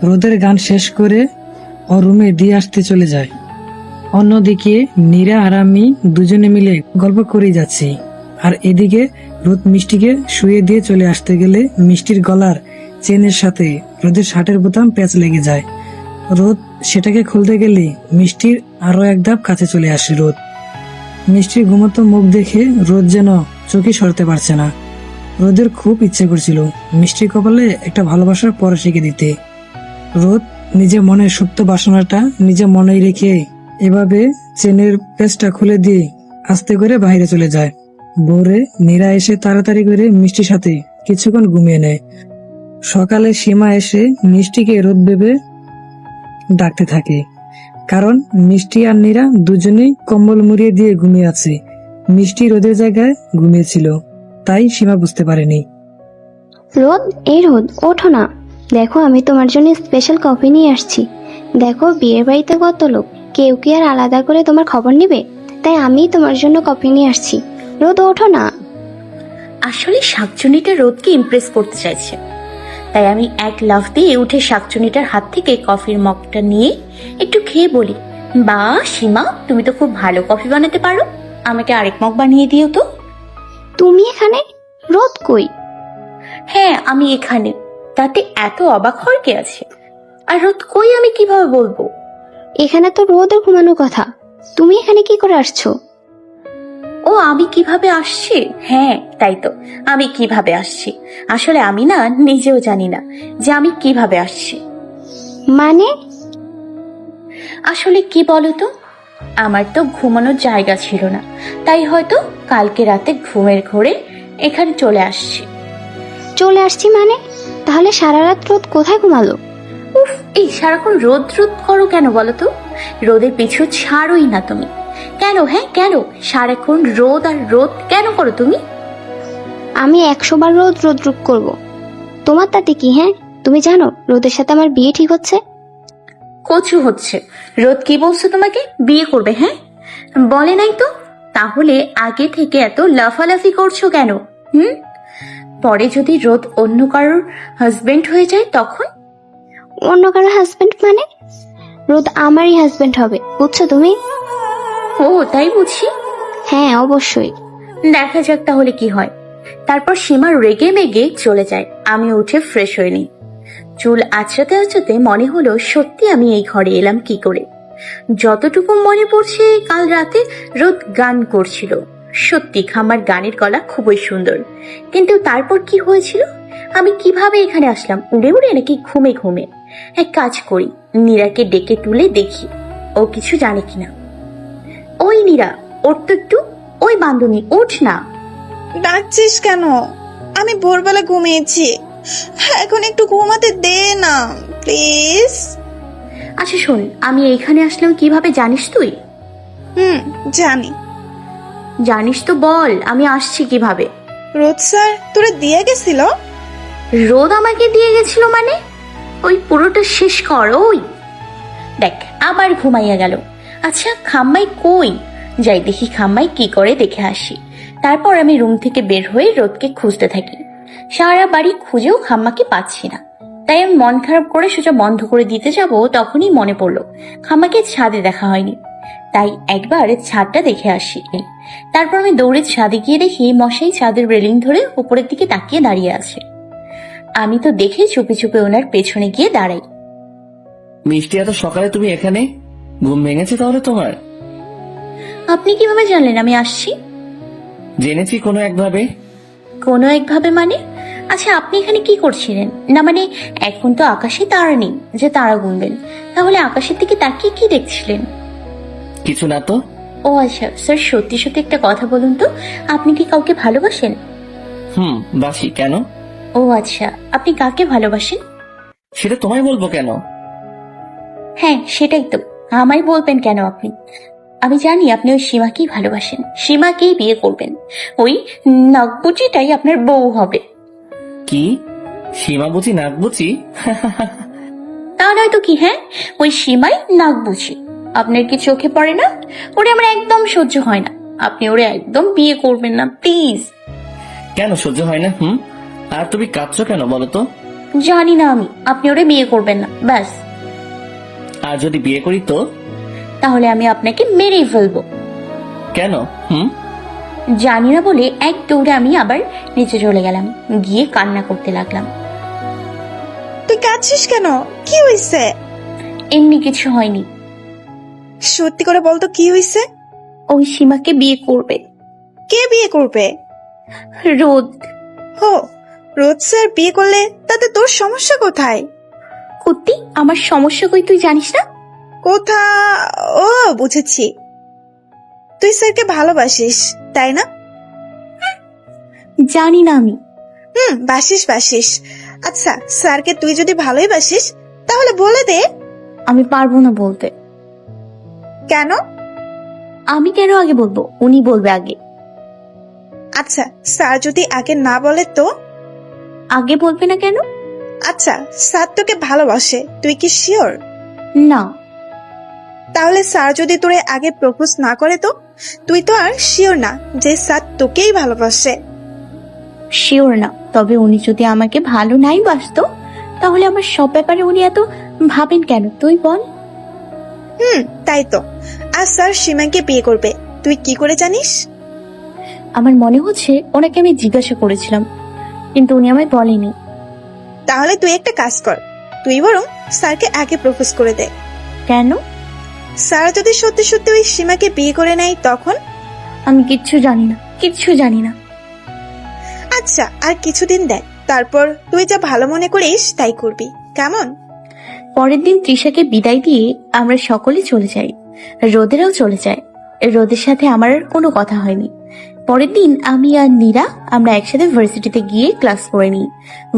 রোদের গান শেষ করে ও রুমে দিয়ে আসতে চলে যায়। অন্যদিকে নীরা আর আমি দুজনে মিলে গল্প করেই যাচ্ছি। আর এদিকে রোদ মিষ্টিকে শুয়ে দিয়ে চলে আসতে গেলে মিষ্টির গলার চেনের সাথে রোদের শার্টের বোতাম প্যাঁচ লেগে যায়। রোদ সেটাকে খুলতে গেলে মিষ্টির আরো এক ধাপ কাছে চলে আসে রোদ। মিষ্টির ঘুমতো মুখ দেখে রোদ যেন চোখে সরতে পারছে না। রোদের খুব ইচ্ছে করছিল মিষ্টির কপালে একটা ভালোবাসার পরশ এঁকে দিতে। রোদ নিজের মনের সুপ্ত বাসনাটা নিজে মনেই রেখে এভাবে চেনের প্যাঁচটা খুলে দিয়ে আস্তে করে বাইরে চলে যায়। ভোরে নীরা এসে তাড়াতাড়ি করে মিষ্টির সাথে কিছুক্ষণ ঘুমিয়ে নেয়। সকালে সীমা এসে মিষ্টিকে রোদ ভেবে ডাকতে থাকে, কারণ মিষ্টি আর নীরা দুজনেই কম্বল মুড়িয়ে দিয়ে ঘুমিয়ে আছে। মিষ্টি রোদের জায়গায় ঘুমিয়েছিল, তাই সীমা বুঝতে পারেনি। রোদ, এই রোদ, ওঠো না। দেখো, আমি তোমার জন্য স্পেশাল কফি নিয়ে আসছি। দেখো, বিয়ের বাড়িতে কত লোক, কেউ কি আর আলাদা করে তোমার খবর নেবে? তাই আমি তোমার জন্য কফি নিয়ে আসছি। রোদ, ওঠো না। আসলে শাকচুনিটা রোদকে ইমপ্রেস করতে চাইছে, তাই আমি এক লাফ দিয়ে উঠে শাকচুনিটার হাত থেকে কফির মগটা নিয়ে একটু খেয়ে বলি, বা সীমা, তুমি তো খুব ভালো কফি বানাতে পারো, আমাকে আরেক মগ বানিয়ে দিও তো। তুমি এখানে? রোদ কই? হ্যাঁ, আমি এখানে। তাতে এত অবাক হওয়ার কি আছে? আর রোদ কই আমি কিভাবে বলবো? এখানে তো রোদের ঘুমানোর কথা। তুমি এখানে কি করে আসছো? ও, আমি কিভাবে আসছি? হ্যাঁ, তাই তো, আমি কিভাবে আসছি। আসলে আমি না নিজেও জানি না যে আমি কিভাবে আসছি। মানে? আসলে কি বলতো, আমার তো ঘুমানোর জায়গা ছিল না, তাই হয়তো কালকে রাতে ঘুমের ঘোরে এখানে চলে আসছি। চলে আসছি মানে? তাহলে সারা রাত রোদ কোথায় ঘুমালো? উফ, এই সারাক্ষণ রোদ রোদ করো কেন বলো তো? রোদের পিছু ছাড়োই না তুমি। কেন? হ্যাঁ কেন সারাক্ষণ রোদ আর রোদ কেন করো তুমি? আমি 100 বার রোদ রোদ রোদ করবো, তোমার তাতে কি? হ্যাঁ, তুমি জানো রোদের সাথে আমার বিয়ে ঠিক হচ্ছে। কচু হচ্ছে? রোদ কি বলছো তোমাকে বিয়ে করবে? হ্যাঁ, বলে নাই তো। তাহলে আগে থেকে এত লাফালাফি করছো কেন? পরে যদি রোদ অন্য কারোর হাজবেন্ড হয়ে যায় তখন? অন্য কারোর হাজবেন্ড মানে? রোদ আমারই হাজবেন্ড হবে, বুঝছো তুমি? ও, তাই বুঝি। হ্যাঁ, অবশ্যই। দেখা যাক তাহলে কি হয়। তারপর সীমা রেগে মেগে চলে যায়। আমি উঠে ফ্রেশ হয়ে নিই। চুল আঁচড়াতে আঁচড়াতে মনে হলো সত্যি আমি এই ঘরে এলাম কি করে। যতটুকু মনে পড়ছে, কাল রাতে রোদ গান করছিল। সত্যি খামার গানের গলা খুবই সুন্দর, কিন্তু তারপর কি হয়েছিল? আমি কিভাবে এখানে আসলাম? উড়ে উড়ে নাকি ঘুমে ঘুমে? এক কাজ করি, নীরাকে ডেকে তুলে দেখি ও কিছু জানে কিনা। ওই নীরা, ওর তো একটু। ওই বান্ধবী, ওঠ না। ডাকছিস কেন? আমি ভোরবেলা ঘুমিয়েছি, এখন একটু ঘুমাতে দে না প্লিজ। আচ্ছা শোন, আমি এইখানে আসলাম কিভাবে জানিস তুই? জানি। জানিস তো বল, আমি আসছি কিভাবে? রোদ স্যার তোরা দিয়ে গেছিল? রোদ আমাকে দিয়ে গেছিল মানে? ওই পুরোটা শেষ কর। ওই দেখ, আবার ঘুমাইয়া গেল। আচ্ছা, খাম্মাই কই? যাই দেখি খাম্মাই কি করে, দেখে আসি। তারপর আমি রুম থেকে বের হয়ে রোদকে খুঁজতে থাকি। সারা বাড়ি খুঁজেও খাম্মাকে পাচ্ছি না। তাই আমি মন খারাপ করে সোজা বন্ধ করে দিতে যাব, তখনই মনে পড়লো খাম্মাকে ছাদে দেখা হয়নি। তাই একবার ছাদটা দেখে আসি। তারপর আমি দৌড়ে ছাদে গিয়ে দেখি মশাই ছাদের রেলিং ধরে উপরের দিকে তাকিয়ে দাঁড়িয়ে আছে। আমি তো দেখে চুপে চুপে ওনার পেছনে গিয়ে দাঁড়াই। মিষ্টি, এত সকালে তুমি এখানে? ঘুম ভেঙেছে তাহলে তোমার? আপনি কিভাবে জানলেন আমি আসছি? জেনেছি কোনো একভাবে। কোনো একভাবে মানে? আচ্ছা, আপনি এখানে কি করছিলেন? না মানে, এখন তো আকাশে তারা নেই যে তারা গুনবেন, তাহলে আকাশের দিকে তাকিয়ে কি দেখছিলেন? কিছু না তো। ও আচ্ছা স্যার, সত্যি সত্যি একটা কথা বলুন তো, আপনি কি কাউকে ভালোবাসেন? বাসি। কেন? ও আচ্ছা, আপনি কাকে ভালোবাসেন? সেটা তোমায় বলবো কেন? হ্যাঁ সেটাই তো, আমায় বলবেন কেন আপনি? আমি জানি আপনি ওই সীমাকেই ভালোবাসেন, সীমাকেই বিয়ে করবেন। ওই নাগবুচিটাই আপনার বউ হবে। কি? সীমা বুঝি নাক বুঝি? তা নয় তো কি? হ্যাঁ, ওই সীমাই নাগবুচি। আপনার কি চোখে পড়ে না? ওরে আমার একদম সহ্য হয় না। আপনি ওরে একদম বিয়ে করবেন না প্লিজ। কেন সহ্য হয় না? আর তুমি কাঁদছো কেন বলো তো? জানি না আমি, আপনি ওরে বিয়ে করবেন না ব্যাস। আর যদি বিয়ে করি তো? তাহলে আমি আপনাকে মেরেই ফেলবো। কেন? জানি না বলে এক দৌড়ে আমি আবার নিচে চলে গেলাম, গিয়ে কান্না করতে লাগলাম। তুই কাঁদছিস কেন? কি হয়েছে? এমনি কিছু হয়নি। সত্যি করে বলতো কি হয়েছে? ওই সীমাকে বিয়ে করবে। কে বিয়ে করবে? রোদ। হো, রোদ স্যার বিয়ে করলে তাতে তোর সমস্যা কোথায়? কুত্তি, আমার সমস্যা কই তুই জানিস না? কোথা? ও বুঝেছি, তুই স্যারকে ভালোবাসিস তাই না? জানি না আমি। বাসিস বাসিস। আচ্ছা, স্যারকে তুই যদি ভালোই বাসিস তাহলে বলে দে। আমি পারবো না বলতে। কেন? আমি কেন আগে বলবো? উনি বলবে আগে। আচ্ছা, স্যার যদি আগে না বলে তো? আগে বলবে না কেন? আচ্ছা, স্যার তোকে ভালোবাসে, তুই কি শিওর? না। তাহলে স্যার যদি তোরে আগে প্রপোজ না করে তো? তুই তো আর শিওর না যে স্যার তোকেই ভালোবাসে। শিওর না, তবে উনি যদি আমাকে ভালো নাই বাসতো তাহলে আমার সব ব্যাপারে উনি এত ভাবেন কেন তুই বল? তাই তো। আর স্যার সীমাকে বিয়ে করবে, তুই কি করে জানিস? আমার মনে হচ্ছে ওনাকে আমি জিজ্ঞাসা করেছিলাম, কিন্তু উনি আমায় বলেনি। তাহলে তুই একটা কাজ কর, তুই বরং স্যারকে আগে প্রপোজ করে দে। কেন? স্যার যদি সত্যি সত্যি ওই সীমাকে বিয়ে করে নেয় তখন? আমি কিচ্ছু জানি না, কিচ্ছু জানি না। আচ্ছা, আর কিছুদিন দেখ, তারপর তুই যা ভালো মনে করিস তাই করবি, কেমন? পরের দিন তৃষাকে বিদায় দিয়ে আমরা সকলে চলে যাই। রোদেরাও চলে যায়। রোদের সাথে আমার আর কোনো কথা হয়নি। পরের দিন আমি আর নীরা আমরা একসাথে ভার্সিটিতে গিয়ে ক্লাস করে নিই।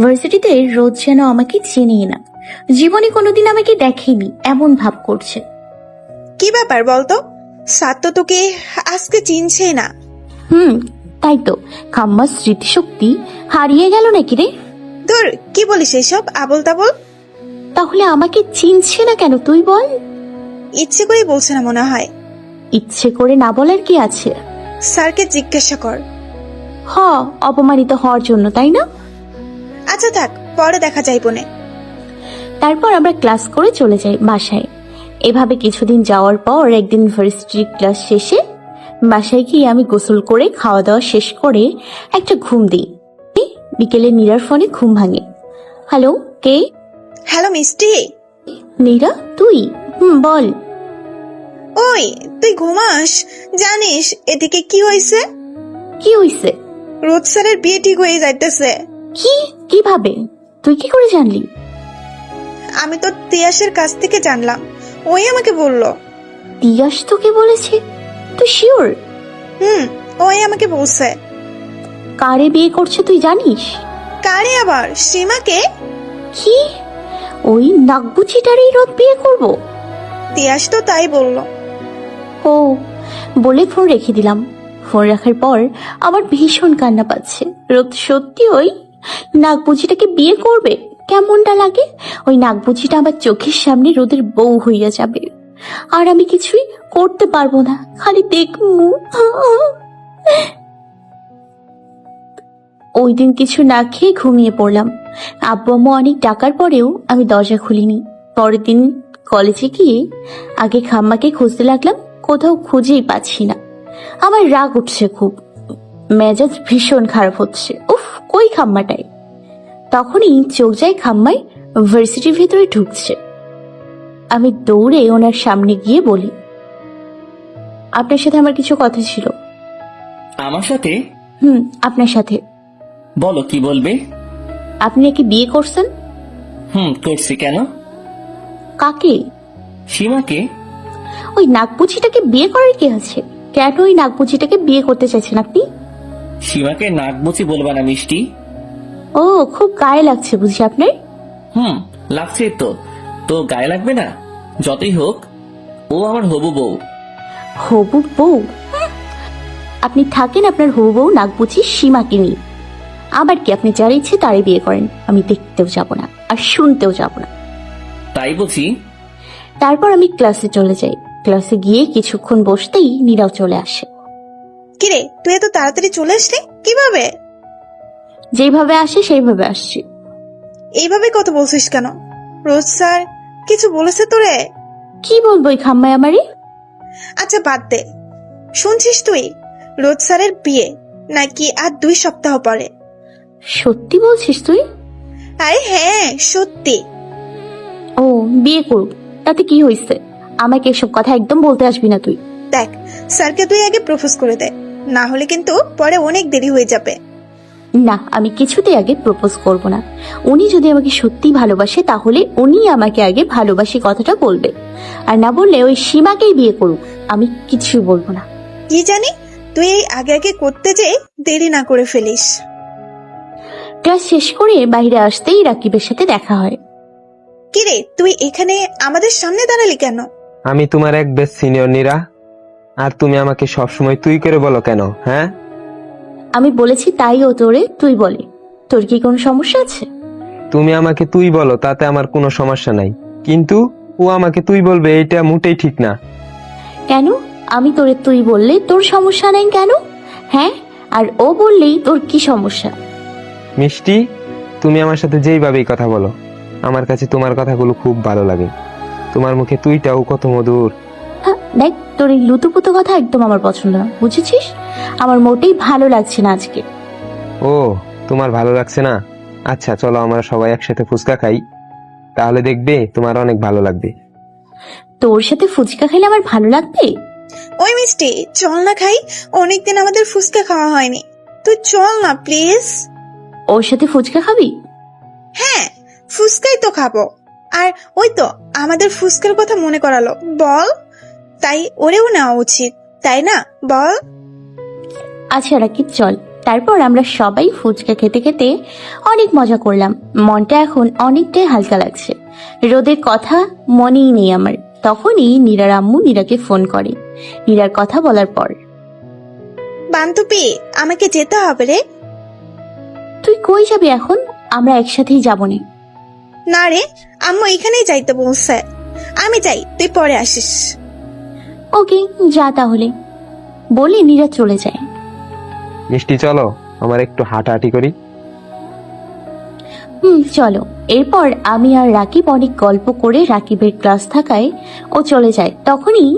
ভার্সিটিতে রোদ যেন আমাকে চেনেই না, জীবনে কোনোদিন আমাকে দেখেনি এমন ভাব করছে। কি ব্যাপার বলতো? স্যার তো তোকে আজকে চিনছে না। তাই তো, খাম্মার স্মৃতিশক্তি হারিয়ে গেল নাকি রে? ধুর, কি বলিস এইসব আবল তাবল? তাহলে আমাকে চিনছে না কেন তুই বল? ইচ্ছে করে বলছে না মনে হয়। ইচ্ছে করে না বলার কি আছে? স্যারকে জিজ্ঞাসা কর। অপমানিত হওয়ার জন্য, তাই না? আচ্ছা থাক, পরে দেখা যাইব নে। তারপর আমরা ক্লাস করে চলে যাই বাসায়। এভাবে কিছুদিন যাওয়ার পর একদিন ভার্সিটির ক্লাস শেষে বাসায় গিয়ে আমি গোসল করে খাওয়া দাওয়া শেষ করে একটা ঘুম দিই। বিকেলে নীরার ফোনে ঘুম ভাঙে। হ্যালো, কে? হ্যালো মিষ্টি। নীরা, তুই? বল। ওই তুই ঘুমাস? জানিস এদিকে কি হয়েছে? কি হয়েছে? রোদ স্যারের বিয়ে ঠিক হয়ে যাইতেছে। কি? কিভাবে? তুই কি করে জানলি? আমি তো তিয়াসের কাছ থেকে জানলাম, ওই আমাকে বলল। তিয়াস তোকে বলেছে? তুই শিওর? ওই আমাকে বলছে। কারে বিয়ে করছে তুই জানিস? কারে আবার? সীমাকে। কি? ওই নাগবুচিটারই রোদ বিয়ে করব? তিয়াস তো তাই বলল। ও, বলে ফোন রেখে দিলাম। ফোন রাখার পর আমার ভীষণ কান্না পাচ্ছে। রোদ সত্যি ওই নাগবুচিটাকে বিয়ে করবে? কেমনটা লাগে? ওই নাগবুচিটা আমার চোখের সামনে রোদের বউ হইয়া যাবে, আর আমি কিছুই করতে পারবো না, খালি দেখবো। ওই দিন কিছু না খেয়ে ঘুমিয়ে পড়লাম। আব্বু আম্মু অনেক ডাকার পরেও আমি দরজা খুলিনি। পরের দিন কলেজে গিয়ে আগে খাম্মাকে খুঁজতে লাগলাম, কোথাও খুঁজেই পাচ্ছি না। আমার রাগ উঠছে খুব, মেজাজ ভীষণ খারাপ হচ্ছে। উফ, কই খাম্মাটাই? তখনই চোখ যায় খাম্মায় ভার্সিটির ভেতরে ঢুকছে। আমি দৌড়ে ওনার সামনে গিয়ে বলি, আপনার সাথে আমার কিছু কথা ছিল। আমার সাথে? আপনার সাথে। বলো, কি বলবে? আপনি নাকি বিয়ে করছেন? করছি। কেন? কাকে? সীমাকে। ওই নাগপুচিটাকে বিয়ে করার কি আছে? কেন ওই নাগপুচিটাকে বিয়ে করতে চাইছেন আপনি? সীমাকে নাকবুচি বলবা না মিষ্টি। ও, খুব গায়ে লাগছে বুঝি আপনার? লাগছে তো। তো গায়ে লাগবে না? যতই হোক ও আমার হবু বউ। হবু বউ? আপনি থাকেন আপনার হবু বউ নাগপুচি সীমাকে নিয়ে। আবার কি আপনি যার ইচ্ছে তারে বিয়ে করেন? আমি দেখতেও যাব না আর শুনতেও যাব না। তাই বুঝি? তারপর আমি ক্লাসে চলে যাই। ক্লাসে গিয়ে কিছুক্ষণ বসতেই নীরাও চলে আসে। কিরে, তুই এত তাড়াতাড়ি চলে আসলি কিভাবে? যেভাবে আসে সেইভাবে আসছি। এইভাবে কথা বলছিস কেন? রোজ স্যার কিছু বলেছে তোরে? কি বলবো এই খাম্মায় আমারে? আচ্ছা বাদ দে। শুনছিস তুই রোজ স্যারের বিয়ে নাকি আর 2 সপ্তাহ পরে? সত্যি বলছিস তুই? আরে হ্যাঁ, সত্যি। ও, বিয়ে করুক, তাতে কি হয়েছে? আমাকে এসব কথা একদম বলতে আসবি না তুই। দেখ, স্যারকে তুই আগে প্রপোজ করে দে, না হলে কিন্তু পরে অনেক দেরি হয়ে যাবে। না, আমি কিছুতেই আগে প্রপোজ করব না। উনি যদি আমাকে সত্যি ভালোবাসে তাহলে উনি আমাকে আগে ভালোবাসি কথাটা বলবে, আর না বললে ওই সীমাকেই বিয়ে করুক, আমি কিছুই বলবো না। কি জানি তুই এই আগে আগে করতে যে দেরি না করে ফেলিস। ক্লাস শেষ করে বাইরে আসতেই রাকিবের সাথে দেখা হয়। কিরে তুই এখানে আমাদের সামনে দাঁড়ালি কেন? আমি তোমার এক বেস্ট সিনিয়র নীরা, আর তুমি আমাকে সবসময় তুই করে বলো কেন? হ্যাঁ, আমি বলেছি তাই ও তোরে তুই বলে। তোর কি কোনো সমস্যা আছে? তুমি আমাকে তুই বলো, তাতে আমার কোনো সমস্যা নাই, কিন্তু ও আমাকে তুই বলবে এটা মোটেই ঠিক না। কেন? আমি তোরে তুই বললে তোর সমস্যা নেই কেন? হ্যাঁ, আর ও বললেই তোর কি সমস্যা? মিষ্টি, তুমি আমার সাথে যেইভাবেই কথা বলো, আমার কাছে তোমার কথাগুলো খুব ভালো লাগে। তোমার মুখে তুইটাও কত মধুর। হ্যাঁ, দেখ তোর এই লুতুপুতু কথা একদম আমার পছন্দ না, বুঝেছিস? আমার মোটেই ভালো লাগছে না আজকে। ও, তোমার ভালো লাগছে না? আচ্ছা চলো আমরা সবাই একসাথে ফুচকা খাই, তাহলে দেখবে তোমার অনেক ভালো লাগবে। তোর সাথে ফুচকা খেলে আমার ভালো লাগবে? ওই মিষ্টি, চল না খাই, অনেকদিন আমাদের ফুচকা খাওয়া হয়নি। তুই চল না প্লিজ। ওর সাথে ফুচকা খাবি? হ্যাঁ, ফুচকাই তো খাবো। আর ওই তো আমাদের ফুচকার কথা মনে করালো, বল। তাই ওরেও নেওয়া উচিত, তাই না? বল। আচ্ছা রাকিব চল। তারপর আমরা সবাই ফুচকা খেতে খেতে অনেক মজা করলাম। মনটা এখন অনেকটাই হালকা লাগছে। রোদের কথা মনেই নেই আমার। তখনই নীরার আম্মু নীরাকে ফোন করে। নীরার কথা বলার পর, বান্ধবী আমাকে যেতে হবে রে। তুই কই যাবি এখন? আমরা একসাথেই যাবো না। না রে, আম্মু এখানেই যাইতে বলছে। আমি যাই, তুই পরে আসিস। ওকে যা তাহলে, বলে নীরা চলে যায়। মিষ্টি চলো আমার একটু হাঁটাহাঁটি করি। চলো। এরপর আমি আর রাকিব অনেক গল্প করে রাকিবের ক্লাস থাকায় ও চলে যায়। তখনই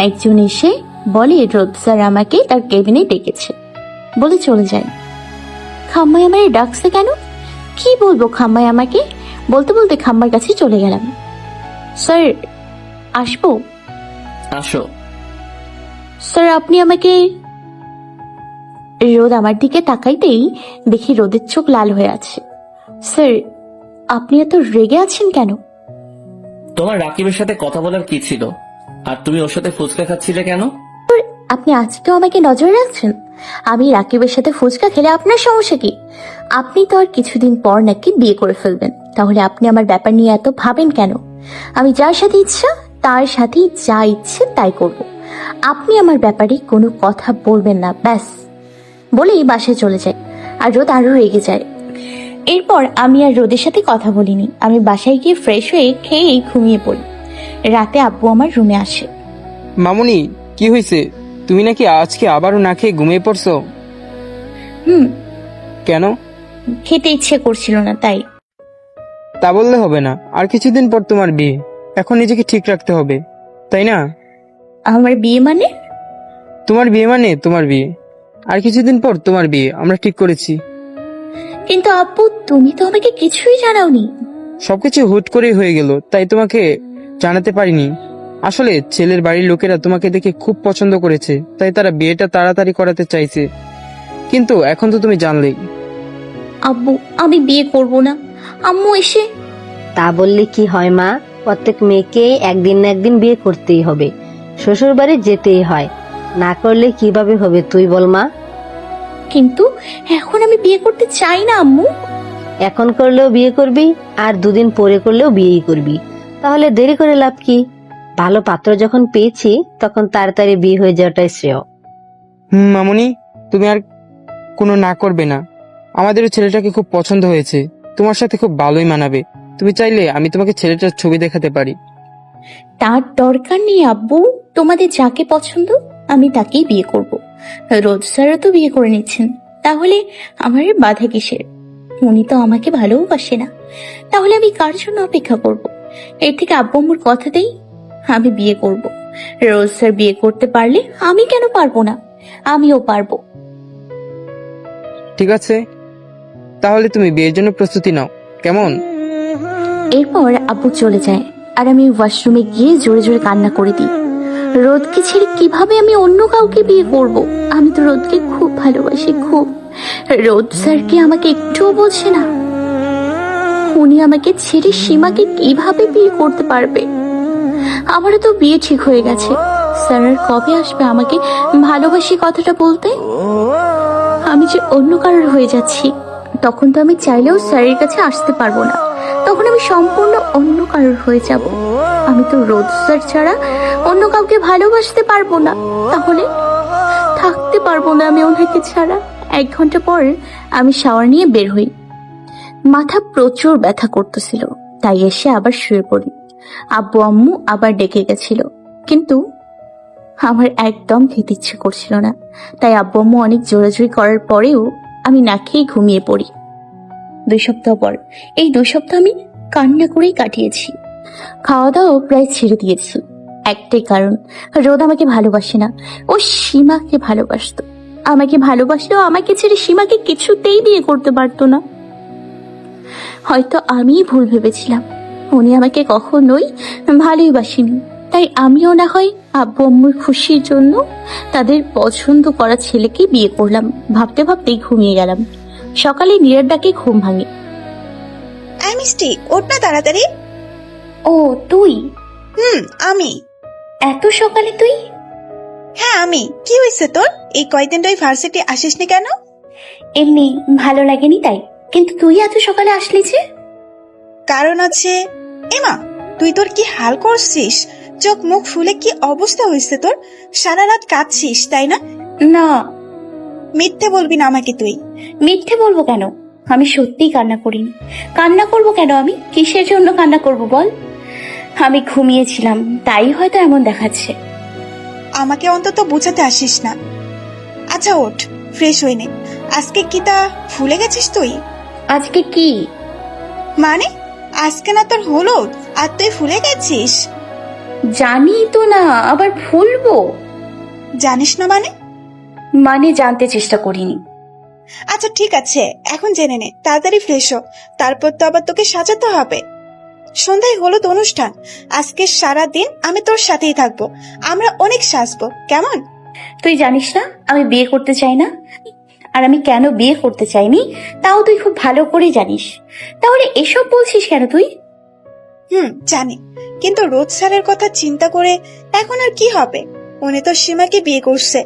একজন এসে বলে রোদ স্যার আমাকে তার কেবিনে ডেকেছে, বলে চলে যায়। খাম্মাই আমায় ডাকছে কেন? কি বলবো খাম্মাই আমাকে? বলতে বলতে খাম্মার কাছে চলে গেলাম। স্যার আসবো? আসো। স্যার আপনি আমাকে। রোদ আমার দিকে তাকাইতেই দেখি রোদের চোখ লাল হয়ে আছে। স্যার আপনি এত রেগে আছেন কেন? তোমার রাকিবের সাথে কথা বলার কি ছিল, আর তুমি ওর সাথে ফুচকা খাচ্ছিলে কেন? আপনি আজকেও আমাকে নজরে রাখছেন? আমি রাকিবের সাথে ফুচকা খেলে আপনার সমস্যা কি? আপনি তো আর কিছুদিন পর নাকি বিয়ে করে ফেলবেন, তাহলে আপনি আমার ব্যাপার নিয়ে এত ভাবেন কেন? আমি যার সাথে ইচ্ছা তার সাথেই যা ইচ্ছে তাই করব। আপনি আমার ব্যাপারে কোনো কথা বলবেন না, ব্যাস। বলেই বাসায় চলে যায়। আর রোদ আরো রেগে যায়। এরপর আমি আর রোদের সাথে কথা বলিনি। আমি বাসায় গিয়ে ফ্রেশ হয়ে খেয়েই ঘুমিয়ে পড়ি। রাতে আব্বু আমার রুমে আসে। মামুনি কি হয়েছে? তুমি নাকি আজকে আবারও না খেয়ে ঘুমিয়ে পড়ছো? কেন? খেতে ইচ্ছে করছিল না তাই। তা বললে হবে না, আর কিছুদিন পর তোমার বিয়ে, এখন নিজেকে ঠিক রাখতে হবে, তাই না? আমার বিয়ে মানে? তোমার বিয়ে মানে তোমার বিয়ে, আর কিছুদিন পর তোমার বিয়ে আমরা ঠিক করেছি। কিন্তু আব্বু তুমি তো আমাকে কিছুই জানাওনি। সবকিছু হুট করেই হয়ে গেল, তাই তোমাকে জানাতে পারিনি। আসলে ছেলের বাড়ির লোকেরা তোমাকে দেখে খুব পছন্দ করেছে, তাই তারা বিয়েটা তাড়াতাড়ি করাতে চাইছে, কিন্তু এখন তো তুমি জানলেই। আব্বু আমি বিয়ে করব না। আম্মু এসে। তা বললে কি হয় মা? প্রত্যেক মেয়েকে একদিন না একদিন বিয়ে করতেই হবে, শ্বশুর বাড়ি যেতেই হয়, না করলে কিভাবে হবে তুই বল মা? কিন্তু এখন আমি বিয়ে করতে চাই না আম্মু। এখন করলেও বিয়ে করবি, আর দুদিন পরে করলেও বিয়েই করবি, তাহলে দেরি করে লাভ কি? ভালো পাত্র যখন পেয়েছি তখন তাড়াতাড়ি বিয়ে হয়ে যাওয়াটাই শ্রেয়। মামুনি তুমি আর কোনো না করবে না, আমাদেরও ছেলেটাকে খুব পছন্দ হয়েছে, তোমার সাথে খুব ভালোই মানাবে। তুমি চাইলে আমি তোমাকে ছেলেটার ছবি দেখাতে পারি। তার দরকার নেই আব্বু, তোমাদের যাকে পছন্দ আমি তাকেই বিয়ে করব। রোজ স্যারও তো বিয়ে করে নিচ্ছেন, তাহলে আমার বাধা কিসের? উনি তো আমাকে ভালোবাসে না, তাহলে আমি কার জন্য অপেক্ষা করব? এর থেকে আব্বু আম্মুর কথাতেই আমি বিয়ে করব। রোজ স্যার বিয়ে করতে পারলে আমি কেন পারবো না? আমিও পারবো। ঠিক আছে, তাহলে তুমি বিয়ের জন্য প্রস্তুতি নাও, কেমন? এরপর আব্বু চলে যায়, আর আমি ওয়াশরুমে গিয়ে জোরে জোরে কান্না করে দিই। রোদকে ছেড়ে কিভাবে আমি অন্য কাউকে বিয়ে করব? আমি তো রোদকে খুব ভালোবাসি, খুব। রোদ স্যারকে আমাকে একটুও বোঝে না। উনি আমাকে ছেড়ে সীমাকে কিভাবে বিয়ে করতে পারবে? আমারও তো বিয়ে ঠিক হয়ে গেছে। স্যার আর কবে আসবে আমাকে ভালোবাসি কথাটা বলতে? আমি যে অন্য কারোর হয়ে যাচ্ছি, তখন তো আমি চাইলেও স্যারের কাছে আসতে পারবো না, তখন আমি সম্পূর্ণ অন্য কারোর হয়ে যাব। আমি তো রোদ স্যার ছাড়া অন্য কাউকে ভালোবাসতে পারবো না, তাহলে থাকতে পারবো না আমি ওনাকে ছাড়া। 1 ঘন্টা পর আমি শাওয়ার নিয়ে বের হই। মাথা প্রচুর ব্যথা করতেছিল, তাই এসে আবার শুয়ে পড়ি। আব্বু আম্মু আবার ডেকে গেছিল, কিন্তু আমার একদম খেতে ইচ্ছে করছিল না, তাই আব্বু আম্মু অনেক জোরাজুরি করার পরেও আমি না খেয়ে ঘুমিয়ে পড়ি। 2 সপ্তাহ পর, এই 2 সপ্তাহ আমি কান্না করেই কাটিয়েছি। খাওয়া দাওয়া প্রায় ছেড়ে দিয়েছি, একটাই কারণ, রোদ আমাকে ভালোবাসে না, ও সীমাকে ভালোবাসতো। আমাকে ভালোবাসলেও আমাকে ছেড়ে সীমাকে কিছুতেই বিয়ে করতে পারতো না। হয়তো আমিই ভুল ভেবেছিলাম, উনি আমাকে কখনোই ভালোবাসেনি, তাই আমিও না হয় আব্বু আম্মুর খুশির জন্য তাদের পছন্দ করা ছেলেকে বিয়ে করলাম। ভাবতে ভাবতেই ঘুমিয়ে গেলাম। সকালে নীরার ডাকে ঘুম ভাঙে। আই মিষ্টি, ওঠ না তাড়াতাড়ি। ও তুই? আমি। এত সকালে তুই? হ্যাঁ আমি। কি হয়েছে তোর? এই কয়দিন তুই ভার্সিটি আসিসনি কেন? এমনি ভালো লাগেনি তাই। কিন্তু তুই এত সকালে আসলি যে? কারণ আছে। এমা, তুই তোর কি হাল করছিস? চোখ মুখ ফুলে কি অবস্থা হয়েছে তোর? সারা রাত কাঁদছিস তাই না? না। মিথ্যে বলবি না আমাকে তুই। মিথ্যে বলবো কেন? আমি সত্যিই কান্না করিনি। কান্না করবো কেন আমি? কিসের জন্য কান্না করবো বল? আমি ঘুমিয়েছিলাম, তাই হয়তো এমন দেখাচ্ছে। আমাকে অন্তত বুঝাতে আসিস না। আচ্ছা ওঠ, ফ্রেশ হয়ে নে। আজকে কি তা ভুলে গেছিস তুই? আজকে কি মানে? আজকে না তোর হলুদ, আর তুই ভুলে গেছিস? জানি তো না, আবার ভুলবো? জানিস না মানে? মানে জানতে চেষ্টা করিনি। আচ্ছা ঠিক আছে, এখন জেনে নে। তাড়াতাড়ি ফ্রেশ হ, তারপর তো আবার তোকে সাজাতে হবে। সন্ধ্যায় হলুদ অনুষ্ঠান। আজকে সারা দিন আমি তোর সাথেই থাকবো। আমরা অনেক সাজবো, কেমন? তুই জানিস না আমি বিয়ে করতে চাই না, আর আমি কেন বিয়ে করতে চাইনি তাও তুই খুব ভালো করে জানিস। তাহলে এসব বলছিস কেন তুই? জানি, কিন্তু রোদ স্যারের কথা চিন্তা করে এখন আর কি হবে? উনি তো সীমাকে বিয়ে করছে,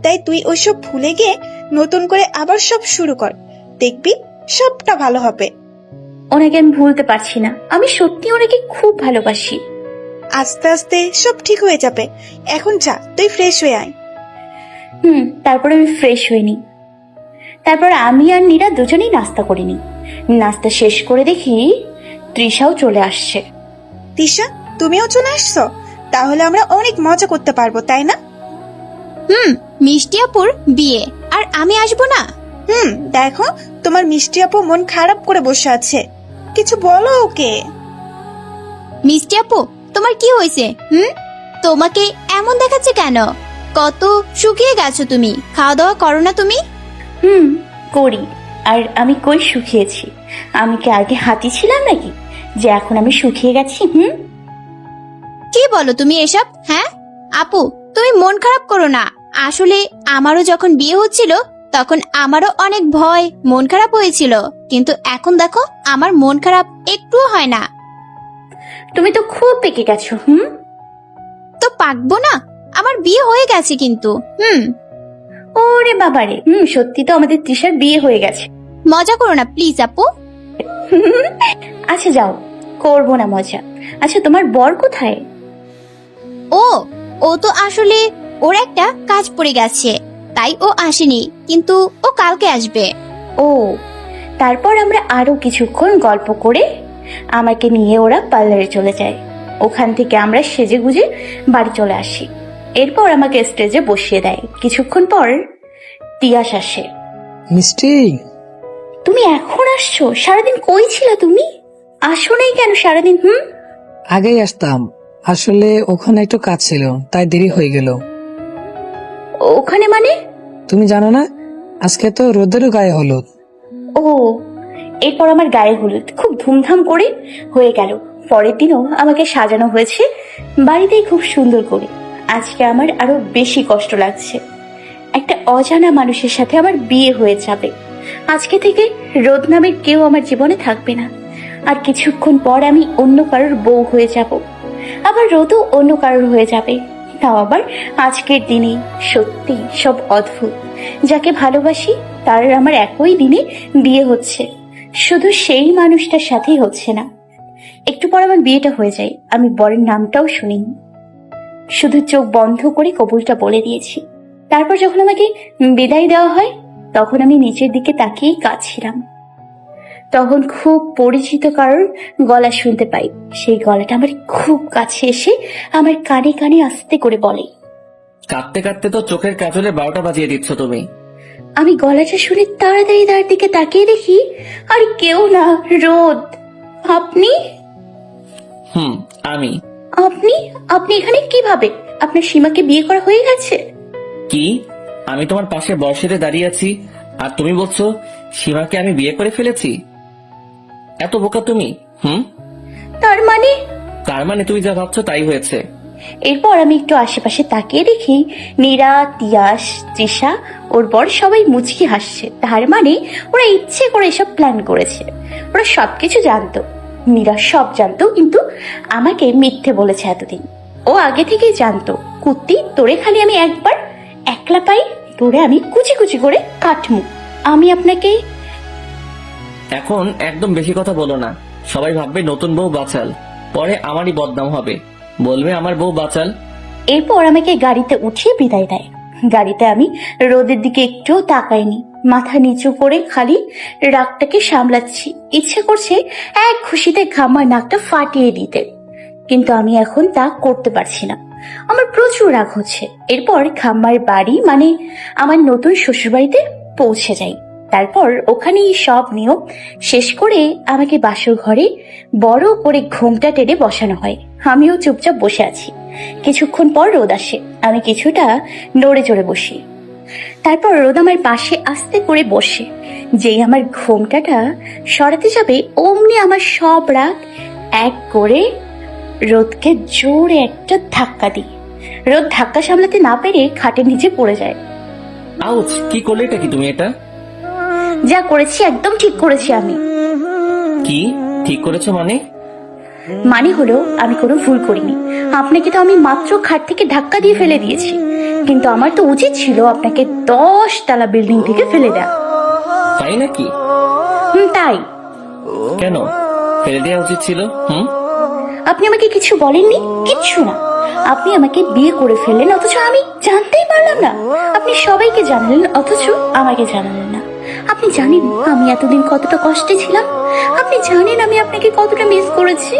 তাই তুই ওইসব ভুলে গিয়ে নতুন করে আবার সব শুরু কর। দেখবি সবটা ভালো হবে। ওনাকে আমি ভুলতে পারছি না, আমি সত্যি ওনাকে খুব ভালোবাসি। আস্তে আস্তে সব ঠিক হয়ে যাবে। এখন যা, তুই ফ্রেশ হয়ে আয়। তারপর আমি ফ্রেশ হইনি। তারপর আমি আর নীরা দুজনেই নাস্তা করিনি। নাস্তা শেষ করে দেখি তৃষাও চলে আসছে। তৃষা, তুমিও চলে আসছো? তাহলে আমরা অনেক মজা করতে পারবো, তাই না? মিষ্টি আপুর বিয়ে, আর আমি আসবো না? দেখো, তোমার মিষ্টি আপু মন খারাপ করে বসে আছে, কিছু বলো ওকে। মিষ্টি আপু, তোমার কি হয়েছে? তোমাকে এমন দেখাচ্ছে কেন? কত শুকিয়ে গেছো তুমি। খাওয়া দাওয়া করো না তুমি? করি। আর আমি কই শুকিয়েছি? আমি কি আগে হাতি ছিলাম নাকি যে এখন আমি শুকিয়ে গেছি? কি বলো তুমি এসব? হ্যাঁ আপু, তুমি মন খারাপ করো না। আসলে আমারও যখন বিয়ে হচ্ছিল তখন আমারও অনেক ভয়, মন খারাপ হয়েছিল, কিন্তু এখন দেখো আমার মন খারাপ একটুও হয় না। তুমি তো খুব পেকে গেছো। তো পাকবো না? আমার বিয়ে হয়ে গেছে কিন্তু। ওরে বাবারে, সত্যি তো আমাদের তৃষার বিয়ে হয়ে গেছে। মজা করো না প্লিজ আপু। আচ্ছা যাও, করবো না মজা। আচ্ছা তোমার বর কোথায়? ও তো আসলে ওর একটা কাজ পড়ে গেছে, তাই ও আসেনি, কিন্তু ও কালকে আসবে। ও, তারপর আমরা আরো কিছুক্ষণ গল্প করে আমাকে নিয়ে ওরা পার্লারে চলে যায়। ওখান থেকে আমরা সেজে গুজে বাড়ি চলে আসি। এরপর আমাকে স্টেজে বসিয়ে দেয়। কিছুক্ষণ পর তিয়াস আসে। মিষ্টি, তুমি এখন আসছো? সারাদিন কই ছিলা তুমি? আসো নাই কেন সারাদিন? আগেই আসতাম, আসলে ওখানে একটু কাজ ছিল, তাই দেরি হয়ে গেল। ওখানে মানে? তুমি জানো না, আজকে তো রোদেরও গায়ে হলুদ। ও, এরপর আমার গায়ে হলুদ খুব ধুমধাম করে হয়ে গেল। পরের দিনও আমাকে সাজানো হয়েছে বাড়িতেই খুব সুন্দর করে। আজকে আমার আরো বেশি কষ্ট লাগছে। একটা অজানা মানুষের সাথে আমার বিয়ে হয়ে যাবে। আজকে থেকে রোদ নামের কেউ আমার জীবনে থাকবে না। আর কিছুক্ষণ পর আমি অন্য কারোর বউ হয়ে যাব, আবার রোদও অন্য কারোর হয়ে যাবে। তাও আবার আজকের দিনে। সত্যি সব অদ্ভুত। যাকে ভালোবাসি তার আমার একই দিনে বিয়ে হচ্ছে, শুধু সেই মানুষটার সাথেই হচ্ছে না। একটু পর আমার বিয়েটা হয়ে যায়, আমি বরের নামটাও শুনিনি, শুধু চোখ বন্ধ করে কবুলটা বলে দিয়েছি। তারপর যখন আমাকে বিদায় দেওয়া হয় তখন আমি নিচের দিকে তাকিয়েই কাঁদছিলাম। তখন খুব পরিচিত কারোর গলা শুনতে পাই। সেই গলাটা আমার খুব কাছে এসে আমার কানে কানে আস্তে করে বলে, কাঁদতে কাঁদতে তো চোখের কাজলে 12টা বাজিয়ে দিচ্ছ তুমি। আমি গলাটা শুনে তাড়াতাড়ি তার দিকে তাকিয়ে দেখি আর কেউ না, রোদ। আপনি আমি। আপনি আপনি এখানে কিভাবে? আপনার সীমাকে বিয়ে করা হয়ে গেছে? কি? আমি তোমার পাশে বর্ষাতে দাঁড়িয়ে আছি আর তুমি বলছো সীমাকে আমি বিয়ে করে ফেলেছি? এত বোকা তুমি? তার মানে? তার মানে তুমি যা ভাবছো তাই হয়েছে। এরপর আমি একটু আশেপাশে তাকিয়ে দেখি নীরা, তিয়াস, তৃষা, ওর বর সবাই মুচকি হাসছে। তার মানে ওরা ইচ্ছে করে এসব প্ল্যান করেছে। ওরা সবকিছু জানতো, নীরা সব জানতো, কিন্তু আমাকে মিথ্যে বলেছে এতদিন। ও আগে থেকেই জানতো কুত্তি তোরে খালি আমি একবার একলা পাই তোরে আমি কুচি কুচি করে কাটমু। আমি আপনাকে এখন একদম বেশি কথা বলো না, সবাই ভাববে নতুন বউ বাচাল, পরে আমারই বদনাম হবে, বলবে আমার বউ বাচাল। এরপর আমাকে গাড়িতে উঠিয়ে বিদায় দেয়। গাড়িতে আমি রোদের দিকে একটুও তাকাইনি, মাথা নিচু করে খালি রাগটাকে সামলাচ্ছি। ইচ্ছে করছে এক খুশিতে ঘামার নাকটা ফাটিয়ে দিতে, কিন্তু আমি এখন তা করতে পারছি না। আমার প্রচুর রাগ হচ্ছে। এরপর খাম্মার বাড়ি মানে আমার নতুন শ্বশুরবাড়িতে পৌঁছে যাই। তারপর ওখানেই সব নিয়ম শেষ করে আমাকে বাসর ঘরে বড় করে ঘোমটা টেনে বসানো হয়। আমিও চুপচাপ বসে আছি। কিছুক্ষণ পর রোদ আসে, আমি কিছুটা নড়ে চড়ে বসি। তারপর রোদ আমার পাশে আস্তে করে বসে। যেই আমার ঘোমটাটা সরাতে যাবে অমনি আমার সব রাগ এক করে রোদকে জোরে একটা ধাক্কা দিই। রোদ ধাক্কা সামলাতে না পেরে খাটের নিচে পড়ে যায়। আউচ! কি করলে এটা? কি তুমি এটা যা করেছি একদম ঠিক করেছি। আমি কি ঠিক করেছো মানে? মানে হলো আমি কোনো ভুল করিনি। আপনাকে তো আমি মাত্র খাট থেকে ধাক্কা দিয়ে ফেলে দিয়েছি, কিন্তু আমার তো উচিত ছিল আপনাকে 10 তলা বিল্ডিং থেকে ফেলে দেয়া। তাই নাকি? তাই। কেন ফেলে দেওয়া উচিত ছিল? আপনি আমাকে কিছু বলেননি, কিচ্ছু না। আপনি আমাকে বিয়ে করে ফেললেন অথচ আমি জানতেই পারলাম না। আপনি সবাইকে জানালেন অথচ আমাকে জানালেন না। আপনি জানেন আমি এতদিন কতটা কষ্টে ছিলাম? আপনি জানেন আমি আপনাকে কতটা মিস করেছি?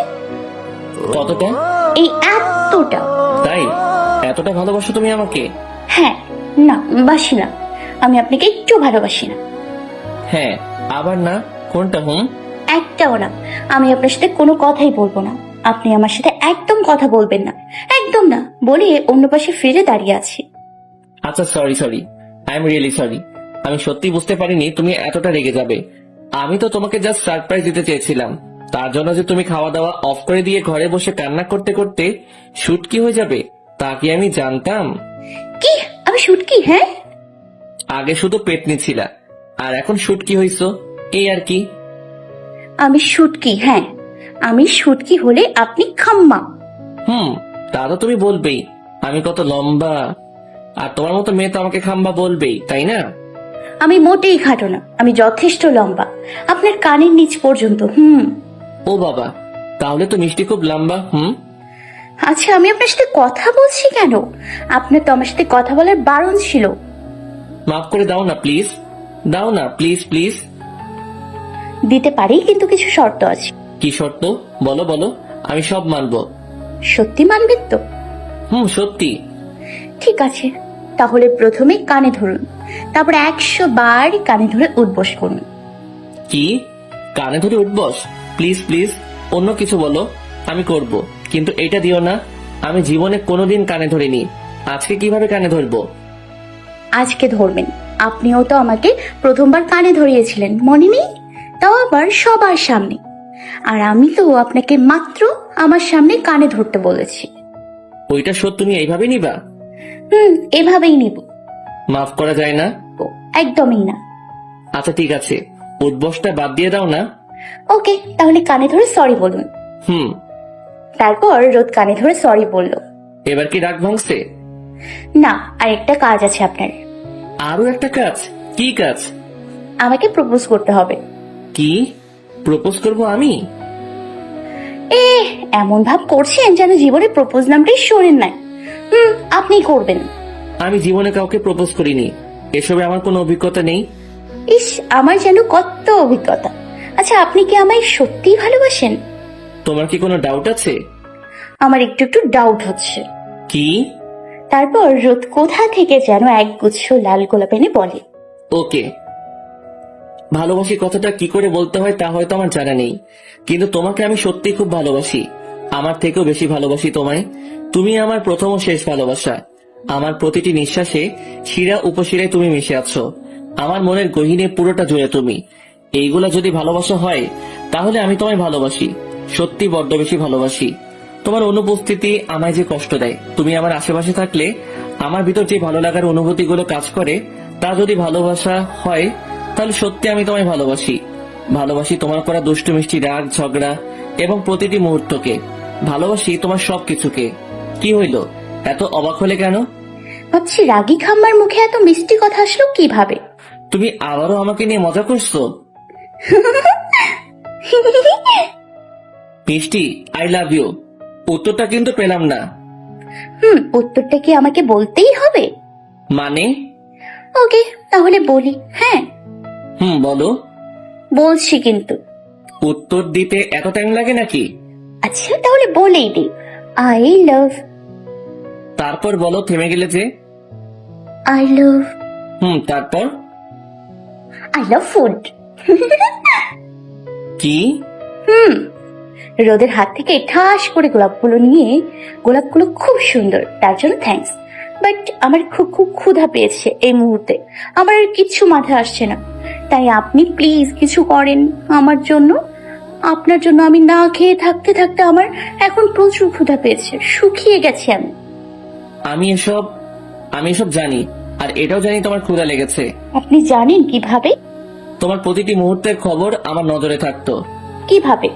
কতটা? এই এতটা। তাই এতটা ভালোবাসো তুমি আমাকে? হ্যাঁ। না, বাসি না। আমি আপনাকে একটু ভালোবাসি না। হ্যাঁ আবার না? কোনটা? একটাও না। আমি আপনার সাথে কোনো কথাই বলবো না। আপনি আমার সাথে একদম কথা বলবেন না, একদম না বলে অন্য পাশে ফিরে দাঁড়িয়ে আছি। আচ্ছা sorry, I am really sorry. আমি সত্যি বুঝতে পারিনি তুমি এতটা রেগে যাবে। আমি তো তোমাকে জাস্ট সারপ্রাইজ দিতে চেয়েছিলাম। তার জন্য যে তুমি খাওয়া দাওয়া অফ করে দিয়ে ঘরে বসে কান্না করতে করতে শুটকি হয়ে যাবে তা কি আমি জানতাম? কি? আমি শুটকি? হ্যাঁ, আগে শুধু পেটনি ছিলা আর এখন শুটকি হইছো, এই আর কি। আমি শুটকি। হ্যাঁ, আমি শুটকি হলে আপনি খাম্মা। তা তো তুমি বলবেই। আমি কত লম্বা, আর তোমার মতো মেয়ে তো আমাকে খাম্বা বলবেই, তাই না? আমি মোটেই খাটো না, আমি যথেষ্ট লম্বা, আপনার কানের নিচ পর্যন্ত। ও বাবা, তাহলে তো মিষ্টি খুব লম্বা। আচ্ছা, আমি আপনার সাথে কথা বলছি কেন? আপনার তো আমার সাথে কথা বলার বারণ ছিল। মাফ করে দাও না প্লিজ, দাও না প্লিজ প্লিজ। দিতে পারি, কিন্তু কিছু শর্ত আছে। কি শর্ত? বলো বলো, আমি সব মানবো। সত্যি মানবেন তো? সত্যি। ঠিক আছে, তাহলে প্রথমে কানে ধরুন, তারপর 100 বার কানে ধরে উঠবস করুন। কি? কানে ধরে উঠবস? প্লিজ প্লিজ, অন্য কিছু বলো, আমি করব, কিন্তু এটা দিও না। আমি জীবনে কোনোদিন কানে ধরিনি, আজকে কিভাবে কানে ধরবো? আজকে ধরবেন। আপনিও তো আমাকে প্রথমবার কানে ধরিয়েছিলেন, মনে নেই? তাও আবার সবার সামনে। আর আমি তো আপনাকে মাত্র আমার সামনে কানে ধরতে বলেছি। ওইটা শোধ তুমি এইভাবে নিবা? এভাবেই নিব। মাফ করা যায় না? একদমই না। আচ্ছা ঠিক আছে, উঠবসটা বাদ দিয়ে দাও না। ওকে, তাহলে কানে ধরে সরি বলুন। হুম। তারপর রোদ কানে ধরে সরি বলল। এবার কি রাগ ভাঙছে? না, আর একটা কাজ আছে আপনার। আরো একটা কাজ? কি কাজ? আমাকে প্রপোজ করতে হবে। কি প্রপোজ করব আমি? এ এমন ভাব করছেন যেন জীবনে প্রপোজ নামটাই শোনেন নাই। আপনি করবেন। আমি জীবনে কাউকে প্রপোজ করিনি, এসবে আমার কোনো অভিজ্ঞতা নেই। ইস, আমার যেন কত অভিজ্ঞতা। আচ্ছা, আপনি কি আমায় সত্যিই ভালোবাসেন? তোমার কি কোনো ডাউট আছে? আমার একটু একটু ডাউট হচ্ছে। কি? তারপর রোদ কোথা থেকে যেন একগুচ্ছ লাল গোলাপ এনে বলে, ওকে, ভালোবাসি কথাটা কি করে বলতে হয় তা হয়তো আমার জানা নেই, কিন্তু তোমাকে আমি সত্যি খুব ভালোবাসি। আমার থেকেও বেশি ভালোবাসি তোমায়। তুমি আমার প্রথম ও শেষ ভালোবাসা। আমার প্রতিটি নিঃশ্বাসে শিরা উপশিরায় তুমি মিশে আছো। আমার মনের গহীনে পুরোটা জুড়ে তুমি। এইগুলা যদি ভালোবাসা হয় তাহলে আমি তোমায় ভালোবাসি, সত্যি বড্ড বেশি ভালোবাসি। তোমার অনুপস্থিতি আমায় যে কষ্ট দেয়, তুমি আমার আশেপাশে থাকলে আমার ভিতর যে ভালো লাগার অনুভূতিগুলো কাজ করে, তা যদি ভালোবাসা হয় তাহলে সত্যি আমি তোমায় ভালোবাসি। ভালোবাসি তোমার করা দুষ্টু মিষ্টি রাগ ঝগড়া এবং প্রতিটি মুহূর্তকে। ভালোবাসি তোমার সবকিছুকে। কি হইল, এত অবাক হলে কেন? ভাবছি রাগী খাম্বার মুখে এত মিষ্টি কথা আসলো কিভাবে। তুমি আবারও আমাকে নিয়ে মজা করছো? মিষ্টি, আই লাভ ইউ। উত্তরটা কিন্তু পেলাম না। উত্তরটা কি আমাকে বলতেই হবে? মানে? ওকে, তাহলে বলি। হ্যাঁ, বলো। বলছি কিন্তু। উত্তর দিতে এত টাইম লাগে নাকি? আচ্ছা, তাহলে বলেই দিই। I love. তারপর বলো, থেমে গেলে যে। I love. তারপর? I love food. কি? রোদের হাত থেকে ঠাস করে গোলাপগুলো নিয়ে, গোলাপগুলো খুব সুন্দর, তার জন্য থ্যাঙ্কস। বাট আমার খুব খুব ক্ষুধা পেয়েছে এই মুহূর্তে। আমার আর কিচ্ছু মাথায় আসছে না, তাই আপনি প্লিজ কিছু করেন আমার জন্য। আপনার জন্য আমি না খেয়ে থাকতে থাকতে আমার এখন প্রচুর ক্ষুধা পেয়েছে, শুকিয়ে গেছি আমি। আমি এসব জানি, আর এটাও জানি তোমার ক্ষুধা লেগেছে। আপনি জানেন কিভাবে? তোমার প্রতিটি মুহূর্তের খবর আমার নজরে থাকতো। কিভাবে?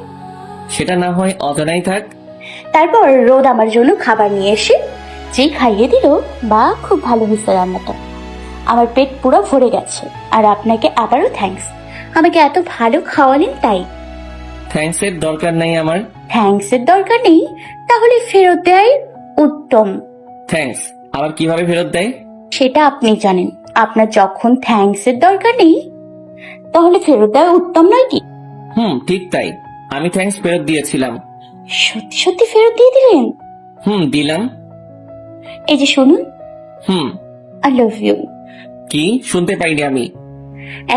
সেটা না হয় অজানাই থাক। তারপর রোদ আমার জন্য খাবার নিয়ে এসে যে খাইয়ে দিল, বা খুব ভালো হয়েছে রান্নাটা, আমার পেট পুরো ভরে গেছে। আর আপনাকে আবারও থ্যাঙ্কস, আমাকে এত ভালো খাওয়ালেন তাই। থ্যাঙ্কস এর দরকার নাই আমার। থ্যাঙ্কস এর দরকার নেই? তাহলে ফেরত দেয় উত্তম। থ্যাঙ্কস আবার কিভাবে ফেরত দেয়? সেটা আপনি জানেন। আপনার যখন থ্যাঙ্কস এর দরকার নেই, তাহলে ফেরত দেওয়া উত্তম নয় কি? ঠিক তাই, আমি থ্যাঙ্কস ফেরত দিয়েছিলাম। সত্যি সত্যি ফেরত দিয়ে দিলেন? দিলাম। এই যে শুনুন, আই লাভ ইউ। কি? শুনতে পাইনি আমি।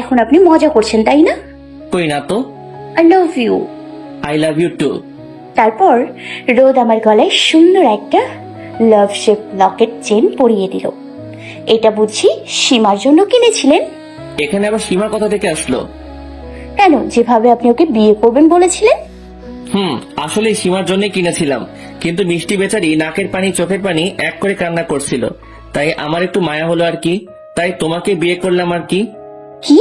এখন আপনি মজা করছেন তাই না? কই না তো। I love you. I love you too. তারপর রোদ আমার গলায় সুন্দর একটা লাভ শেপ লকেট চেন পরিয়ে দিল। এটা বুঝি সীমার জন্য কিনেছিলেন? এখানে আবার সীমা কথা থেকে আসলো কেন, যেভাবে আপনি ওকে বিয়ে করবেন বলেছিলেন? আসলে সীমার জন্য কিনেছিলাম, কিন্তু মিষ্টি বেচারি নাকের পানি চোখের পানি এক করে কান্না করছিল, তাই আমার একটু মায়া হলো আর কি, তাই তোমাকে বিয়ে করলাম আর কি। কি?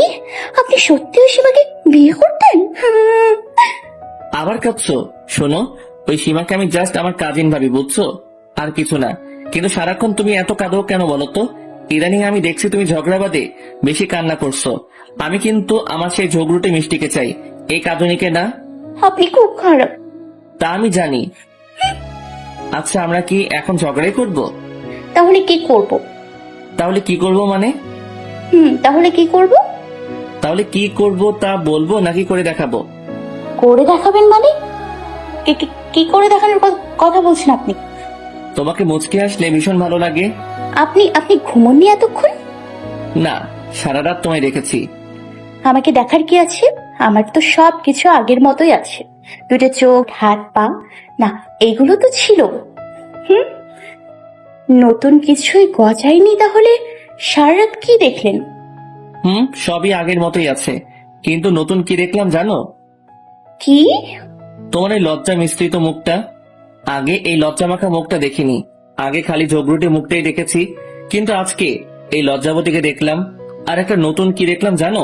আপনি সত্যি ওই সীমাকে বিয়ে করতেন? আবার কাঁদছো? শোনো, ওই সীমাকে আমি জাস্ট আমার কাজিন ভাবি, বুঝছো, আর কিছু না। কিন্তু সারাক্ষণ তুমি এত কাঁদো কেন বলো তো? ইদানিং আমি দেখছি তুমি ঝগড়া বাদে বেশি কান্না করছো। আমি কিন্তু আমার সেই ঝগড়ুটে মিষ্টিকে চাই, এই কাঁদুনিকে না। আপনি খুব খারাপ। তা আমি জানি। আচ্ছা, আমরা কি এখন ঝগড়াই করব? তাহলে কি করব? তাহলে কি করব মানে? তাহলে কি করব? তাহলে কি করব তা বলবো নাকি করে দেখাবো? করে দেখাবেন মানে? কি করে দেখানোর কথা বলছেন আপনি? তোমাকে মুচকে আসলে ভীষণ ভালো লাগে। আপনি ঘুমোননি এতক্ষণ? না, সারা রাত তোমায় দেখেছি। আমাকে দেখার কি আছে? আমার তো সব কিছু আগের মতোই আছে। দুটো চোখ, হাত, পা, না এগুলো তো ছিল। নতুন কিছুই গজায়নি। তাহলে সারা রাত কি দেখলেন? সবই আগের মতোই আছে, কিন্তু নতুন কি দেখলাম জানো? কি? তোমার এই লজ্জা মিশ্রিত মুখটা। আগে এই লজ্জা মাখা মুখটা দেখিনি, আগে খালি ঝগড়ুটে মুখটাই দেখেছি, কিন্তু আজকে এই লজ্জাবতীকে দেখলাম। আর একটা নতুন কি দেখলাম জানো?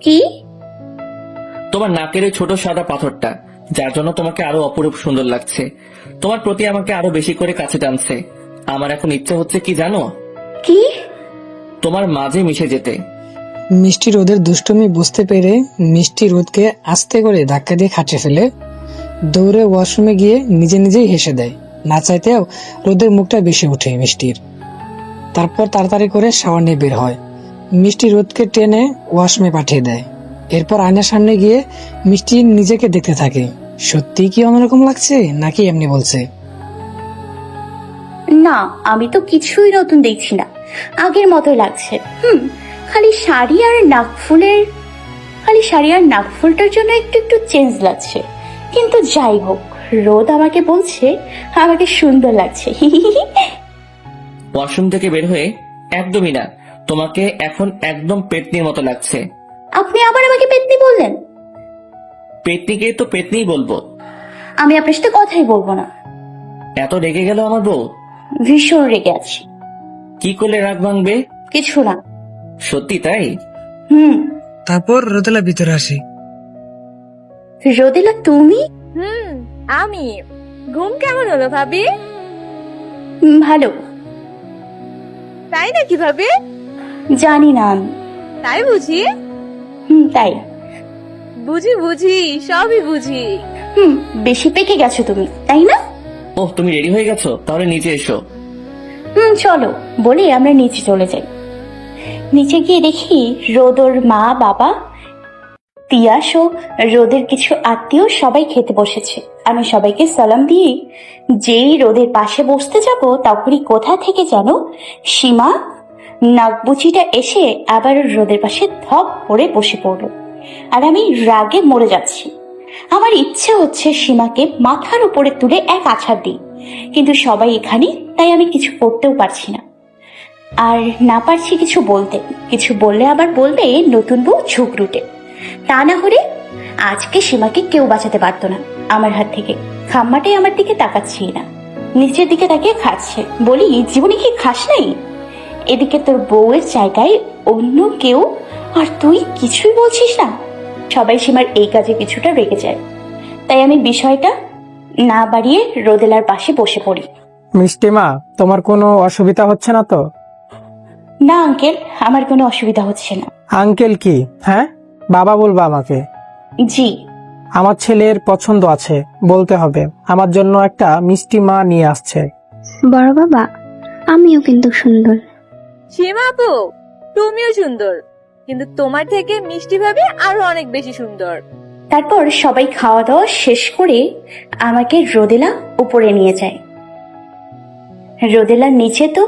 কি? তোমার নাকের ওই ছোট সাদা পাথরটা। যার জন্য তোমাকে আরো অপরূপ সুন্দর লাগছে। তোমার প্রতি আমাকে আরো বেশি করে কাছে টানছে। আমার এখন ইচ্ছে হচ্ছে কি জানো? কি? তোমার মাঝে মিশে যেতে। মিষ্টি রোদের দুষ্টুমি বুঝতে পেরে মিষ্টি রোদকে আস্তে করে ধাক্কা দিয়ে খাটে ফেলে দৌড়ে ওয়াশরুমে গিয়ে নিজে নিজেই হেসে দেয়। না চাইতেও রোদের মুখটা বেশি ওঠে মিষ্টির। তারপর তাড়াতাড়ি করে শাওয়ার নিয়ে বের হয়। মিষ্টি রোদকে টেনে ওয়াশরুমে পাঠিয়ে দেয়। এরপর আয়নার সামনে গিয়ে মিষ্টি নিজেকে দেখতে থাকে। সত্যি কি অন্যরকম লাগছে নাকি এমনি বলছে? না, আমি তো কিছুই নতুন দেখছি না, আগের মতোই লাগছে। খালি শাড়ি আর নাকফুলটার জন্য একটু একটু চেঞ্জ লাগছে। কিন্তু যাই হোক, রোদ আমাকে বলছে আমাকে সুন্দর লাগছে। ওয়াশরুম থেকে বের হয়ে, একদমই না, তোমাকে এখন একদম পেতনির মতো লাগছে। আপনি আবার আমাকে পেতনি বললেন? পেতনিকে তো পেতনিই বলবো। আমি আপনার সাথে কথাই বলবো না। এত রেগে গেল আমার বউ? ভীষণ রেগে আছি। কি করলে রাগ ভাঙবে? কিছু না। সত্যি তাই? তারপর রোদেলা ভিতরে আসে। রোদেলা তুমি? আমি। ঘুম কেমন হলো ভাবি? ভালো। তাই নাকি ভাবি? জানি না আমি। তাই বুঝি? তাই। বুঝি সবই বুঝি। বেশি পেকে গেছো তুমি, তাই না? ওহ, তুমি রেডি হয়ে গেছো? তাহলে নিচে এসো। চলো বলে আমরা নিচে চলে যাই। নিচে গিয়ে দেখি রোদর মা, বাবা, তিয়াস ও রোদের কিছু আত্মীয় সবাই খেতে বসেছে। আমি সবাইকে সালাম দিয়ে যেই রোদের পাশে বসতে যাব, তখনই কোথা থেকে যেন সীমা নাকবুচিটা এসে আবার রোদের পাশে ধপ করে বসে পড়লো। আর আমি রাগে মরে যাচ্ছি। আমার ইচ্ছে হচ্ছে সীমাকে মাথার উপরে তুলে এক আছাড় দিই, কিন্তু সবাই এখানে, তাই আমি কিছু করতেও পারছি না। আর না পারছি কিছু বলতে। কিছু বললে আবার বলবে নতুন বউ ঝুঁকরুটে। তা না হলে আজকে সীমাকে কেউ বাঁচাতে পারতো না আমার হাত থেকে। খাম্মাটাই আমার দিকে তাকাচ্ছি না, নিচের দিকে তাকিয়ে খাচ্ছে। বলি, জীবনে কি খাস নাই? এদিকে তোর বউয়ের জায়গায় অন্য কেউ, আর তুই কিছুই বলছিস না। সবাই সীমার এই কাজে কিছুটা রেগে যায়, তাই আমি বিষয়টা না বাড়িয়ে রোদেলার পাশে বসে পড়ি। মিষ্টিমা, তোমার কোনো অসুবিধা হচ্ছে না তো? না আঙ্কেল, আমার কোনো অসুবিধা হচ্ছে না। আঙ্কেল কি? হ্যাঁ, বাবা বলবা আমাকে? জি। আমার ছেলের পছন্দ আছে, বলতে হবে। আমার জন্য একটা মিষ্টি মা নিয়ে আসছে। বড় বাবা, আমিও কিন্তু সুন্দর। সীমা আপু, তুমিও সুন্দর, কিন্তু তোমার থেকে মিষ্টি ভাবে আরো অনেক বেশি সুন্দর। তারপর সবাই খাওয়া দাওয়া শেষ করে আমাকে রোদেলা উপরে নিয়ে যায়। রোদেলার নিচে তো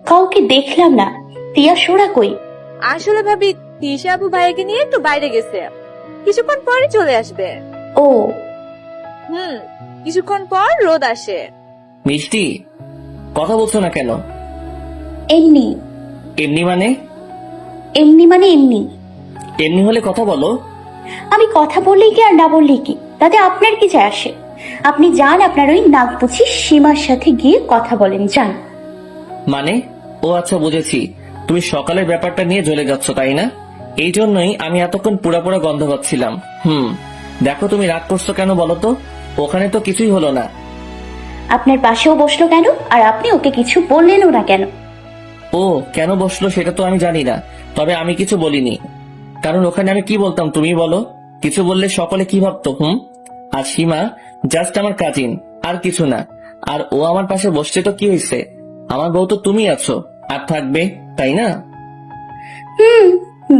কাউকে দেখলাম না। তিয়া সোরা কই? আসলে ভাবি তিশা আপু ভাইকে নিয়ে একটু বাইরে গেছে, কিছুক্ষণ পরে চলে আসবে। ও। কিছুক্ষণ পর রোদ আসে। মিষ্টি, কথা বলছো না কেন? এমনি। এমনি মানে? এমনি হলে কথা বলো। আমি কথা বললেই কি আর না বললেই কি, তাতে আপনার কি যায় আসে? আপনি যান, আপনার ওই নাকবুচি সীমার সাথে গিয়ে কথা বলেন, যান। মানে? ও আচ্ছা, বুঝেছি। তুমি সকালের ব্যাপারটা নিয়ে জ্বলে যাচ্ছ, তাই না? এই জন্যই আমি এতক্ষণ পুরা গন্ধ পাচ্ছিলাম। দেখো, তুমি রাগ করছো কেন বলো তো? ওখানে তো কিছুই হলো না। আপনার পাশেও বসলো কেন? আর আপনি ওকে কিছু বললেনও না কেন? ও কেন বসলো সেটা তো আমি জানি না, তবে আমি কিছু বলিনি। কারণ ওখানে আমি কি বলতাম তুমি বলো? কিছু বললে সকলে কি ভাবতো? আর সীমা জাস্ট আমার কাজিন, আর কিছু না। আর ও আমার পাশে বসছে তো কি হয়েছে? আমার বউ তো তুমি আছো আর থাকবে, তাই না?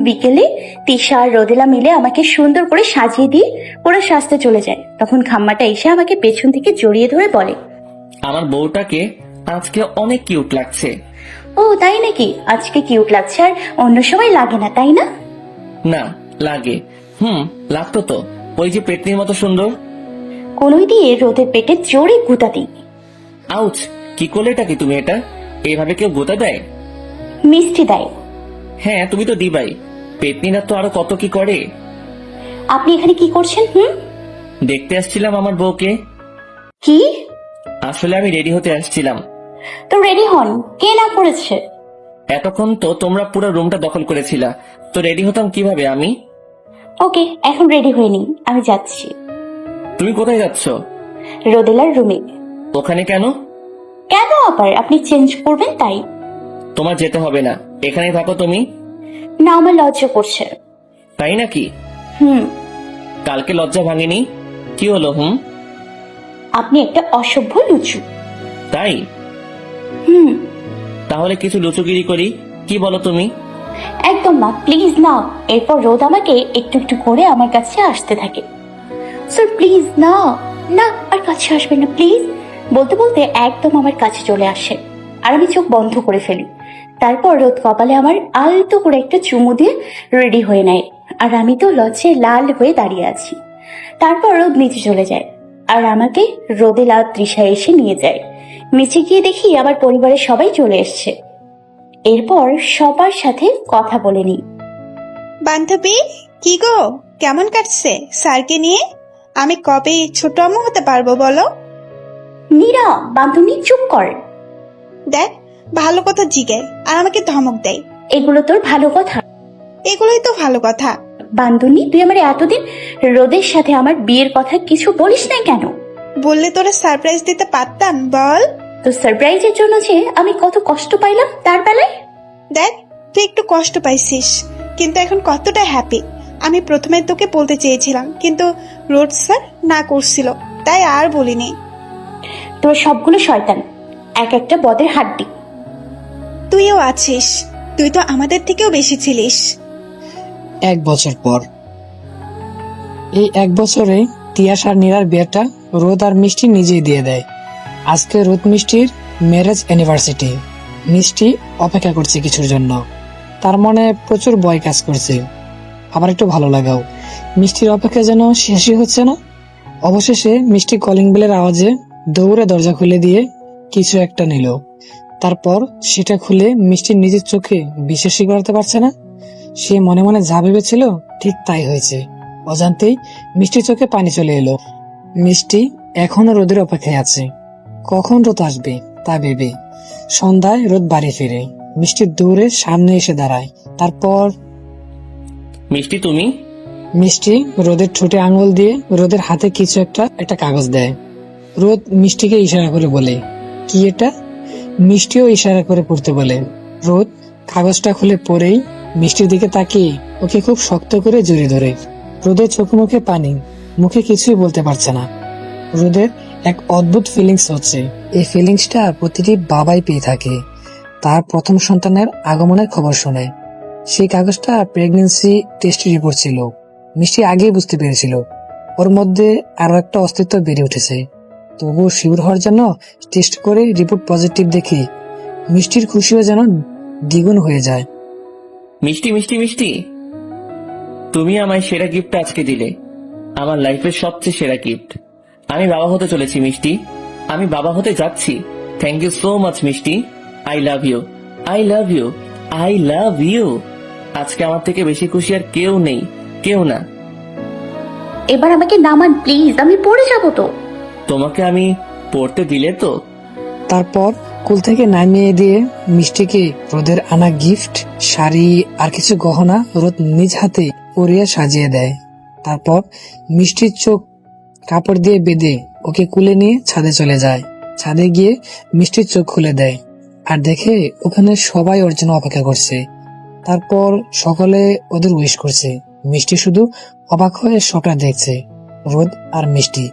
বিকেলে তিশা আর রোদেলা মিলে আমাকে সুন্দর করে সাজিয়ে দিয়ে ওরা সাজতে চলে যায়। তখন খাম্মাটা এসে আমাকে পেছন থেকে জড়িয়ে ধরে বলে, আমার বউটাকে আজকে অনেক কিউট লাগছে। ও তাই নাকি? আজকে কিউট লাগছে আর অন্য সময় লাগে না, তাই না? না, লাগে। লাগতো তো। ওই যে পেটনির মতো সুন্দর। কোনোই দিয়ে রোদের পেটে জোরে গুঁতা দিই। আউচ! কি করলে এটা কি তুমি? এটা এইভাবে কেউ গোতা দেয়? মিষ্টি দেয়। হ্যাঁ, তুমি তো দিবাই। পেটনিরা তো আরো কত কি করে। আপনি এখানে কি করছেন? দেখতে আসছিলাম আমার বউকে। কি? আসলে আমি রেডি হতে আসছিলাম। তো রেডি হন, কে না করেছে? এতক্ষণ তো তোমরা পুরো রুমটা দখল করেছিলা, তো রেডি হতাম কিভাবে আমি? ওকে, এখন রেডি হয়ে নি, আমি যাচ্ছি। তুমি কোথায় যাচ্ছ? রোদেলার রুমে। ওখানে কেন? কেন আবার? আপনি চেঞ্জ করবেন তাই। তোমার যেতে হবে না, এখানেই থাকো তুমি। না, আমার লজ্জা করছে। তাই নাকি? হুম। কালকে লজ্জা ভাঙেনি, কি হলো? আপনি একটা অসভ্য লুচু। তাই? হুম। তাহলে কিছু লুচুগিরি করি, কি বলো তুমি? একদম না, প্লিজ না। এরপর রোদ আমাকে একটু একটু করে আমার কাছে আসতে থাকে। স্যার প্লিজ না, না আর কাছে আসবেন না প্লিজ। বলতে বলতে একদম আমার কাছে চলে আসে আর আমি চোখ বন্ধ করে ফেলি। তারপর রোদ কপালে আমার আলতো করে একটা চুমু দিয়ে রেডি হয়ে নেয় আর আমি তো লজ্জায় লাল হয়ে দাঁড়িয়ে আছি। তারপর রোদ নিচে চলে যায় আর আমাকে রোদেলা তৃষা এসে নিয়ে যায়। নিচে গিয়ে দেখি আমার পরিবারের সবাই চলে এসছে। এরপর সবার সাথে কথা বলে নিই। বান্ধবী, কি গো, কেমন কাটছে স্যারকে নিয়ে? আমি কবে ছোট আম্মু হতে পারবো বলো? নীরা, বান্ধবী চুপ কর। দেখ, ভালো কথা জিগায় আর আমাকে ধমক দেয়। এগুলো তোর ভালো কথা? এগুলোই তো ভালো কথা। বান্ধবী, তুই আমার এতদিন রোদের সাথে আমার বিয়ের কথা কিছু বলিস না কেন? বললে তোরা সারপ্রাইজ দিতে পারতাম, বল। তো সারপ্রাইজের জন্য যে আমি কত কষ্ট পাইলাম তার বেলায়। দেখ, তুই একটু কষ্ট পাইছিস, কিন্তু এখন কতটা হ্যাপি। আমি প্রথমে তোকে বলতে চেয়েছিলাম, কিন্তু রোড স্যার না করছিল, তাই আর বলিনি। তোর সবগুলো শয়তান, এক একটা বদের হাড্ডি। তুইও আছিস, তুই তো আমাদের থেকেও বেশি ছিলিস। 1 বছর পর। এই 1 বছরে তিয়াস আর নীরার বিয়েটা রোদ আর মিষ্টি নিজেই দিয়ে দেয়। আজকে রোদ মিষ্টির ম্যারেজ অ্যানিভার্সারি। মিষ্টি অপেক্ষা করছে কিছুর জন্য, তার মনে প্রচুর ভয় কাজ করছে, আবার একটু ভালো লাগাও। মিষ্টির অপেক্ষা যেন শেষই হচ্ছে না। অবশেষে মিষ্টি কলিং বেলের আওয়াজে দৌড়ে দরজা খুলে দিয়ে কিছু একটা নিল। তারপর সেটা খুলে মিষ্টি নিজের চোখে বিশ্বাসই করতে পারছে না। সে মনে মনে যা ভেবেছিল ঠিক তাই হয়েছে। অজান্তেই মিষ্টির চোখে পানি চলে এলো। মিষ্টি এখনো রোদের অপেক্ষায় আছে, কখন রোদ আসবে তা ভেবে। সন্ধ্যায় রোদ বাড়ি ফিরে, মিষ্টির দৌড়ে সামনে এসে দাঁড়ায়। তারপর মিষ্টি, তুমি? মিষ্টি রোদের ঠোঁটে আঙুল দিয়ে রোদের হাতে কিছু একটা কাগজ দেয়। রোদ মিষ্টিকে ইশারা করে বলে, কি এটা? মিষ্টিও ইশারা করে পড়তে বলে। রোদ কাগজটা খুলে পড়েই মিষ্টির দিকে তাকিয়ে ওকে খুব শক্ত করে জড়িয়ে ধরে। রোদের চোখে মুখে পানি, মুখে কিছুই বলতে পারছে না। রোদের এক অদ্ভুত ফিলিংস হচ্ছে। এই ফিলিংসটা প্রতিটি বাবাই পেয়ে থাকে তার প্রথম সন্তানের আগমনের খবর শুনে। সেই কাগজটা প্রেগন্যান্সি টেস্ট রিপোর্ট ছিল। মিষ্টি আগেই বুঝতে পেরেছিল ওর মধ্যে আরো একটা অস্তিত্ব বেড়ে উঠেছে। তবুও শিওর হওয়ার জন্য টেস্ট করে রিপোর্ট পজিটিভ দেখে মিষ্টির খুশিও যেন দ্বিগুণ হয়ে যায়। মিষ্টি মিষ্টি মিষ্টি, তুমি আমায় সেরা গিফটটা আজকে দিলে, আমার লাইফের সবচেয়ে সেরা গিফট। আমি বাবা হতে চলেছি মিষ্টি, আমি বাবা হতে যাচ্ছি। থ্যাংক ইউ সো মাচ মিষ্টি। I love you, I love you, I love you. আজকে আমার থেকে বেশি খুশি আর কেউ নেই, কেউ না। এবার আমাকে নামান প্লিজ, আমি পড়ে যাবো তো। তোমাকে আমি পড়তে দিলে তো? তারপর কুল থেকে নামিয়ে দিয়ে মিষ্টিকে রোদের আনা গিফট, শাড়ি আর কিছু গহনা রোদ নিজ হাতে পরিয়ে সাজিয়ে দেয়। তারপর মিষ্টির চোখ কাপড় দিয়ে বেঁধে ওকে কুলে নিয়ে ছাদে চলে যায়। ছাদে গিয়ে মিষ্টির চোখ খুলে দেয় আর দেখে ওখানে সবাই ওর জন্য অপেক্ষা করছে। তারপর সকলে ওদের উইশ করছে। মিষ্টি শুধু অবাক হয়ে সবটা দেখছে। রোদ আর মিষ্টি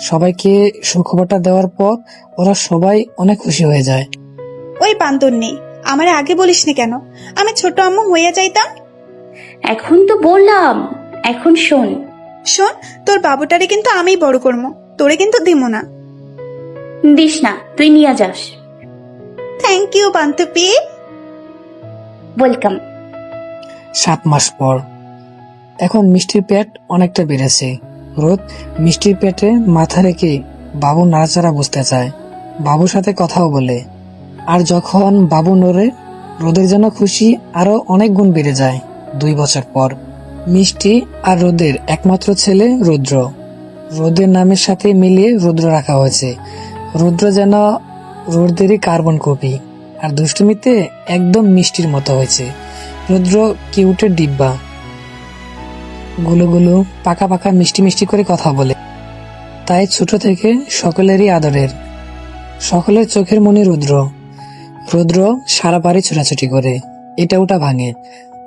সবাইকে সুখবরটা দেওয়ার পর ওরা সবাই অনেক খুশি হয়ে যায়। ওই বান্দর নেই, আমার আগে বলিসনি কেন? আমি ছোট আম্মু হইয়া যাইতাম। এখন তো বললাম, এখন শোন। শোন, তোর বাবুটারে কিন্তু আমিই বড় করবো, তোরে কিন্তু দিমো না। দিস না, তুই নিয়ে যাস। থ্যাংক ইউ বান্ধবী। ওয়েলকাম। 7 মাস পর। এখন মিষ্টির পেট অনেকটা বেড়েছে। রোদ মিষ্টির পেটে মাথা রেখে বাবু নাড়াচাড়া বুঝতে চায়, বাবুর সাথে কথাও বলে। আর যখন বাবু নড়ে রোদের জন্য খুশি আরো অনেক গুণ বেড়ে যায়। 2 বছর পর মিষ্টি আর রোদের একমাত্র ছেলে রুদ্র। রোদের নামের সাথে মিলিয়ে রুদ্র রাখা হয়েছে। রুদ্র যেন রোদেরই কার্বন কপি আর দুষ্টুমিতে একদম মিষ্টির মতো হয়েছে। রুদ্র কিউটের ডিব্বা, গুলো গুলো পাকা পাকা মিষ্টি মিষ্টি করে কথা বলে। তাই ছোট থেকে সকলেরই আদরের। সকলের চোখের মনি রুদ্র। রুদ্র সারা বাড়ি ছোটাছুটি করে, এটা ওটা ভাঙে।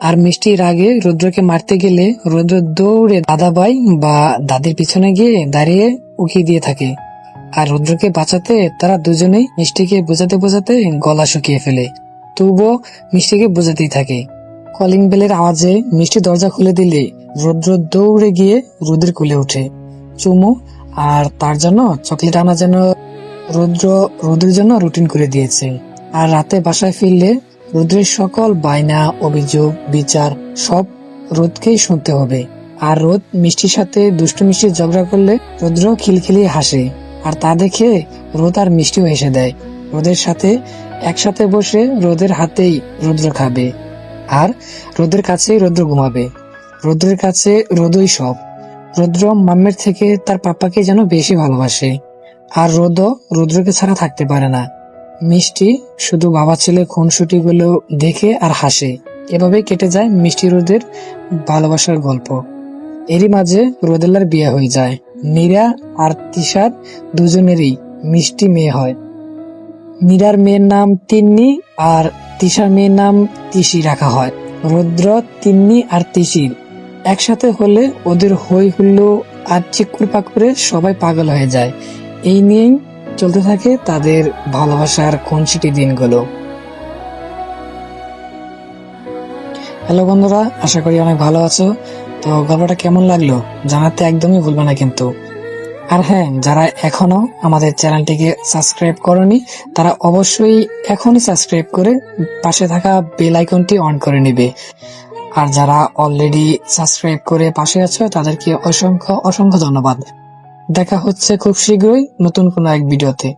আর মিষ্টির আগে রুদ্রকে মারতে গেলে রুদ্র দৌড়ে দাদাভাই বা দাদির পিছনে গিয়ে দাঁড়িয়ে উকিয়ে দিয়ে থাকে। আর রুদ্রকে বাঁচাতে তারা দুজনেই মিষ্টিকে বোঝাতে বোঝাতে গলা শুকিয়ে ফেলে, তবুও মিষ্টিকে বোঝাতেই থাকে। কলিং বেলের আওয়াজে মিষ্টি দরজা খুলে দিলে রুদ্র দৌড়ে গিয়ে রুদ্রের কোলে ওঠে। চুমু আর তার জন্য চকলেট আনা যেন রুদ্রের জন্য রুটিন করে দিয়েছে। আর রাতে বাসায় ফিরলে রুদ্রের সকল বায়না, অভিযোগ, বিচার সব রোদকেই শুনতে হবে। আর রোদ মিষ্টির সাথে দুষ্টু মিষ্টি ঝগড়া করলে রুদ্র খিলখিলিয়ে হাসে, আর তা দেখে রোদ আর মিষ্টিও হেসে দেয়। রোদের সাথে একসাথে বসে রোদের হাতেই রুদ্র খাবে, আর রোদের কাছেই রুদ্র ঘুমাবে। রুদ্রের কাছে রোদই সব। রুদ্র মাম্মের থেকে তার পাপ্পাকে যেন বেশি ভালোবাসে, আর রোদও রুদ্রকে ছাড়া থাকতে পারে না। মিষ্টি শুধু বাবা ছেলে খুনসুটি গুলো দেখে আর হাসে। এভাবে কেটে যায় মিষ্টি রোদের ভালোবাসার গল্প। এরই মাঝে রোদেলার বিয়ে হয়ে যায়। মীরা আর তিশার দুজনেরই মিষ্টি মেয়ে হয়। মীরার মেয়ের নাম তিন্নি আর তিশার মেয়ের নাম তিশি রাখা হয়। রুদ্র, তিন্নি আর তিশির একসাথে হলে ওদের হই হুল্লো আর চিকুর পাকুরে সবাই পাগল হয়ে যায়। এই নিয়েই চলতে থাকে তাদের ভালোবাসার খুনসুটি দিনগুলো। হ্যালো বন্ধুরা, আশা করি অনেক ভালো আছো। তো গল্পটা কেমন লাগলো জানাতে একদমই ভুলবে না কিন্তু। আর হ্যাঁ, যারা এখনো আমাদের চ্যানেলটিকে সাবস্ক্রাইব করনি তারা অবশ্যই এখনই সাবস্ক্রাইব করে পাশে থাকা বেল আইকনটি অন করে নেবে। আর যারা অলরেডি সাবস্ক্রাইব করে পাশে আছো তাদেরকে অসংখ্য অসংখ্য ধন্যবাদ। দেখা হচ্ছে খুব শীঘ্রই নতুন কোনো এক ভিডিওতে।